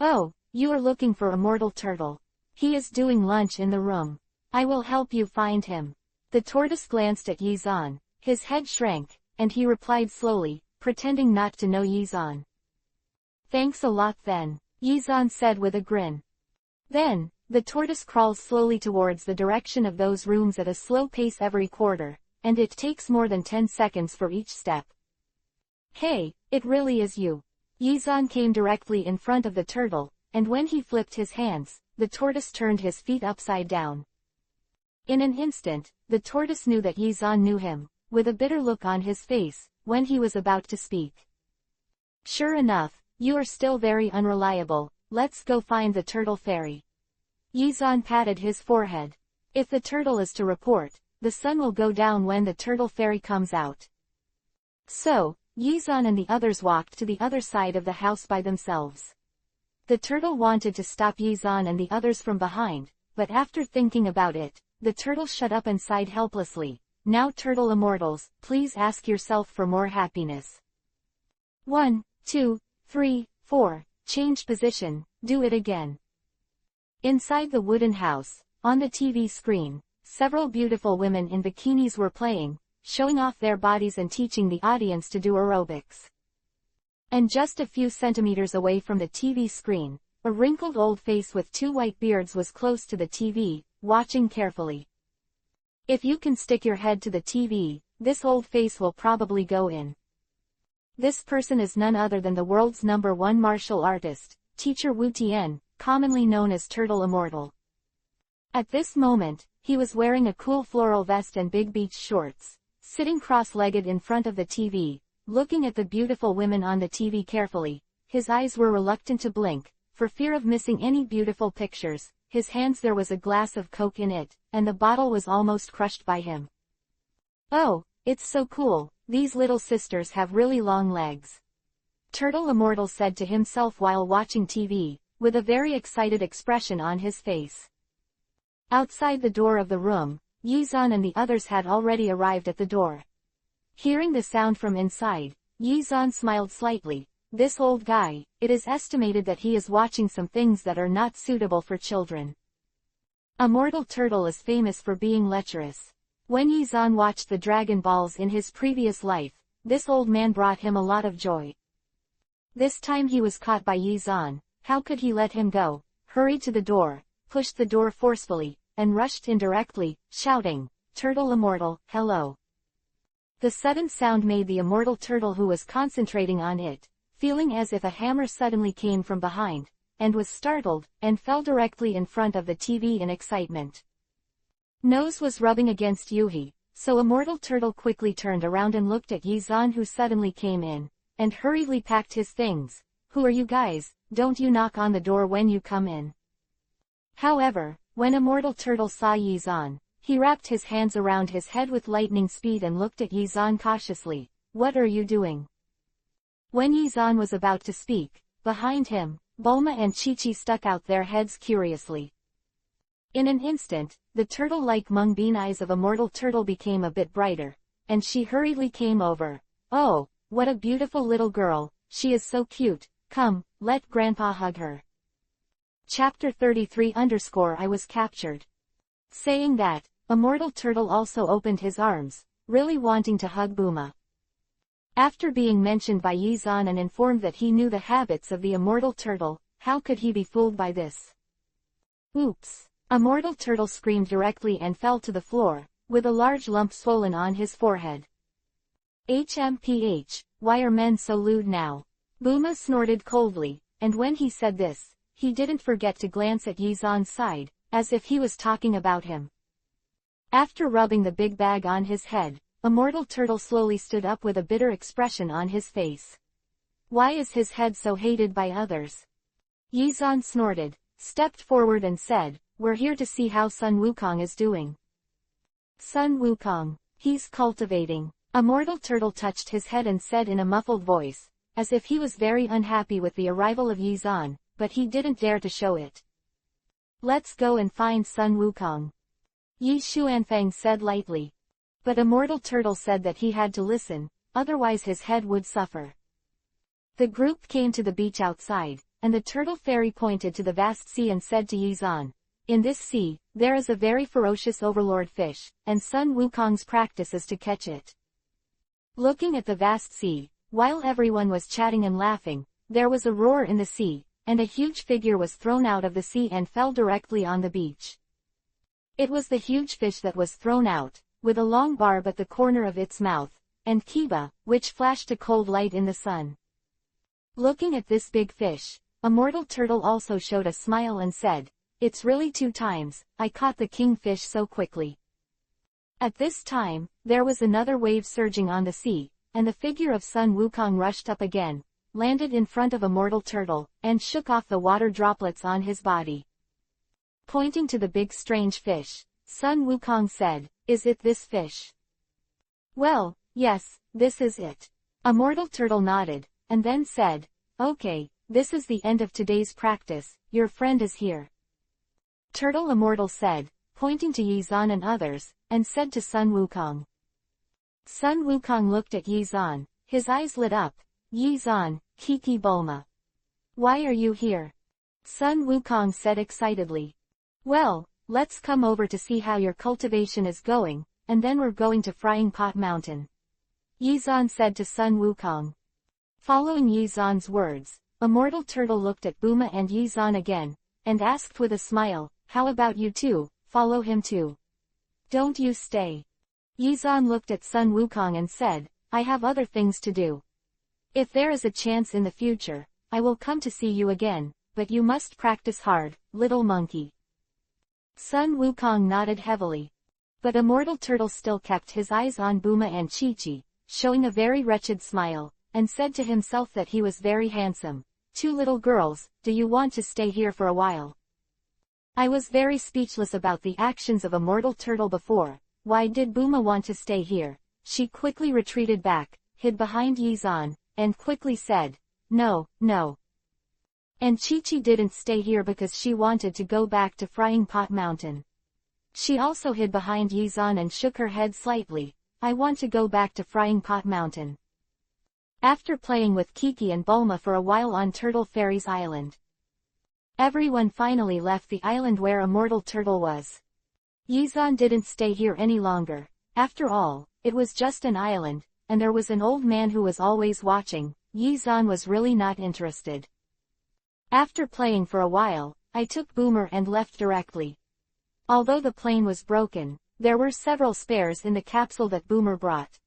Speaker 1: "Oh, you are looking for Immortal Turtle. He is doing lunch in the room. I will help you find him." The tortoise glanced at Yizan, his head shrank, and he replied slowly, pretending not to know Yizan. "Thanks a lot then," Yizan said with a grin. Then, the tortoise crawls slowly towards the direction of those rooms at a slow pace every quarter, and it takes more than 10 seconds for each step. "Hey, it really is you." Yizan came directly in front of the turtle, and when he flipped his hands, the tortoise turned his feet upside down. In an instant, the tortoise knew that Yizan knew him, with a bitter look on his face, when he was about to speak. "Sure enough, you are still very unreliable, let's go find the turtle fairy." Yizan patted his forehead. If the turtle is to report, the sun will go down when the turtle fairy comes out. So, Yizan and the others walked to the other side of the house by themselves. The turtle wanted to stop Yizan and the others from behind, but after thinking about it, the turtle shut up and sighed helplessly. "Now turtle immortals, please ask yourself for more happiness. 1, 2, 3, 4, change position, do it again." Inside the wooden house, on the TV screen, several beautiful women in bikinis were playing, showing off their bodies and teaching the audience to do aerobics. And just a few centimeters away from the TV screen, a wrinkled old face with 2 white beards was close to the TV, watching carefully. If you can stick your head to the TV, this old face will probably go in. This person is none other than the world's #1 martial artist, Teacher Wu Tian, commonly known as Turtle Immortal. At this moment, he was wearing a cool floral vest and big beach shorts, sitting cross-legged in front of the TV, looking at the beautiful women on the TV carefully. His eyes were reluctant to blink, for fear of missing any beautiful pictures. His hands, there was a glass of Coke in it, and the bottle was almost crushed by him. "Oh, it's so cool, these little sisters have really long legs," Turtle Immortal said to himself while watching TV, with a very excited expression on his face. Outside the door of the room, Yizan and the others had already arrived at the door. Hearing the sound from inside, Yizan smiled slightly. This old guy, it is estimated that he is watching some things that are not suitable for children. A mortal turtle is famous for being lecherous. When Yizan watched the Dragon Balls in his previous life, this old man brought him a lot of joy. This time he was caught by Yizan. How could he let him go? Hurried to the door, pushed the door forcefully, and rushed in directly, shouting, "Turtle immortal, hello." The sudden sound made the immortal turtle who was concentrating on it, feeling as if a hammer suddenly came from behind, and was startled, and fell directly in front of the TV in excitement. Nose was rubbing against Yuhi, so immortal turtle quickly turned around and looked at Yizan who suddenly came in, and hurriedly packed his things. "Who are you guys? Don't you knock on the door when you come in." However, when immortal turtle saw Yizan, he wrapped his hands around his head with lightning speed and looked at Yizan cautiously. "What are you doing?" When Yizan was about to speak, behind him, Bulma and Chi-Chi stuck out their heads curiously. In an instant, the turtle-like mung bean eyes of immortal turtle became a bit brighter, and she hurriedly came over. "Oh, what a beautiful little girl, she is so cute, come, let Grandpa hug her." Chapter 33_I was captured. Saying that, immortal turtle also opened his arms, really wanting to hug Bulma. After being mentioned by Yizan and informed that he knew the habits of the immortal turtle, how could he be fooled by this? Oops! Immortal turtle screamed directly and fell to the floor, with a large lump swollen on his forehead. HMPH, why are men so lewd now? Bulma snorted coldly, and when he said this, he didn't forget to glance at Yizan's side, as if he was talking about him. After rubbing the big bag on his head, immortal turtle slowly stood up with a bitter expression on his face. Why is his head so hated by others? Yizan snorted, stepped forward and said, "We're here to see how Sun Wukong is doing." Sun Wukong, he's cultivating. Immortal turtle touched his head and said in a muffled voice, as if he was very unhappy with the arrival of Yizan, but he didn't dare to show it. "Let's go and find Sun Wukong," Yi Xuanfang said lightly. But immortal turtle said that he had to listen, otherwise his head would suffer. The group came to the beach outside, and the turtle fairy pointed to the vast sea and said to Yizan, "In this sea, there is a very ferocious overlord fish, and Sun Wukong's practice is to catch it." Looking at the vast sea, while everyone was chatting and laughing, there was a roar in the sea, and a huge figure was thrown out of the sea and fell directly on the beach. It was the huge fish that was thrown out, with a long barb at the corner of its mouth, and kiba, which flashed a cold light in the sun. Looking at this big fish, immortal turtle also showed a smile and said, "It's really 2 times, I caught the kingfish so quickly." At this time, there was another wave surging on the sea, and the figure of Sun Wukong rushed up again, landed in front of immortal turtle, and shook off the water droplets on his body. Pointing to the big strange fish, Sun Wukong said, "Is it this fish?" "Well, yes, this is it." Immortal turtle nodded, and then said, "Okay, this is the end of today's practice, your friend is here." Turtle immortal said, pointing to Yizan and others, and said to Sun Wukong. Sun Wukong looked at Yizan, his eyes lit up. "Yizan, Kiki Bulma. Why are you here?" Sun Wukong said excitedly. "Well, let's come over to see how your cultivation is going, and then we're going to Frying Pot Mountain," Yizan said to Sun Wukong. Following Yizan's words, immortal turtle looked at Bulma and Yizan again, and asked with a smile, "How about you two, follow him too? Don't you stay?" Yizan looked at Sun Wukong and said, "I have other things to do. If there is a chance in the future, I will come to see you again, but you must practice hard, little monkey." Sun Wukong nodded heavily. But immortal turtle still kept his eyes on Bulma and Chi-Chi, showing a very wretched smile, and said to himself that he was very handsome. "2 little girls, do you want to stay here for a while?" I was very speechless about the actions of immortal turtle before. Why did Bulma want to stay here? She quickly retreated back, hid behind Yizan, and quickly said, "No, no." And Chi-Chi didn't stay here because she wanted to go back to Frying Pot Mountain. She also hid behind Yizan and shook her head slightly. I want to go back to Frying Pot Mountain. After playing with Kiki and Bulma for a while on Turtle Fairy's Island, everyone finally left the island where Immortal Turtle was. Yizan didn't stay here any longer. After all, it was just an island, and there was an old man who was always watching. Yizan was really not interested. After playing for a while, I took Boomer and left directly. Although the plane was broken, there were several spares in the capsule that Boomer brought.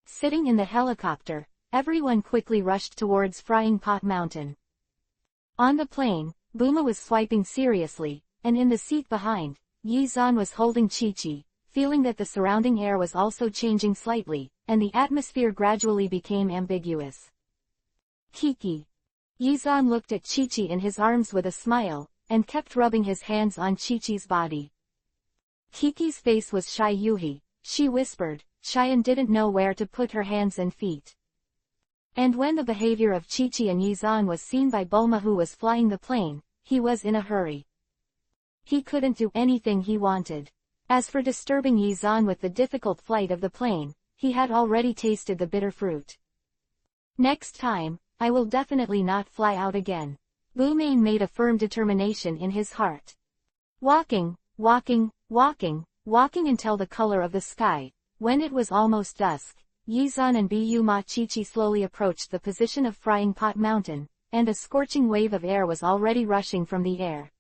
Speaker 1: Sitting in the helicopter, everyone quickly rushed towards Frying Pot Mountain. On the plane, Boomer was swiping seriously, and in the seat behind, Yizan was holding Chi-Chi, feeling that the surrounding air was also changing slightly, and the atmosphere gradually became ambiguous. Kiki. Yizan looked at Chi-Chi in his arms with a smile, and kept rubbing his hands on Chi-Chi's body. Kiki's face was shy. Yuhi, she whispered, shy and didn't know where to put her hands and feet. And when the behavior of Chi-Chi and Yizan was seen by Bulma, who was flying the plane, he was in a hurry. He couldn't do anything he wanted. As for disturbing Yizan with the difficult flight of the plane, he had already tasted the bitter fruit. Next time, I will definitely not fly out again. Boomane made a firm determination in his heart. Walking until the color of the sky. When it was almost dusk, Yizan and Bu-Ma Chi-Chi slowly approached the position of Frying Pot Mountain, and a scorching wave of air was already rushing from the air.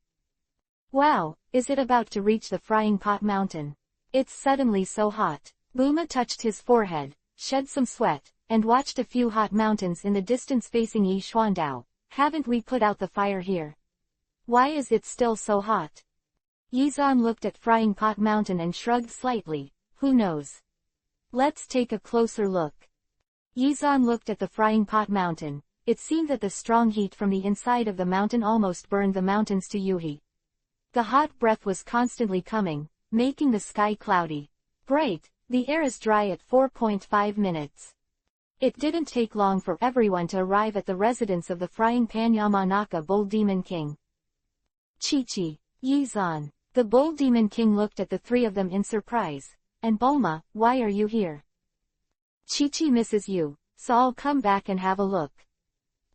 Speaker 1: Wow, is it about to reach the Frying Pot Mountain? It's suddenly so hot. Booma touched his forehead, shed some sweat, and watched a few hot mountains in the distance facing Yishuandao. Haven't we put out the fire here? Why is it still so hot? Yizan looked at Frying Pot Mountain and shrugged slightly. Who knows? Let's take a closer look. Yizan looked at the Frying Pot Mountain. It seemed that the strong heat from the inside of the mountain almost burned the mountains to Yuhi. The hot breath was constantly coming, making the sky cloudy. Bright, the air is dry at 4.5 minutes. It didn't take long for everyone to arrive at the residence of the Frying Pan Yamanaka Bull Demon King. Chi-Chi, Yizan. The Bull Demon King looked at the three of them in surprise. And Bulma, why are you here? Chi-Chi misses you, so I'll come back and have a look.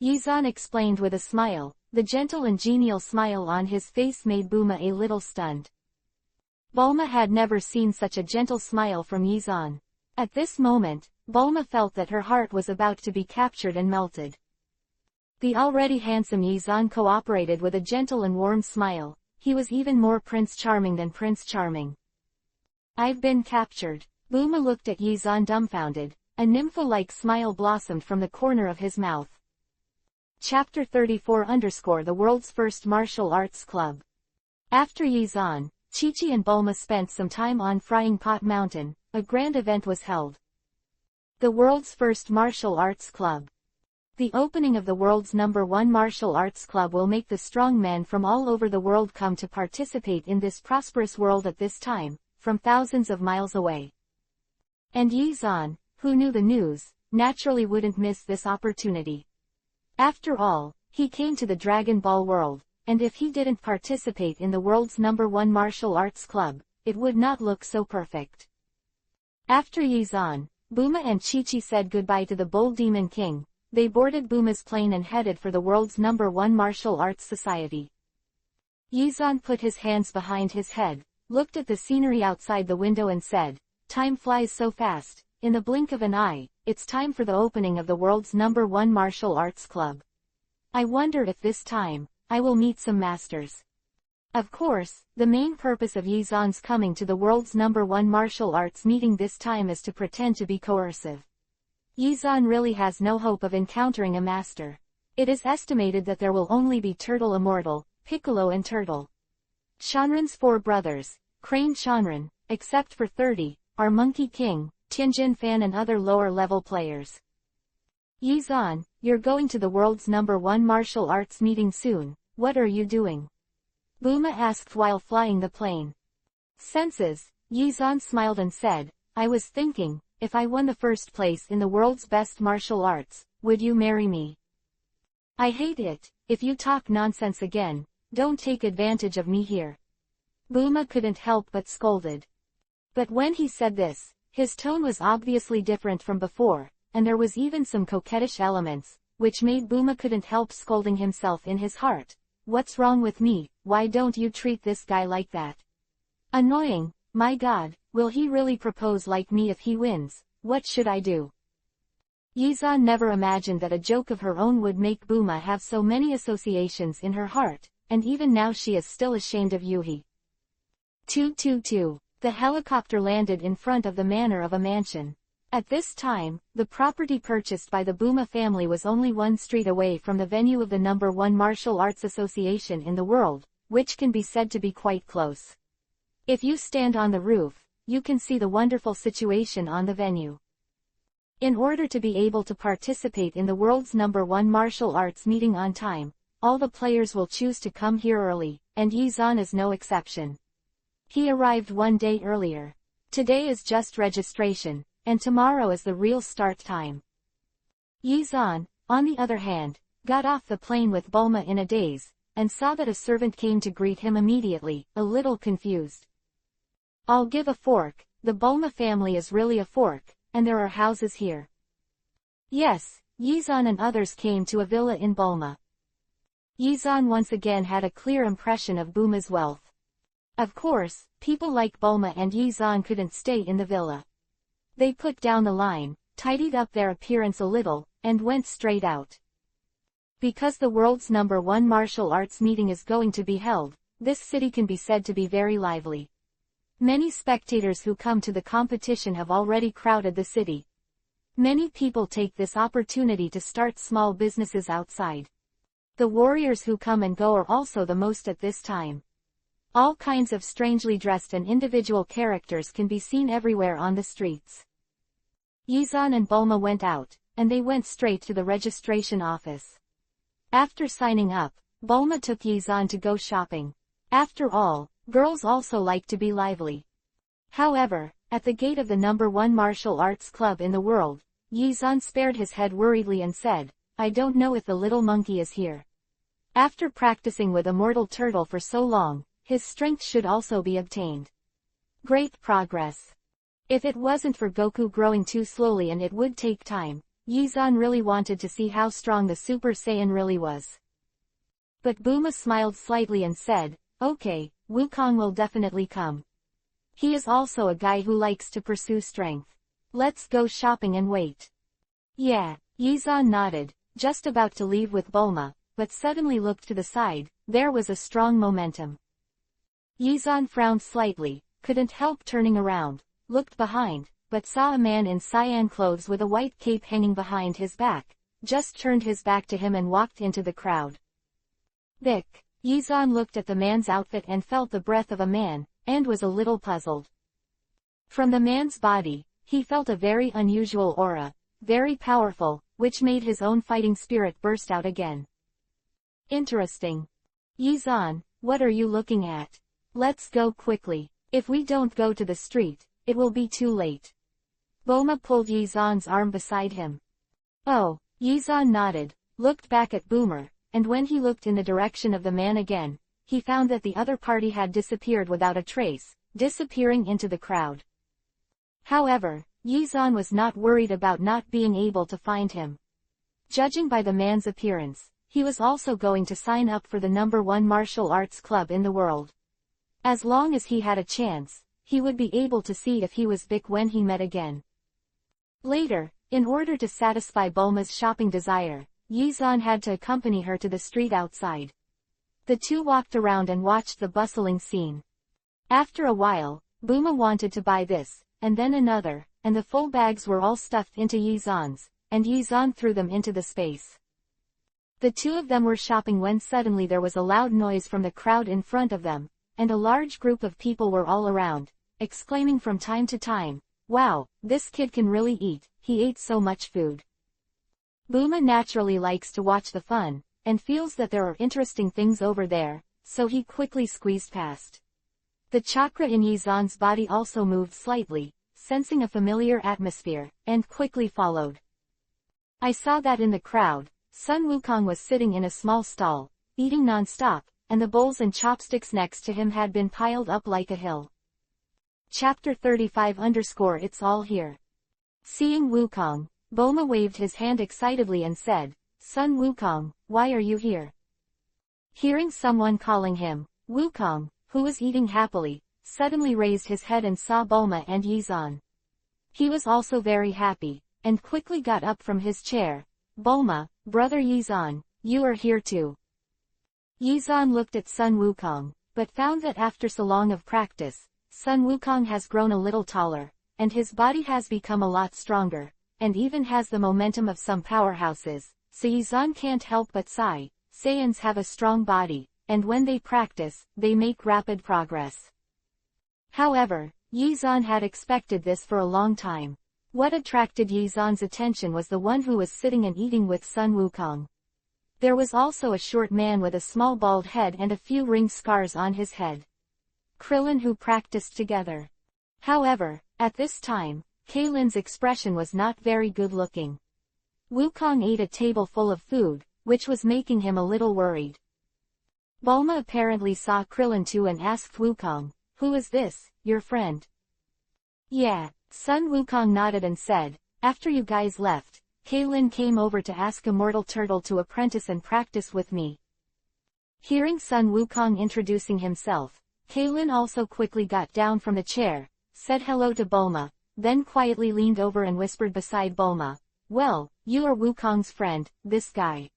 Speaker 1: Yizan explained with a smile. The gentle and genial smile on his face made Booma a little stunned. Bulma had never seen such a gentle smile from Yizan. At this moment, Bulma felt that her heart was about to be captured and melted. The already handsome Yizan cooperated with a gentle and warm smile. He was even more Prince Charming than Prince Charming. I've been captured. Booma looked at Yizan dumbfounded. A nympho-like smile blossomed from the corner of his mouth. Chapter 34 The World's First Martial Arts Club. After Yizan, Chi-Chi and Bulma spent some time on Frying Pot Mountain, a grand event was held. The World's First Martial Arts Club. The opening of the world's #1 martial arts club will make the strong men from all over the world come to participate in this prosperous world at this time, from thousands of miles away. And Yizan, who knew the news, naturally wouldn't miss this opportunity. After all, he came to the Dragon Ball world, and if he didn't participate in the world's #1 martial arts club, it would not look so perfect. After Yizan, Booma and Chi-Chi said goodbye to the Bull Demon King. They boarded Booma's plane and headed for the world's #1 martial arts society. Yizan put his hands behind his head, looked at the scenery outside the window and said, "Time flies so fast, in the blink of an eye, it's time for the opening of the world's #1 martial arts club. I wonder if this time, I will meet some masters." Of course, the main purpose of Yizan's coming to the world's #1 martial arts meeting this time is to pretend to be coercive. Yizan really has no hope of encountering a master. It is estimated that there will only be Turtle Immortal, Piccolo and Turtle Shanran's 4 brothers, Crane Shanran, except for 30, are Monkey King, Tianjin Fan and other lower-level players. Yizan, you're going to the world's #1 martial arts meeting soon, what are you doing? Booma asked while flying the plane. Senses, Yizan smiled and said, I was thinking, if I won the first place in the world's best martial arts, would you marry me? I hate it, if you talk nonsense again, don't take advantage of me here. Booma couldn't help but scolded. But when he said this, his tone was obviously different from before, and there was even some coquettish elements, which made Booma couldn't help scolding himself in his heart. What's wrong with me? Why don't you treat this guy like that? Annoying, my god, will he really propose like me if he wins? What should I do? Yizan never imagined that a joke of her own would make Booma have so many associations in her heart, and even now she is still ashamed of Yuhi. 222. The helicopter landed in front of the manor of a mansion. At this time, the property purchased by the Booma family was only one street away from the venue of the #1 martial arts association in the world, which can be said to be quite close. If you stand on the roof, you can see the wonderful situation on the venue. In order to be able to participate in the world's #1 martial arts meeting on time, all the players will choose to come here early, and Yizan is no exception. He arrived one day earlier. Today is just registration, and tomorrow is the real start time. Yizan, on the other hand, got off the plane with Bulma in a daze, and saw that a servant came to greet him immediately, a little confused. I'll give a fork, the Bulma family is really a fork, and there are houses here. Yes, Yizan and others came to a villa in Bulma. Yizan once again had a clear impression of Bulma's wealth. Of course, people like Bulma and Yizan couldn't stay in the villa. They put down the line, tidied up their appearance a little, and went straight out. Because the world's #1 martial arts meeting is going to be held, this city can be said to be very lively. Many spectators who come to the competition have already crowded the city. Many people take this opportunity to start small businesses outside. The warriors who come and go are also the most at this time. All kinds of strangely dressed and individual characters can be seen everywhere on the streets. Yizan and Bulma went out, and they went straight to the registration office. After signing up, Bulma took Yizan to go shopping. After all, girls also like to be lively. However, at the gate of the #1 martial arts club in the world, Yizan spared his head worriedly and said, I don't know if the little monkey is here. After practicing with Immortal Turtle for so long, his strength should also be obtained. Great progress. If it wasn't for Goku growing too slowly and it would take time, Yizan really wanted to see how strong the Super Saiyan really was. But Bulma smiled slightly and said, okay, Wukong will definitely come. He is also a guy who likes to pursue strength. Let's go shopping and wait. Yeah, Yizan nodded, just about to leave with Bulma, but suddenly looked to the side. There was a strong momentum. Yizan frowned slightly, couldn't help turning around, looked behind, but saw a man in cyan clothes with a white cape hanging behind his back, just turned his back to him and walked into the crowd. Vic. Yizan looked at the man's outfit and felt the breath of a man, and was a little puzzled. From the man's body, he felt a very unusual aura, very powerful, which made his own fighting spirit burst out again. Interesting. Yizan, what are you looking at? Let's go quickly. If we don't go to the street, it will be too late. Bulma pulled Yizan's arm beside him. Oh, Yizan nodded, looked back at Boomer, and when he looked in the direction of the man again, he found that the other party had disappeared without a trace, disappearing into the crowd. However, Yizan was not worried about not being able to find him. Judging by the man's appearance, he was also going to sign up for the #1 martial arts club in the world. As long as he had a chance, he would be able to see if he was Vic when he met again. Later, in order to satisfy Bulma's shopping desire, Yizan had to accompany her to the street outside. The two walked around and watched the bustling scene. After a while, Bulma wanted to buy this, and then another, and the full bags were all stuffed into Yizan's, and Yizan threw them into the space. The two of them were shopping when suddenly there was a loud noise from the crowd in front of them, and a large group of people were all around, exclaiming from time to time, wow, this kid can really eat, he ate so much food. Bulma naturally likes to watch the fun, and feels that there are interesting things over there, so he quickly squeezed past. The chakra in Yizan's body also moved slightly, sensing a familiar atmosphere, and quickly followed. I saw that in the crowd, Sun Wukong was sitting in a small stall, eating non-stop, and the bowls and chopsticks next to him had been piled up like a hill. Chapter 35 _ It's all here. Seeing Wukong, Bulma waved his hand excitedly and said, "Son Wukong, why are you here?" Hearing someone calling him, Wukong, who was eating happily, suddenly raised his head and saw Bulma and Yizan. He was also very happy, and quickly got up from his chair. "Bulma, brother Yizan, you are here too." Yizan looked at Sun Wukong, but found that after so long of practice, Sun Wukong has grown a little taller, and his body has become a lot stronger, and even has the momentum of some powerhouses, so Yizan can't help but sigh. Saiyans have a strong body, and when they practice, they make rapid progress. However, Yizan had expected this for a long time. What attracted Yizan's attention was the one who was sitting and eating with Sun Wukong. There was also a short man with a small bald head and a few ring scars on his head. Krillin, who practiced together. However, at this time, Kaylin's expression was not very good looking. Wukong ate a table full of food, which was making him a little worried. Bulma apparently saw Krillin too and asked Wukong, "Who is this, your friend?" "Yeah." Sun Wukong nodded and said, "After you guys left, Kaylin came over to ask Immortal Turtle to apprentice and practice with me." Hearing Sun Wukong introducing himself, Kaylin also quickly got down from the chair, said hello to Bulma, then quietly leaned over and whispered beside Bulma, "Well, you are Wukong's friend, this guy.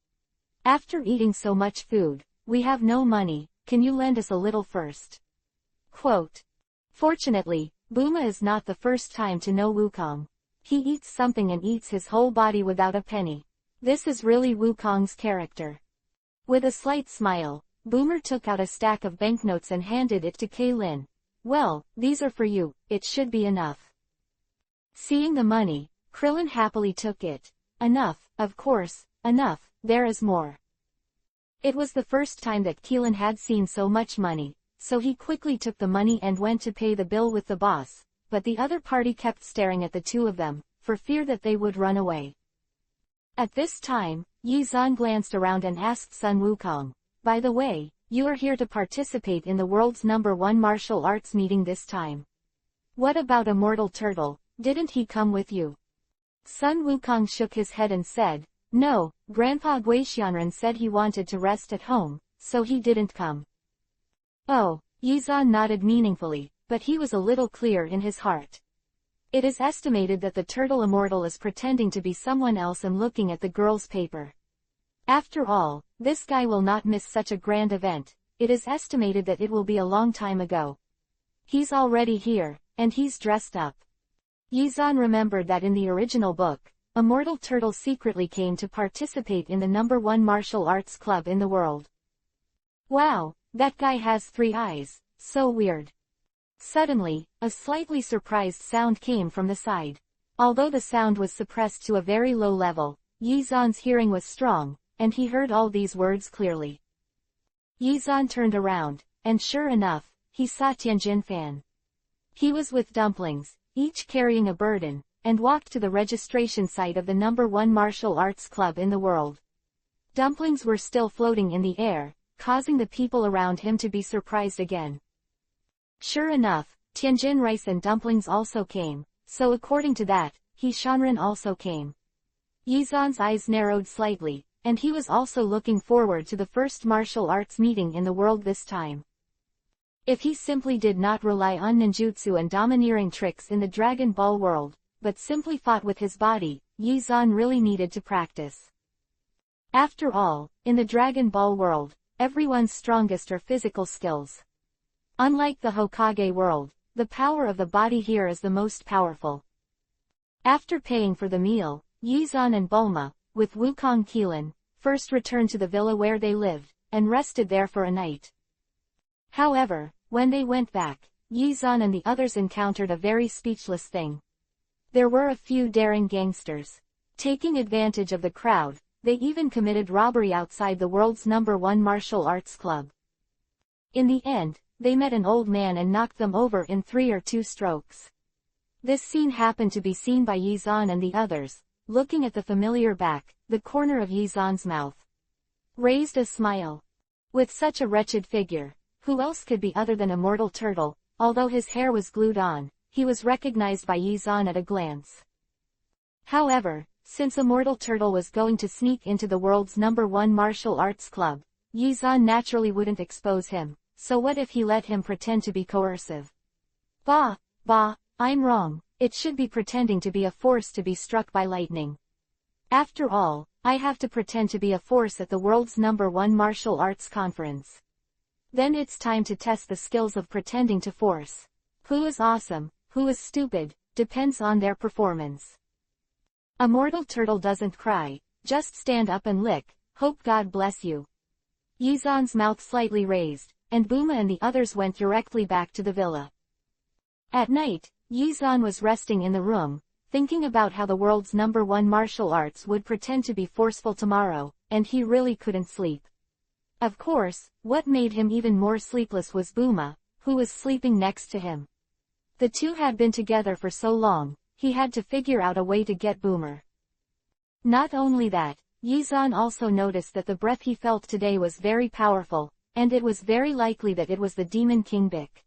Speaker 1: After eating so much food, we have no money, can you lend us a little first?" Quote. Fortunately, Bulma is not the first time to know Wukong. He eats something and eats his whole body without a penny. This is really Wukong's character. With a slight smile, Boomer took out a stack of banknotes and handed it to Kaylin. "Well, these are for you, it should be enough." Seeing the money, Krillin happily took it. "Enough, of course, enough, there is more." It was the first time that Keelan had seen so much money, so he quickly took the money and went to pay the bill with the boss, but the other party kept staring at the two of them, for fear that they would run away. At this time, Yizan glanced around and asked Sun Wukong, "By the way, you are here to participate in the world's #1 martial arts meeting this time. What about Immortal Turtle, didn't he come with you?" Sun Wukong shook his head and said, "No, Grandpa Guixianren said he wanted to rest at home, so he didn't come." Oh, Yizan nodded meaningfully, but he was a little clear in his heart. It is estimated that the turtle immortal is pretending to be someone else and looking at the girl's paper. After all, this guy will not miss such a grand event. It is estimated that it will be a long time ago. He's already here, and he's dressed up. Yizan remembered that in the original book, Immortal Turtle secretly came to participate in the #1 martial arts club in the world. Wow, that guy has 3 eyes, so weird. Suddenly, a slightly surprised sound came from the side. Although the sound was suppressed to a very low level, Yizan's hearing was strong, and he heard all these words clearly. Yizan turned around, and sure enough, he saw Tianjin Fan. He was with Dumplings, each carrying a burden, and walked to the registration site of the #1 martial arts club in the world. Dumplings were still floating in the air, causing the people around him to be surprised again. Sure enough, Tianjin Rice and Dumplings also came, so according to that, He Shanren also came. Yizan's eyes narrowed slightly, and he was also looking forward to the first martial arts meeting in the world this time. If he simply did not rely on ninjutsu and domineering tricks in the Dragon Ball world, but simply fought with his body, Yizan really needed to practice. After all, in the Dragon Ball world, everyone's strongest are physical skills. Unlike the Hokage world, the power of the body here is the most powerful. After paying for the meal, Yizan and Bulma, with Wukong Keelan, first returned to the villa where they lived, and rested there for a night. However, when they went back, Yizan and the others encountered a very speechless thing. There were a few daring gangsters. Taking advantage of the crowd, they even committed robbery outside the world's #1 martial arts club. In the end, they met an old man and knocked them over in 3 or 2 strokes. This scene happened to be seen by Yizan and the others. Looking at the familiar back, the corner of Yizan's mouth raised a smile. With such a wretched figure, who else could be other than a mortal turtle? Although his hair was glued on, he was recognized by Yizan at a glance. However, since a mortal turtle was going to sneak into the world's #1 martial arts club, Yizan naturally wouldn't expose him, so what if he let him pretend to be coercive? Bah, I'm wrong, it should be pretending to be a force to be struck by lightning. After all, I have to pretend to be a force at the world's #1 martial arts conference. Then it's time to test the skills of pretending to force. Who is awesome, who is stupid, depends on their performance. A mortal turtle doesn't cry, just stand up and lick, hope God bless you. Yizan's mouth slightly raised, and Buma and the others went directly back to the villa. At night, Yizan was resting in the room, thinking about how the world's #1 martial arts would pretend to be forceful tomorrow, and he really couldn't sleep. Of course, what made him even more sleepless was Buma, who was sleeping next to him. The two had been together for so long, he had to figure out a way to get Boomer. Not only that, Yizan also noticed that the breath he felt today was very powerful, and it was very likely that it was the Demon King Bic.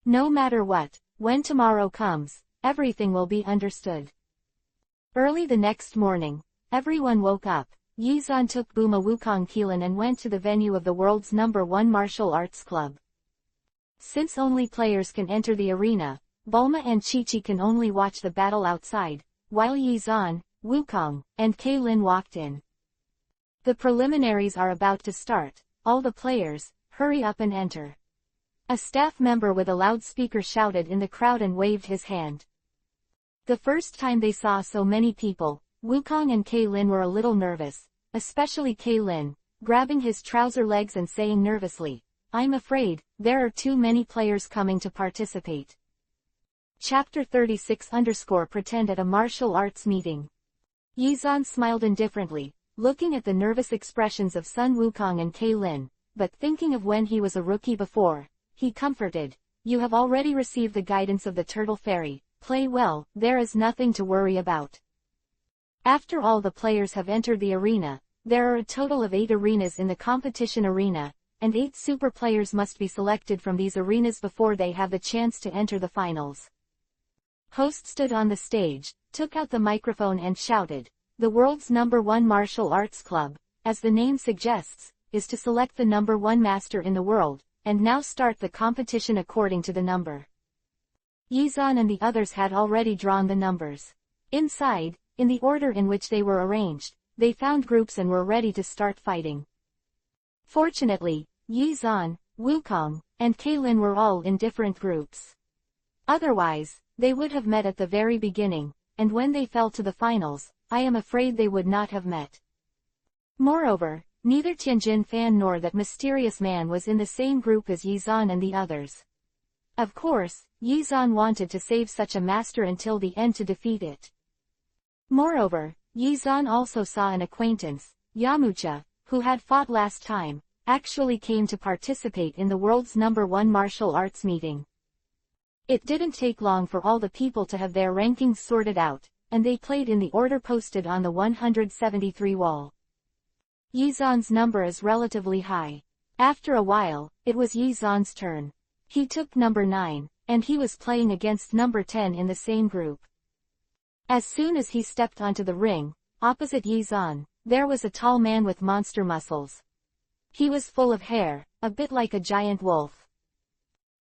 Speaker 1: No matter what, when tomorrow comes, everything will be understood. Early the next morning, everyone woke up. Yizan took Buma Wukong Keelan and went to the venue of the world's #1 martial arts club. Since only players can enter the arena, Bulma and Chi-Chi can only watch the battle outside, while Yizan, Wukong, and Keilin walked in. The preliminaries are about to start, all the players, hurry up and enter. A staff member with a loudspeaker shouted in the crowd and waved his hand. The first time they saw so many people, Wukong and Keilin were a little nervous, especially Keilin, grabbing his trouser legs and saying nervously, "I'm afraid, there are too many players coming to participate." Chapter 36_Pretend at a martial arts meeting. Yizan smiled indifferently, looking at the nervous expressions of Sun Wukong and Keilin, but thinking of when he was a rookie before, he comforted, "You have already received the guidance of the Turtle Fairy, play well, there is nothing to worry about." After all the players have entered the arena, there are a total of 8 arenas in the competition arena, and 8 super players must be selected from these arenas before they have the chance to enter the finals. Host stood on the stage, took out the microphone and shouted, "The world's #1 martial arts club, as the name suggests, is to select the #1 master in the world, and now start the competition according to the number." Yizan and the others had already drawn the numbers. Inside, in the order in which they were arranged, they found groups and were ready to start fighting. Fortunately, Yizan, Wukong, and Keilin were all in different groups. Otherwise, they would have met at the very beginning, and when they fell to the finals, I am afraid they would not have met. Moreover, neither Tianjin Fan nor that mysterious man was in the same group as Yizan and the others. Of course, Yizan wanted to save such a master until the end to defeat it. Moreover, Yizan also saw an acquaintance, Yamucha, who had fought last time, actually came to participate in the world's #1 martial arts meeting. It didn't take long for all the people to have their rankings sorted out, and they played in the order posted on the 173 wall. Yizan's number is relatively high. After a while, it was Yizan's turn. He took number 9, and he was playing against number 10 in the same group. As soon as he stepped onto the ring, opposite Yizan, there was a tall man with monster muscles. He was full of hair, a bit like a giant wolf.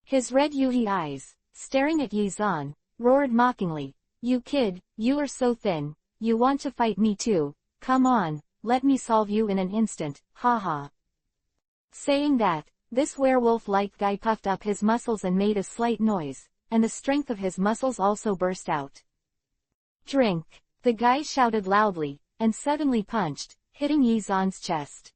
Speaker 1: His red Yuhi eyes, staring at Yizan, roared mockingly, "You kid, you are so thin, you want to fight me too, come on, let me solve you in an instant, haha." Saying that, this werewolf-like guy puffed up his muscles and made a slight noise, and the strength of his muscles also burst out. "Drink!" the guy shouted loudly, and suddenly punched, hitting Yizan's chest.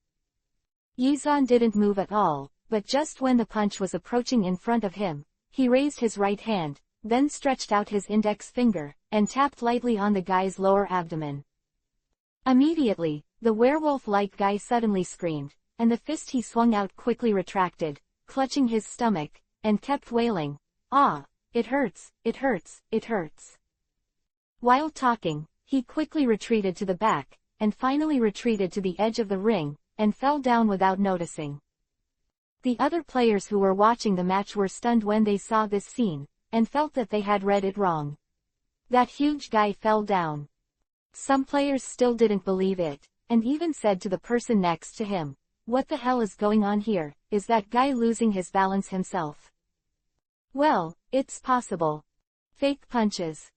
Speaker 1: Yizan didn't move at all, but just when the punch was approaching in front of him, he raised his right hand, then stretched out his index finger, and tapped lightly on the guy's lower abdomen. Immediately, the werewolf-like guy suddenly screamed, and the fist he swung out quickly retracted, clutching his stomach, and kept wailing, "Ah, it hurts, it hurts, it hurts." While talking, he quickly retreated to the back, and finally retreated to the edge of the ring, and fell down without noticing. The other players who were watching the match were stunned when they saw this scene, and felt that they had read it wrong. That huge guy fell down. Some players still didn't believe it, and even said to the person next to him, "What the hell is going on here? Is that guy losing his balance himself?" Well, it's possible. Fake punches.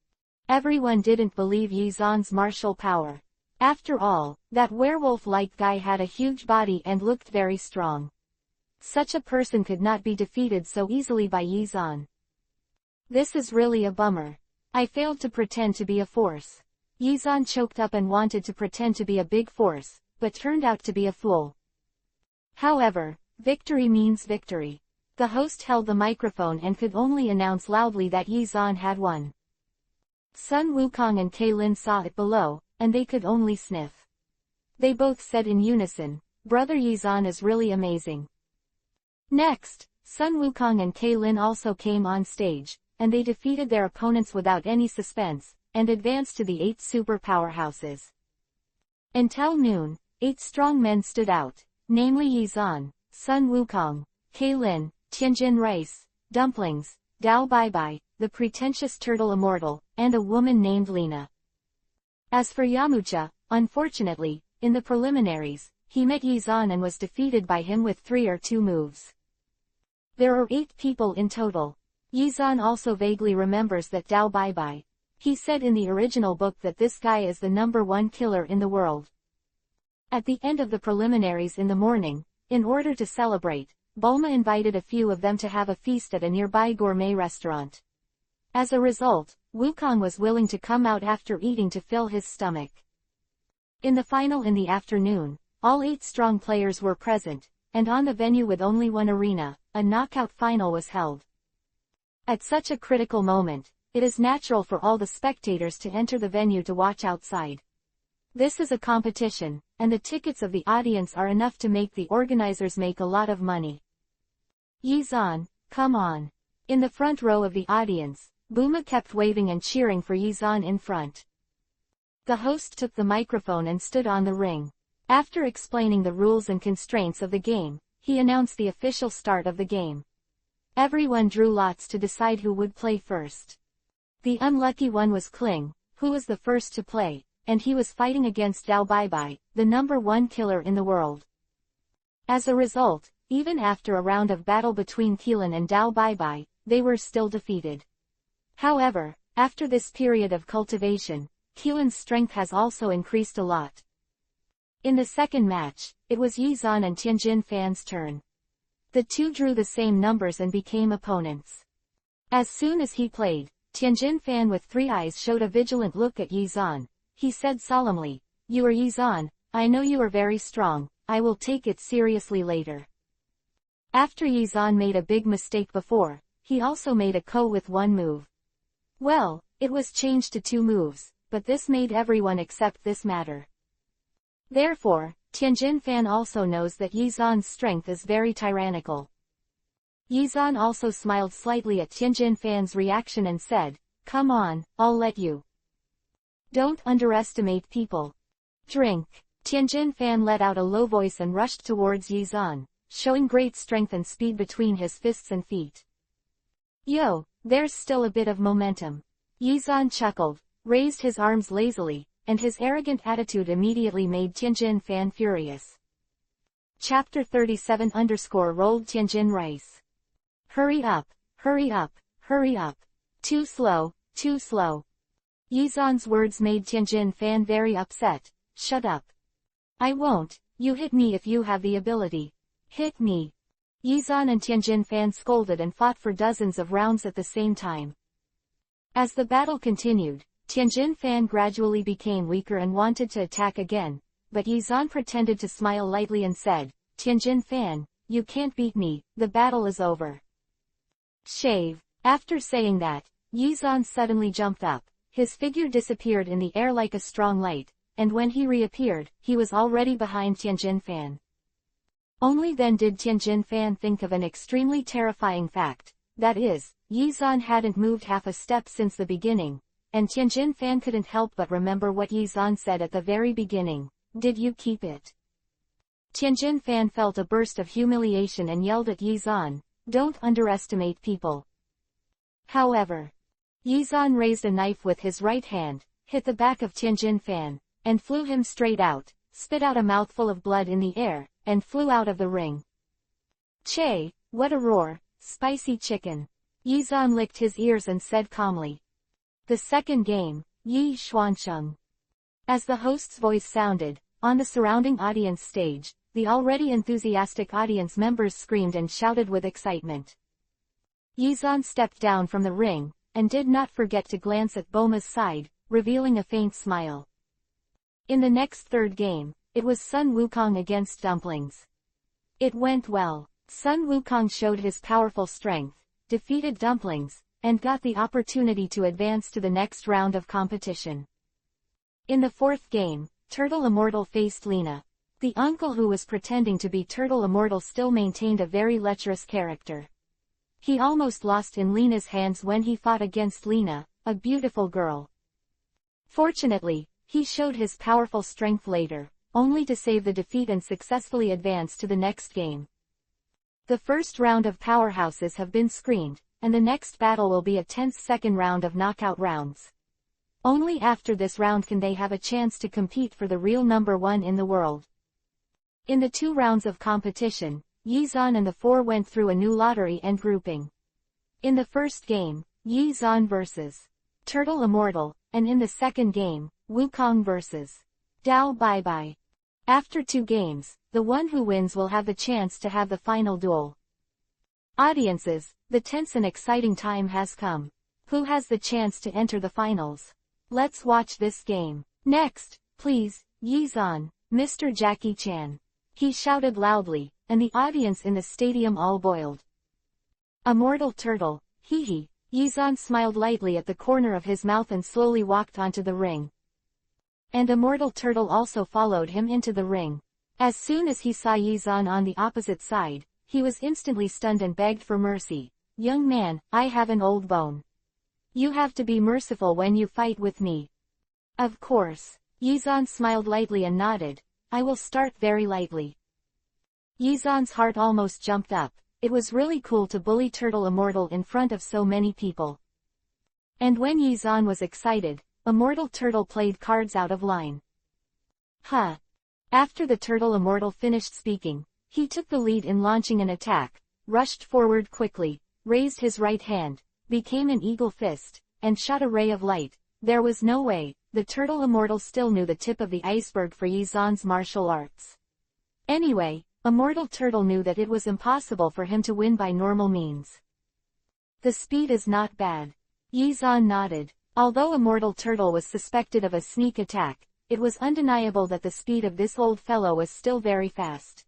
Speaker 1: Everyone didn't believe Yizan's martial power. After all, that werewolf-like guy had a huge body and looked very strong. Such a person could not be defeated so easily by Yizan. This is really a bummer. I failed to pretend to be a force. Yizan choked up and wanted to pretend to be a big force, but turned out to be a fool. However, victory means victory. The host held the microphone and could only announce loudly that Yizan had won. Sun Wukong and Kaylin saw it below, and they could only sniff. They both said in unison, "Brother Yizan is really amazing." Next, Sun Wukong and Kaylin also came on stage, and they defeated their opponents without any suspense, and advanced to the 8 super powerhouses. Until noon, 8 strong men stood out, namely Yizan, Sun Wukong, Kaylin, Tianjin Rice, Dumplings, Dao Baibai, the pretentious turtle immortal, and a woman named Lena. As for Yamucha, unfortunately, in the preliminaries, he met Yizan and was defeated by him with 3 or 2 moves. There are 8 people in total. Yizan also vaguely remembers that Dao Baibai. He said in the original book that this guy is the #1 killer in the world. At the end of the preliminaries in the morning, in order to celebrate, Bulma invited a few of them to have a feast at a nearby gourmet restaurant. As a result, Wukong was willing to come out after eating to fill his stomach. In the final in the afternoon, all 8 strong players were present, and on the venue with only one arena, a knockout final was held. At such a critical moment, it is natural for all the spectators to enter the venue to watch outside. This is a competition, and the tickets of the audience are enough to make the organizers make a lot of money. Yizan, come on. In the front row of the audience, Bulma kept waving and cheering for Yizan in front. The host took the microphone and stood on the ring. After explaining the rules and constraints of the game, he announced the official start of the game. Everyone drew lots to decide who would play first. The unlucky one was Kling, who was the first to play, and he was fighting against Dao Baibai, the #1 killer in the world. As a result, even after a round of battle between Keelan and Dao Baibai, they were still defeated. However, after this period of cultivation, Keelan's strength has also increased a lot. In the second match, it was Yizan and Tianjin Fan's turn. The two drew the same numbers and became opponents. As soon as he played, Tianjin Fan with 3 eyes showed a vigilant look at Yizan. He said solemnly, "You are Yizan, I know you are very strong, I will take it seriously later." After Yizan made a big mistake before, he also made a ko with 1 move. Well, it was changed to 2 moves, but this made everyone accept this matter. Therefore, Tianjin Fan also knows that Yizan's strength is very tyrannical. Yizan also smiled slightly at Tianjin Fan's reaction and said, "Come on, I'll let you. Don't underestimate people. Drink." Tianjin Fan let out a low voice and rushed towards Yizan, showing great strength and speed between his fists and feet. "Yo, there's still a bit of momentum." Yizan chuckled, raised his arms lazily, and his arrogant attitude immediately made Tianjin Fan furious. Chapter 37 rolled Tianjin Rice. Hurry up, hurry up, hurry up. Too slow, too slow. Yizan's words made Tianjin Fan very upset. Shut up. I won't, you hit me if you have the ability. Hit me. Yizan and Tianjin Fan scolded and fought for dozens of rounds at the same time. As the battle continued, Tianjin Fan gradually became weaker and wanted to attack again, but Yizan pretended to smile lightly and said, "Tianjin Fan, you can't beat me, the battle is over." Shave. After saying that, Yizan suddenly jumped up, his figure disappeared in the air like a strong light, and when he reappeared, he was already behind Tianjin Fan. Only then did Tianjin Fan think of an extremely terrifying fact, that is, Yizan hadn't moved half a step since the beginning. And Tianjin Fan couldn't help but remember what Yizan said at the very beginning. "Did you keep it?" Tianjin Fan felt a burst of humiliation and yelled at Yizan, "Don't underestimate people." However, Yizan raised a knife with his right hand, hit the back of Tianjin Fan, and flew him straight out, spit out a mouthful of blood in the air, and flew out of the ring. "Che, what a roar, spicy chicken." Yizan licked his ears and said calmly. The second game, Yi Xuancheng. As the host's voice sounded, on the surrounding audience stage, the already enthusiastic audience members screamed and shouted with excitement. Yizan stepped down from the ring, and did not forget to glance at Boma's side, revealing a faint smile. In the next third game, it was Sun Wukong against Dumplings. It went well. Sun Wukong showed his powerful strength, defeated Dumplings, and got the opportunity to advance to the next round of competition. In the fourth game, Turtle Immortal faced Lena. The uncle who was pretending to be Turtle Immortal still maintained a very lecherous character. He almost lost in Lena's hands when he fought against Lena, a beautiful girl. Fortunately, he showed his powerful strength later, only to save the defeat and successfully advance to the next game. The first round of powerhouses have been screened, and the next battle will be a tense second round of knockout rounds. Only after this round can they have a chance to compete for the real number one in the world. In the 2 rounds of competition, Yizan and the 4 went through a new lottery and grouping. In the first game, Yizan vs. Turtle Immortal, and in the second game, Wukong vs. Dao Bye. After 2 games, the one who wins will have the chance to have the final duel. Audiences, the tense and exciting time has come. Who has the chance to enter the finals? Let's watch this game. Next, please, Yizan, Mr. Jackie Chan. He shouted loudly, and the audience in the stadium all boiled. Immortal Turtle, hee hee. Yizan smiled lightly at the corner of his mouth and slowly walked onto the ring. And Immortal Turtle also followed him into the ring. As soon as he saw Yizan on the opposite side, he was instantly stunned and begged for mercy. "Young man, I have an old bone. You have to be merciful when you fight with me." "Of course." Yizan smiled lightly and nodded. "I will start very lightly." Yizan's heart almost jumped up. It was really cool to bully Turtle Immortal in front of so many people. And when Yizan was excited, Immortal Turtle played cards out of line. Huh. After the Turtle Immortal finished speaking, he took the lead in launching an attack, rushed forward quickly, raised his right hand, became an eagle fist, and shot a ray of light. There was no way, the Turtle Immortal still knew the tip of the iceberg for Yizan's martial arts. Anyway, Immortal Turtle knew that it was impossible for him to win by normal means. "The speed is not bad." Yizan nodded. Although Immortal Turtle was suspected of a sneak attack, it was undeniable that the speed of this old fellow was still very fast.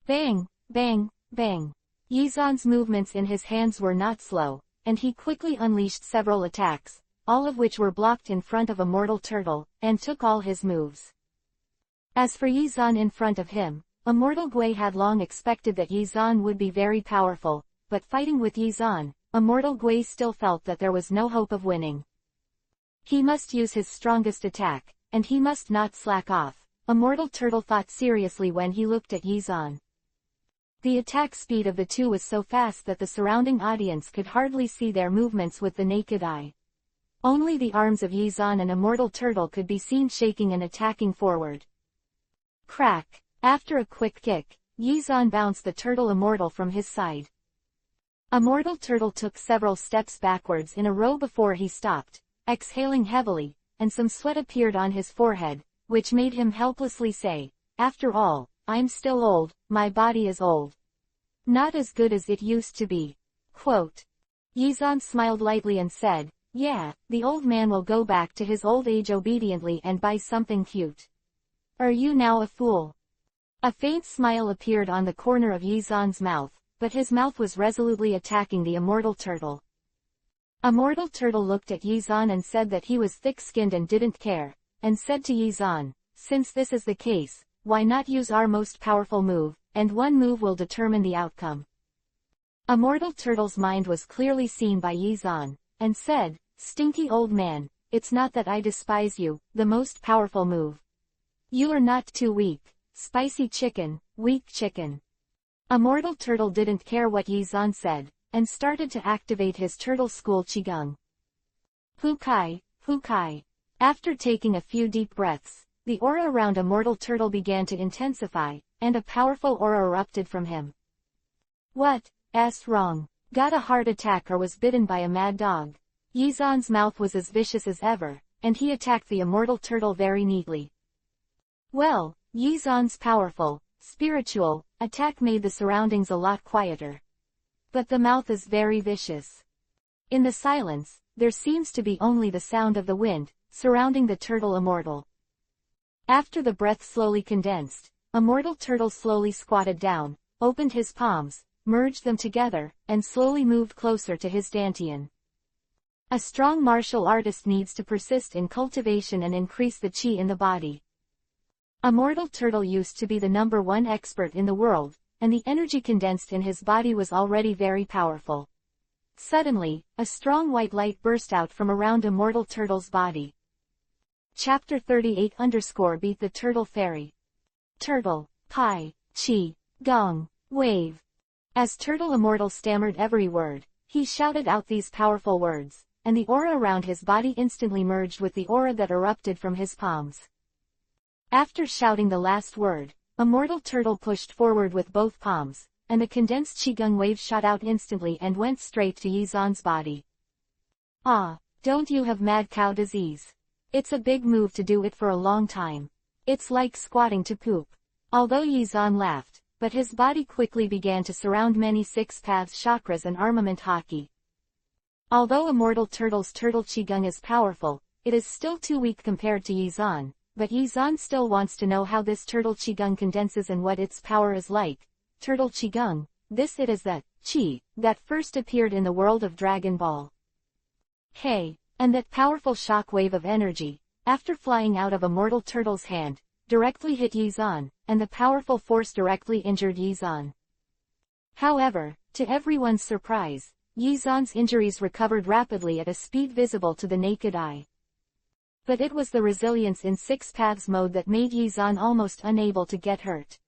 Speaker 1: Bang, bang, bang. Yizan's movements in his hands were not slow, and he quickly unleashed several attacks, all of which were blocked in front of Immortal Turtle, and took all his moves. As for Yizan in front of him, Immortal Gui had long expected that Yizan would be very powerful, but fighting with Yizan, Immortal Gui still felt that there was no hope of winning. He must use his strongest attack, and he must not slack off. Immortal Turtle thought seriously when he looked at Yizan. The attack speed of the two was so fast that the surrounding audience could hardly see their movements with the naked eye. Only the arms of Yizan and Immortal Turtle could be seen shaking and attacking forward. Crack! After a quick kick, Yizan bounced the Turtle Immortal from his side. Immortal Turtle took several steps backwards in a row before he stopped, exhaling heavily, and some sweat appeared on his forehead, which made him helplessly say, "After all, I'm still old, my body is old. Not as good as it used to be." Quote. Yizan smiled lightly and said, "Yeah, the old man will go back to his old age obediently and buy something cute. Are you now a fool?" A faint smile appeared on the corner of Yizan's mouth, but his mouth was resolutely attacking the Immortal Turtle. Immortal Turtle looked at Yizan and said that he was thick-skinned and didn't care, and said to Yizan, "Since this is the case, why not use our most powerful move, and one move will determine the outcome." Immortal Turtle's mind was clearly seen by Yizan, and said, "Stinky old man, it's not that I despise you, the most powerful move. You are not too weak, spicy chicken, weak chicken. Immortal Turtle didn't care what Yizan said, and started to activate his turtle school qigong. Hukai, Hukai. After taking a few deep breaths, the aura around Immortal Turtle began to intensify, and a powerful aura erupted from him. What's wrong? Got a heart attack or was bitten by a mad dog? Yizan's mouth was as vicious as ever, and he attacked the Immortal Turtle very neatly. Well, Yizan's powerful, spiritual attack made the surroundings a lot quieter. But the mouth is very vicious. In the silence, there seems to be only the sound of the wind, surrounding the turtle immortal. After the breath slowly condensed, Immortal Turtle slowly squatted down, opened his palms, merged them together, and slowly moved closer to his dantian. A strong martial artist needs to persist in cultivation and increase the chi in the body. Immortal Turtle used to be the #1 expert in the world, and the energy condensed in his body was already very powerful. Suddenly, a strong white light burst out from around Immortal Turtle's body. Chapter 38_Beat the Turtle Fairy. Turtle, Pi, Chi, Gong, Wave. As Turtle Immortal stammered every word, he shouted out these powerful words, and the aura around his body instantly merged with the aura that erupted from his palms. After shouting the last word, Immortal Turtle pushed forward with both palms, and the condensed qigong wave shot out instantly and went straight to Yizan's body. Ah, don't you have mad cow disease? It's a big move to do it for a long time. It's like squatting to poop. Although Yizan laughed, but his body quickly began to surround many six paths chakras and armament haki. Although Immortal Turtle's turtle qigong is powerful, it is still too weak compared to Yizan, but Yizan still wants to know how this turtle qigong condenses and what its power is like. Turtle qigong, this it is that qi that first appeared in the world of Dragon Ball. Hey, and that powerful shock wave of energy, after flying out of Immortal Turtle's hand, directly hit Yizan, and the powerful force directly injured Yizan. However, to everyone's surprise, Yizan's injuries recovered rapidly at a speed visible to the naked eye. But it was the resilience in Six Paths mode that made Yizan almost unable to get hurt.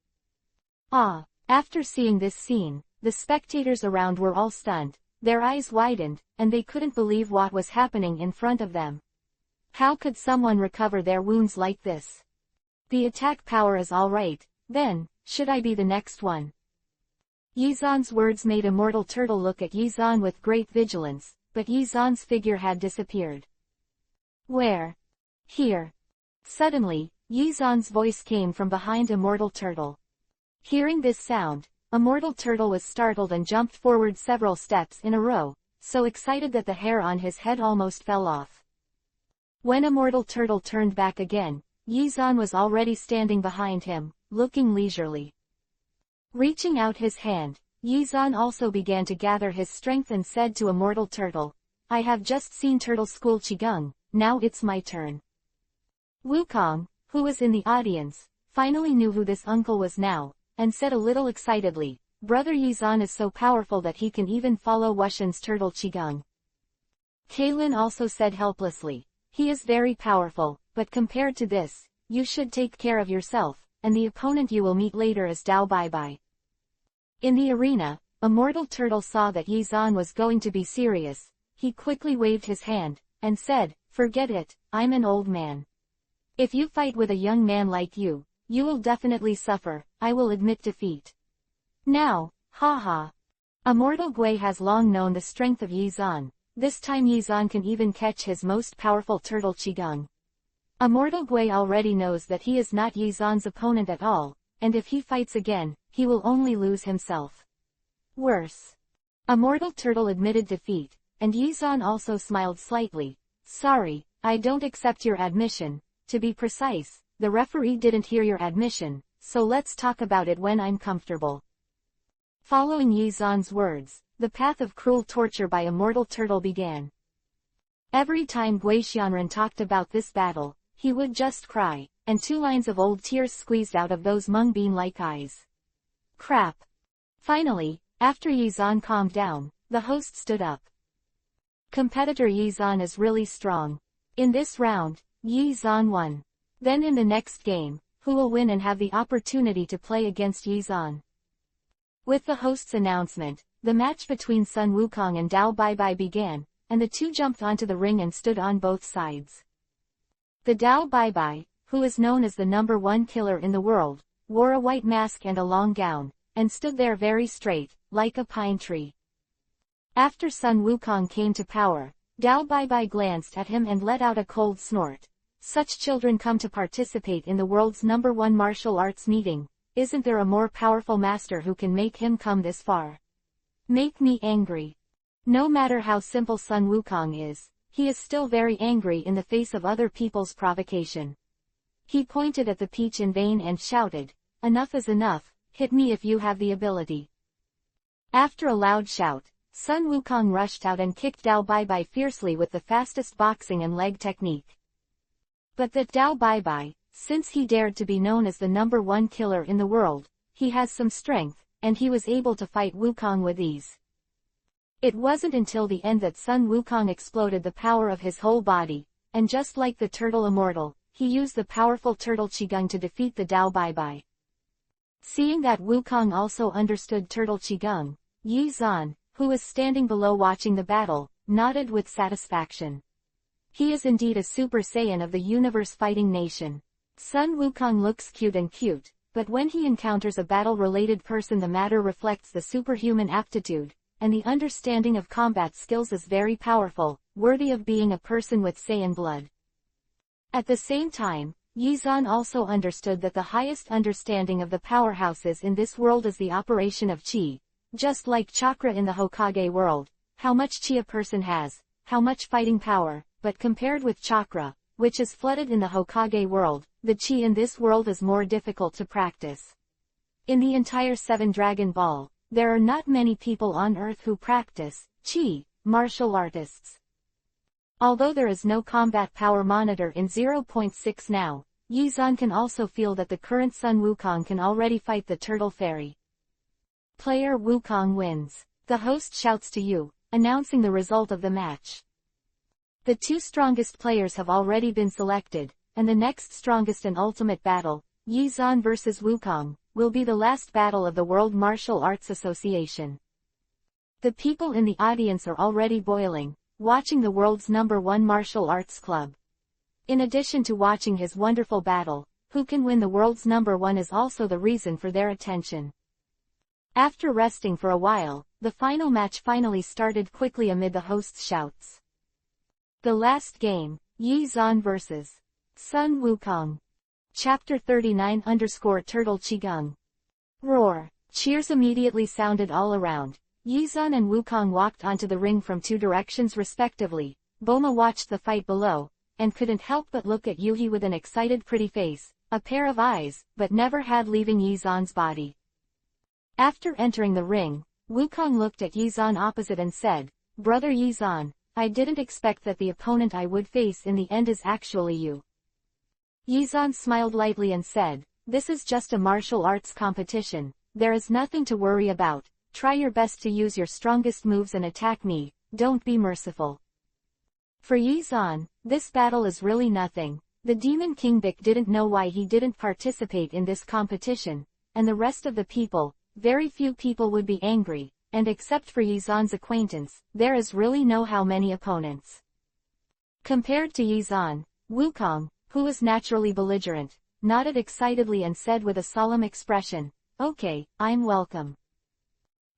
Speaker 1: Ah! After seeing this scene, the spectators around were all stunned, their eyes widened, and they couldn't believe what was happening in front of them. How could someone recover their wounds like this? The attack power is alright, then, should I be the next one? Yizan's words made Immortal Turtle look at Yizan with great vigilance, but Yizan's figure had disappeared. Where? Here. Suddenly, Yizan's voice came from behind Immortal Turtle. Hearing this sound, Immortal Turtle was startled and jumped forward several steps in a row, so excited that the hair on his head almost fell off. When Immortal Turtle turned back again, Yizan was already standing behind him, looking leisurely. Reaching out his hand, Yizan also began to gather his strength and said to Immortal Turtle, I have just seen Turtle School Qigong, now it's my turn. Wukong, who was in the audience, finally knew who this uncle was now, and said a little excitedly, Brother Yizan is so powerful that he can even follow Wushan's turtle qigong. Kaylin also said helplessly, he is very powerful, but compared to this, you should take care of yourself, and the opponent you will meet later is Dao Baibai. In the arena, Immortal Turtle saw that Yizan was going to be serious. He quickly waved his hand, and said, forget it, I'm an old man. If you fight with a young man like you will definitely suffer, I will admit defeat. Now, haha. Immortal Gui has long known the strength of Yizan. This time Yizan can even catch his most powerful turtle qigong. Immortal Gui already knows that he is not Yizan's opponent at all, and if he fights again, he will only lose himself. Worse. Immortal Turtle admitted defeat, and Yizan also smiled slightly. Sorry, I don't accept your admission. To be precise, the referee didn't hear your admission, so let's talk about it when I'm comfortable. Following Yizan's words, the path of cruel torture by Immortal Turtle began. Every time Gui Xianren talked about this battle, he would just cry, and 2 lines of old tears squeezed out of those mung bean-like eyes. Crap. Finally, after Yizan calmed down, the host stood up. Competitor Yizan is really strong. In this round, Yizan won. Then in the next game, who will win and have the opportunity to play against Yizan. With the host's announcement, the match between Sun Wukong and Dao Baibai began, and the two jumped onto the ring and stood on both sides. The Dao Baibai, who is known as the #1 killer in the world, wore a white mask and a long gown, and stood there very straight, like a pine tree. After Sun Wukong came to power, Dao Baibai glanced at him and let out a cold snort. Such children come to participate in the world's #1 martial arts meeting. Isn't there a more powerful master who can make him come this far? Make me angry. No matter how simple Sun Wukong is, he is still very angry in the face of other people's provocation. He pointed at the peach in vain and shouted, "Enough is enough, hit me if you have the ability." After a loud shout, Sun Wukong rushed out and kicked Dao Baibai fiercely with the fastest boxing and leg technique. But that Dao Baibai, since he dared to be known as the #1 killer in the world, he has some strength, and he was able to fight Wukong with ease. It wasn't until the end that Sun Wukong exploded the power of his whole body, and just like the turtle immortal, he used the powerful turtle Qigong to defeat the Dao Baibai. Seeing that Wukong also understood turtle Qigong, Yizan, who was standing below watching the battle, nodded with satisfaction. He is indeed a Super Saiyan of the universe fighting nation. Sun Wukong looks cute, but when he encounters a battle-related person the matter reflects the superhuman aptitude, and the understanding of combat skills is very powerful, worthy of being a person with Saiyan blood. At the same time, Yizan also understood that the highest understanding of the powerhouses in this world is the operation of Qi. Just like chakra in the Hokage world, how much Qi a person has, how much fighting power, but compared with chakra, which is flooded in the Hokage world, the Qi in this world is more difficult to practice. In the entire 7 Dragon Ball, there are not many people on Earth who practice Qi, martial artists. Although there is no combat power monitor in 0.6 now, Yizan can also feel that the current Sun Wukong can already fight the Turtle Fairy. Player Wukong wins. The host shouts to you, announcing the result of the match. The 2 strongest players have already been selected, and the next strongest and ultimate battle, Yizan vs Wukong, will be the last battle of the World Martial Arts Association. The people in the audience are already boiling, watching the world's #1 martial arts club. In addition to watching his wonderful battle, who can win the world's #1 is also the reason for their attention. After resting for a while, the final match finally started quickly amid the host's shouts. The last game, Yizan vs. Sun Wukong. Chapter 39-Turtle Qigong. Roar. Cheers immediately sounded all around. Yizan and Wukong walked onto the ring from 2 directions respectively. Boma watched the fight below, and couldn't help but look at Yuhi with an excited pretty face, a pair of eyes, but never had leaving Yizan's body. After entering the ring, Wukong looked at Yizan opposite and said, "Brother Yizan, I didn't expect that the opponent I would face in the end is actually you." Yizan smiled lightly and said, "This is just a martial arts competition, there is nothing to worry about, try your best to use your strongest moves and attack me, don't be merciful." For Yizan, this battle is really nothing. The Demon King Bic didn't know why he didn't participate in this competition, and the rest of the people, very few people would be angry, and except for Yizan's acquaintance, there is really no how many opponents. Compared to Yizan, Wukong, who was naturally belligerent, nodded excitedly and said with a solemn expression, "Okay, I'm welcome."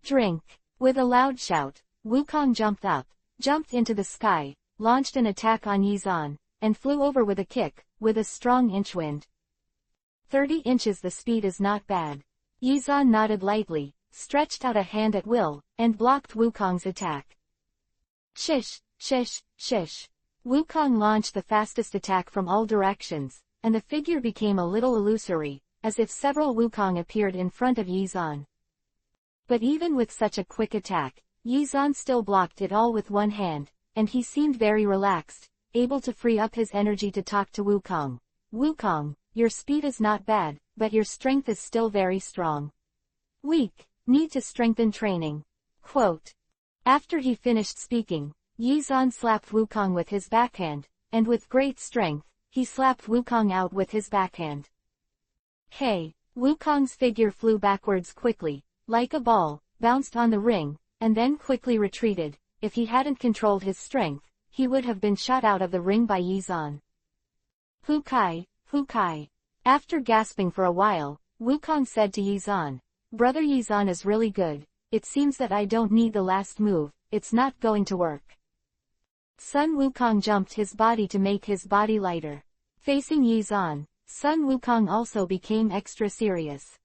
Speaker 1: Drink. With a loud shout, Wukong jumped up, jumped into the sky, launched an attack on Yizan, and flew over with a kick, with a strong inchwind. 30 inches. The speed is not bad. Yizan nodded lightly, stretched out a hand at will, and blocked Wukong's attack. Shish, shish, shish. Wukong launched the fastest attack from all directions, and the figure became a little illusory, as if several Wukong appeared in front of Yizan. But even with such a quick attack, Yizan still blocked it all with one hand, and he seemed very relaxed, able to free up his energy to talk to Wukong. "Wukong, your speed is not bad, but your strength is still very strong. Weak, need to strengthen training." Quote. After he finished speaking, Yizan slapped Wukong with his backhand, and with great strength, he slapped Wukong out with his backhand. Hey! Wukong's figure flew backwards quickly, like a ball, bounced on the ring, and then quickly retreated. If he hadn't controlled his strength, he would have been shot out of the ring by Yizan. Hokage, Hokage. After gasping for a while, Wukong said to Yizan, "Brother Yizan is really good. It seems that I don't need the last move, it's not going to work." Sun Wukong jumped his body to make his body lighter. Facing Yizan, Sun Wukong also became extra serious.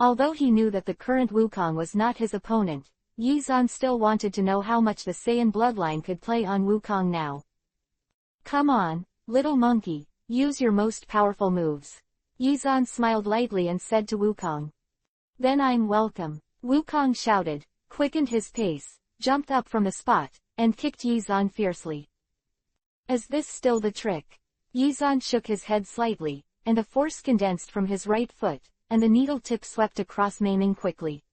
Speaker 1: Although he knew that the current Wukong was not his opponent, Yizan still wanted to know how much the Saiyan bloodline could play on Wukong now. "Come on, little monkey, use your most powerful moves." Yizan smiled lightly and said to Wukong. "Then I'm welcome." Wukong shouted, quickened his pace, jumped up from the spot, and kicked Yizan fiercely. "Is this still the trick?" Yizan shook his head slightly, and a force condensed from his right foot, and the needle tip swept across, maiming quickly.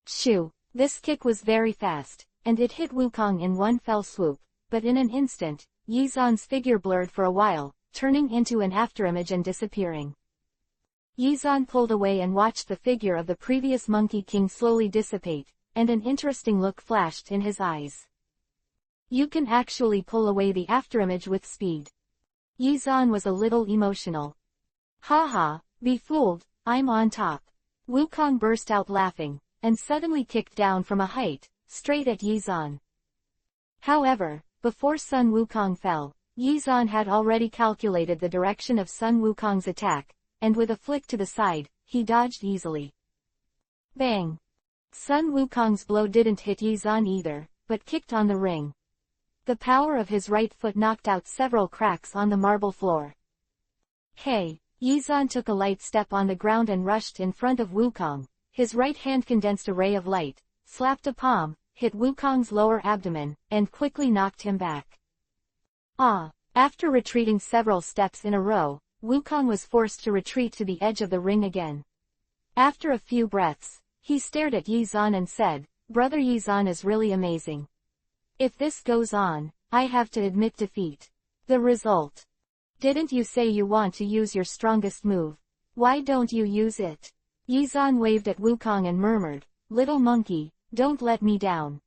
Speaker 1: Shoo! This kick was very fast, and it hit Wukong in one fell swoop, but in an instant, Yizan's figure blurred for a while, turning into an afterimage and disappearing. Yizan pulled away and watched the figure of the previous Monkey King slowly dissipate, and an interesting look flashed in his eyes. "You can actually pull away the afterimage with speed." Yizan was a little emotional. "Haha, be fooled, I'm on top." Wukong burst out laughing, and suddenly kicked down from a height, straight at Yizan. However, before Sun Wukong fell, Yizan had already calculated the direction of Sun Wukong's attack, and with a flick to the side, he dodged easily. Bang! Sun Wukong's blow didn't hit Yizan either, but kicked on the ring. The power of his right foot knocked out several cracks on the marble floor. Hey! Yizan took a light step on the ground and rushed in front of Wukong. His right hand condensed a ray of light, slapped a palm, hit Wukong's lower abdomen, and quickly knocked him back. Ah! After retreating several steps in a row, Wukong was forced to retreat to the edge of the ring again. After a few breaths, he stared at Yizan and said, "Brother Yizan is really amazing. If this goes on, I have to admit defeat." The result. "Didn't you say you want to use your strongest move? Why don't you use it?" Yizan waved at Wukong and murmured, "Little monkey, don't let me down."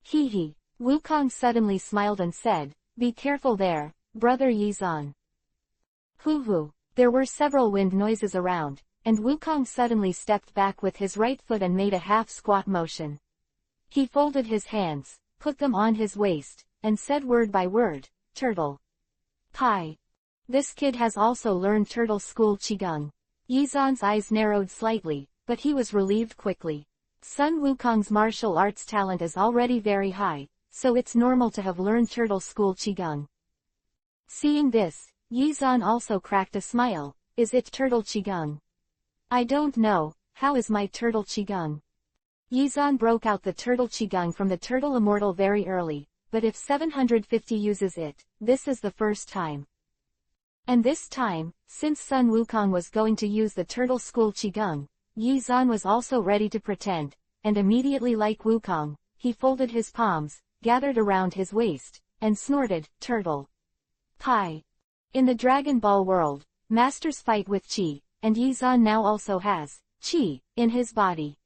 Speaker 1: Hee hee. Wukong suddenly smiled and said, "Be careful there, brother Yizan." Hoo hoo. There were several wind noises around, and Wukong suddenly stepped back with his right foot and made a half-squat motion. He folded his hands, put them on his waist, and said word by word, "Turtle Pie." This kid has also learned Turtle School Qigong. Yizan's eyes narrowed slightly, but he was relieved quickly. Sun Wukong's martial arts talent is already very high, so it's normal to have learned Turtle School Qigong. Seeing this, Yizan also cracked a smile. "Is it Turtle Qigong?" "I don't know, how is my Turtle Qigong?" Yizan broke out the Turtle Qigong from the Turtle Immortal very early, but if 750 uses it, this is the first time. And this time, since Sun Wukong was going to use the Turtle School Qigong, Yizan was also ready to pretend, and immediately like Wukong, he folded his palms, gathered around his waist, and snorted, "Turtle Pie." In the Dragon Ball world, masters fight with Qi, and Yizan now also has Qi in his body.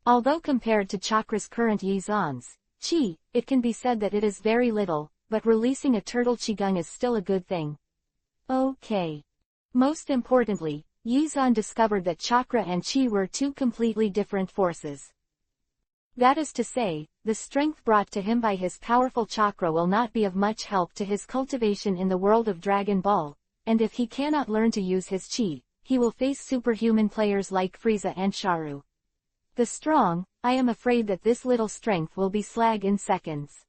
Speaker 1: Although compared to Chakra's current Yizan's Qi, it can be said that it is very little, but releasing a Turtle Qigong is still a good thing. Okay. Most importantly, Yizan discovered that chakra and Qi were two completely different forces. That is to say, the strength brought to him by his powerful chakra will not be of much help to his cultivation in the world of Dragon Ball, and if he cannot learn to use his Qi, he will face superhuman players like Frieza and Sharu. The strong, I am afraid that this little strength will be slag in seconds.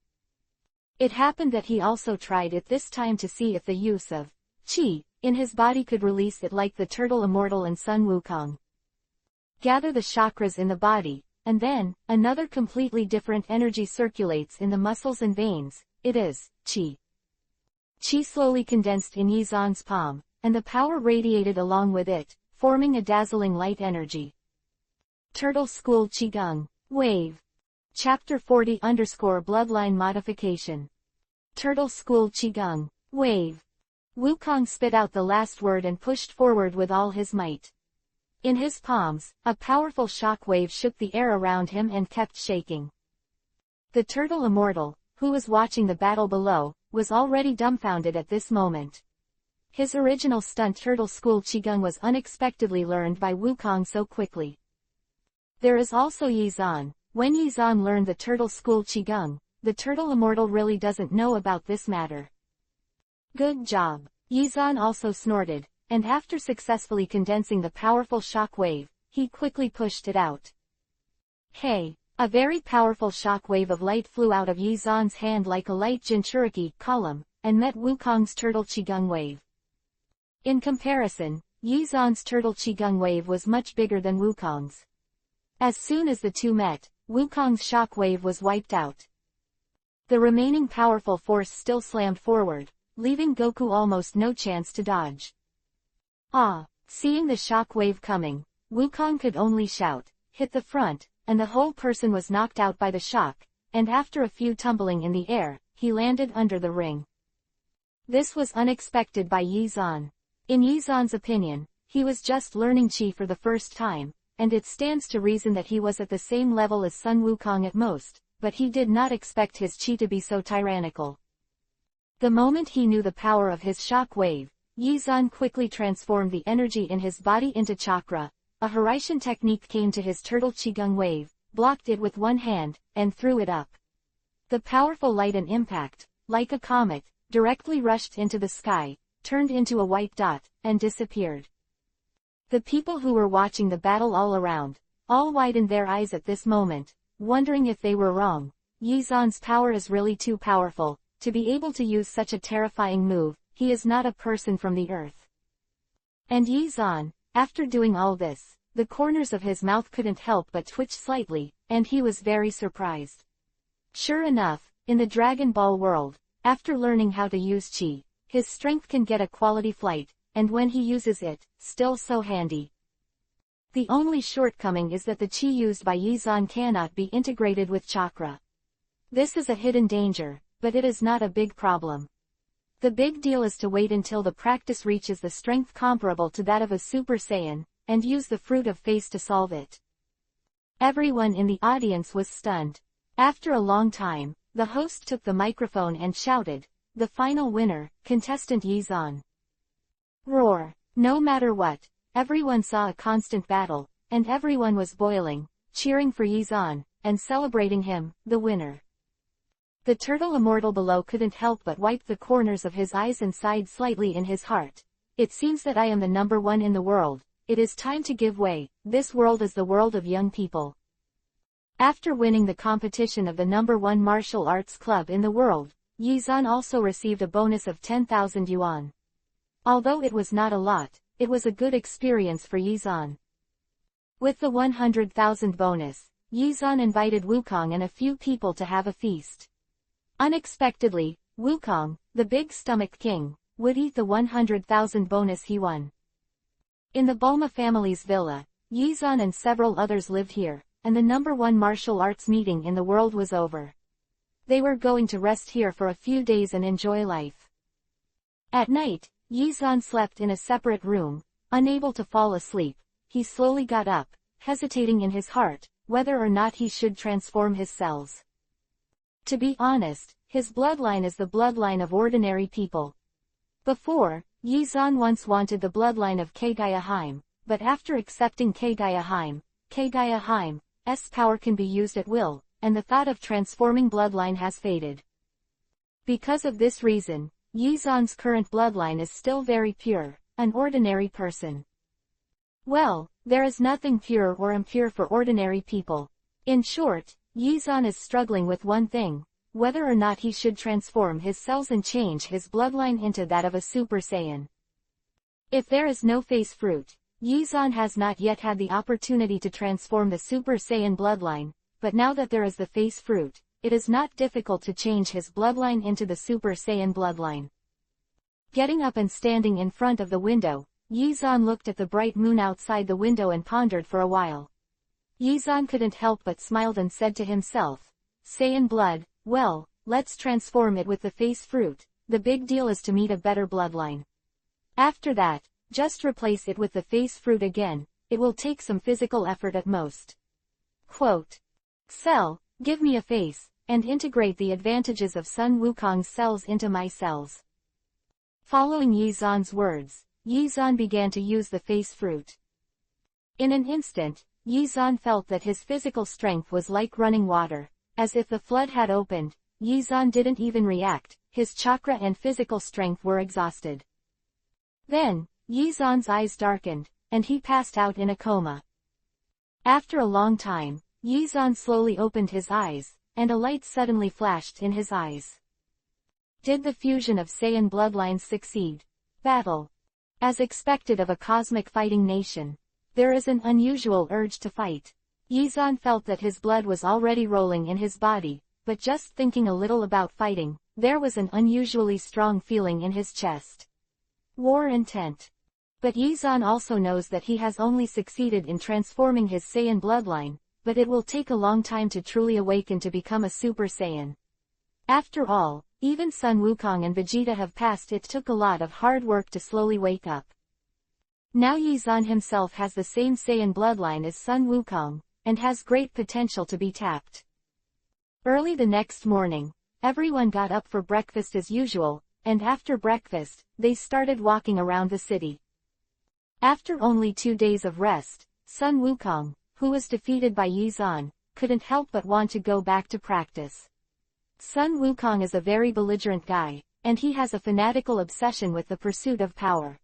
Speaker 1: It happened that he also tried it this time to see if the use of Qi in his body could release it like the Turtle Immortal and Sun Wukong. Gather the chakras in the body, and then, another completely different energy circulates in the muscles and veins, it is Qi. Qi slowly condensed in Yizan's palm, and the power radiated along with it, forming a dazzling light energy. Turtle School Qigong. Wave. Chapter 40 _ Bloodline Modification. Turtle School Qigong. Wave. Wukong spit out the last word and pushed forward with all his might. In his palms, a powerful shock wave shook the air around him and kept shaking. The turtle immortal, who was watching the battle below, was already dumbfounded at this moment. His original stunt turtle school Qigong was unexpectedly learned by Wukong so quickly. There is also Yizan. When Yizan learned the turtle school Qigong, the turtle immortal really doesn't know about this matter. Good job. Yizan also snorted, and after successfully condensing the powerful shock wave, he quickly pushed it out. Hey! A very powerful shock wave of light flew out of Yizan's hand like a light Jinchuriki column, and met Wukong's turtle Qigong wave. In comparison, Yizan's turtle Qigong wave was much bigger than Wukong's. As soon as the two met, Wukong's shock wave was wiped out. The remaining powerful force still slammed forward, leaving Goku almost no chance to dodge. Ah! Seeing the shock wave coming, Wukong could only shout, hit the front, and the whole person was knocked out by the shock, and after a few tumbling in the air, he landed under the ring. This was unexpected by Yizan. In Yizan's opinion, he was just learning Qi for the first time, and it stands to reason that he was at the same level as Sun Wukong at most, but he did not expect his Qi to be so tyrannical. The moment he knew the power of his shock wave, Yizan quickly transformed the energy in his body into chakra. A Hiraishin technique came to his turtle Qigong wave, blocked it with one hand, and threw it up. The powerful light and impact, like a comet, directly rushed into the sky, turned into a white dot, and disappeared. The people who were watching the battle all around, all widened their eyes at this moment, wondering if they were wrong. Yizan's power is really too powerful, to be able to use such a terrifying move. He is not a person from the earth. And Yizan, after doing all this, the corners of his mouth couldn't help but twitch slightly, and he was very surprised. Sure enough, in the Dragon Ball world, after learning how to use Qi, his strength can get a quality flight, and when he uses it, still so handy. The only shortcoming is that the Qi used by Yizan cannot be integrated with chakra. This is a hidden danger, but it is not a big problem. The big deal is to wait until the practice reaches the strength comparable to that of a Super Saiyan, and use the fruit of face to solve it. Everyone in the audience was stunned. After a long time, the host took the microphone and shouted, "The final winner, contestant Yizan." Roar! No matter what, everyone saw a constant battle, and everyone was boiling, cheering for Yizan, and celebrating him, the winner. The turtle immortal below couldn't help but wipe the corners of his eyes and sighed slightly in his heart. It seems that I am the number one in the world. It is time to give way. This world is the world of young people. After winning the competition of the number one martial arts club in the world, Yizan also received a bonus of 10,000 yuan. Although it was not a lot, it was a good experience for Yizan. With the 100,000 bonus, Yizan invited Wukong and a few people to have a feast. Unexpectedly, Wukong, the big stomach king, would eat the 100,000 bonus he won. In the Bulma family's villa, Yizan and several others lived here, and the number one martial arts meeting in the world was over. They were going to rest here for a few days and enjoy life. At night, Yizan slept in a separate room. Unable to fall asleep, he slowly got up, hesitating in his heart, whether or not he should transform his cells. To be honest, his bloodline is the bloodline of ordinary people. Before, Yizan once wanted the bloodline of Kagaya-Heim, but after accepting Kagaya-Heim's power can be used at will, and the thought of transforming bloodline has faded. Because of this reason, Yizan's current bloodline is still very pure, an ordinary person. Well, there is nothing pure or impure for ordinary people. In short, Yizan is struggling with one thing, whether or not he should transform his cells and change his bloodline into that of a Super Saiyan. If there is no face fruit, Yizan has not yet had the opportunity to transform the Super Saiyan bloodline, but now that there is the face fruit, it is not difficult to change his bloodline into the Super Saiyan bloodline. Getting up and standing in front of the window, Yizan looked at the bright moon outside the window and pondered for a while. Yizan couldn't help but smiled and said to himself, "Saiyan blood, well, let's transform it with the face fruit, the big deal is to meet a better bloodline. After that, just replace it with the face fruit again, it will take some physical effort at most. Quote. Cell, give me a face, and integrate the advantages of Sun Wukong's cells into my cells. Following Yi Zan's words, Yi Zan began to use the face fruit. In an instant, Yi Zan felt that his physical strength was like running water, as if the flood had opened. Yi Zan didn't even react, his chakra and physical strength were exhausted. Then, Yi Zan's eyes darkened, and he passed out in a coma. After a long time, Yi Zan slowly opened his eyes, and a light suddenly flashed in his eyes. Did the fusion of Saiyan bloodlines succeed? Battle. As expected of a cosmic fighting nation, there is an unusual urge to fight. Yi Zan felt that his blood was already rolling in his body, but just thinking a little about fighting, there was an unusually strong feeling in his chest. War intent. But Yi Zan also knows that he has only succeeded in transforming his Saiyan bloodline, but it will take a long time to truly awaken to become a Super Saiyan. After all, even Sun Wukong and Vegeta have passed. It took a lot of hard work to slowly wake up. Now Yi Zan himself has the same Saiyan bloodline as Sun Wukong, and has great potential to be tapped. Early the next morning, everyone got up for breakfast as usual, and after breakfast, they started walking around the city. After only 2 days of rest, Sun Wukong, who was defeated by Yi Zan, couldn't help but want to go back to practice. Sun Wukong is a very belligerent guy, and he has a fanatical obsession with the pursuit of power.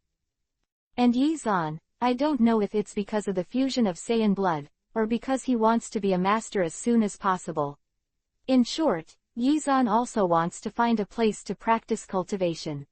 Speaker 1: And Yi Zan, I don't know if it's because of the fusion of Saiyan blood, or because he wants to be a master as soon as possible. In short, Yi Zan also wants to find a place to practice cultivation.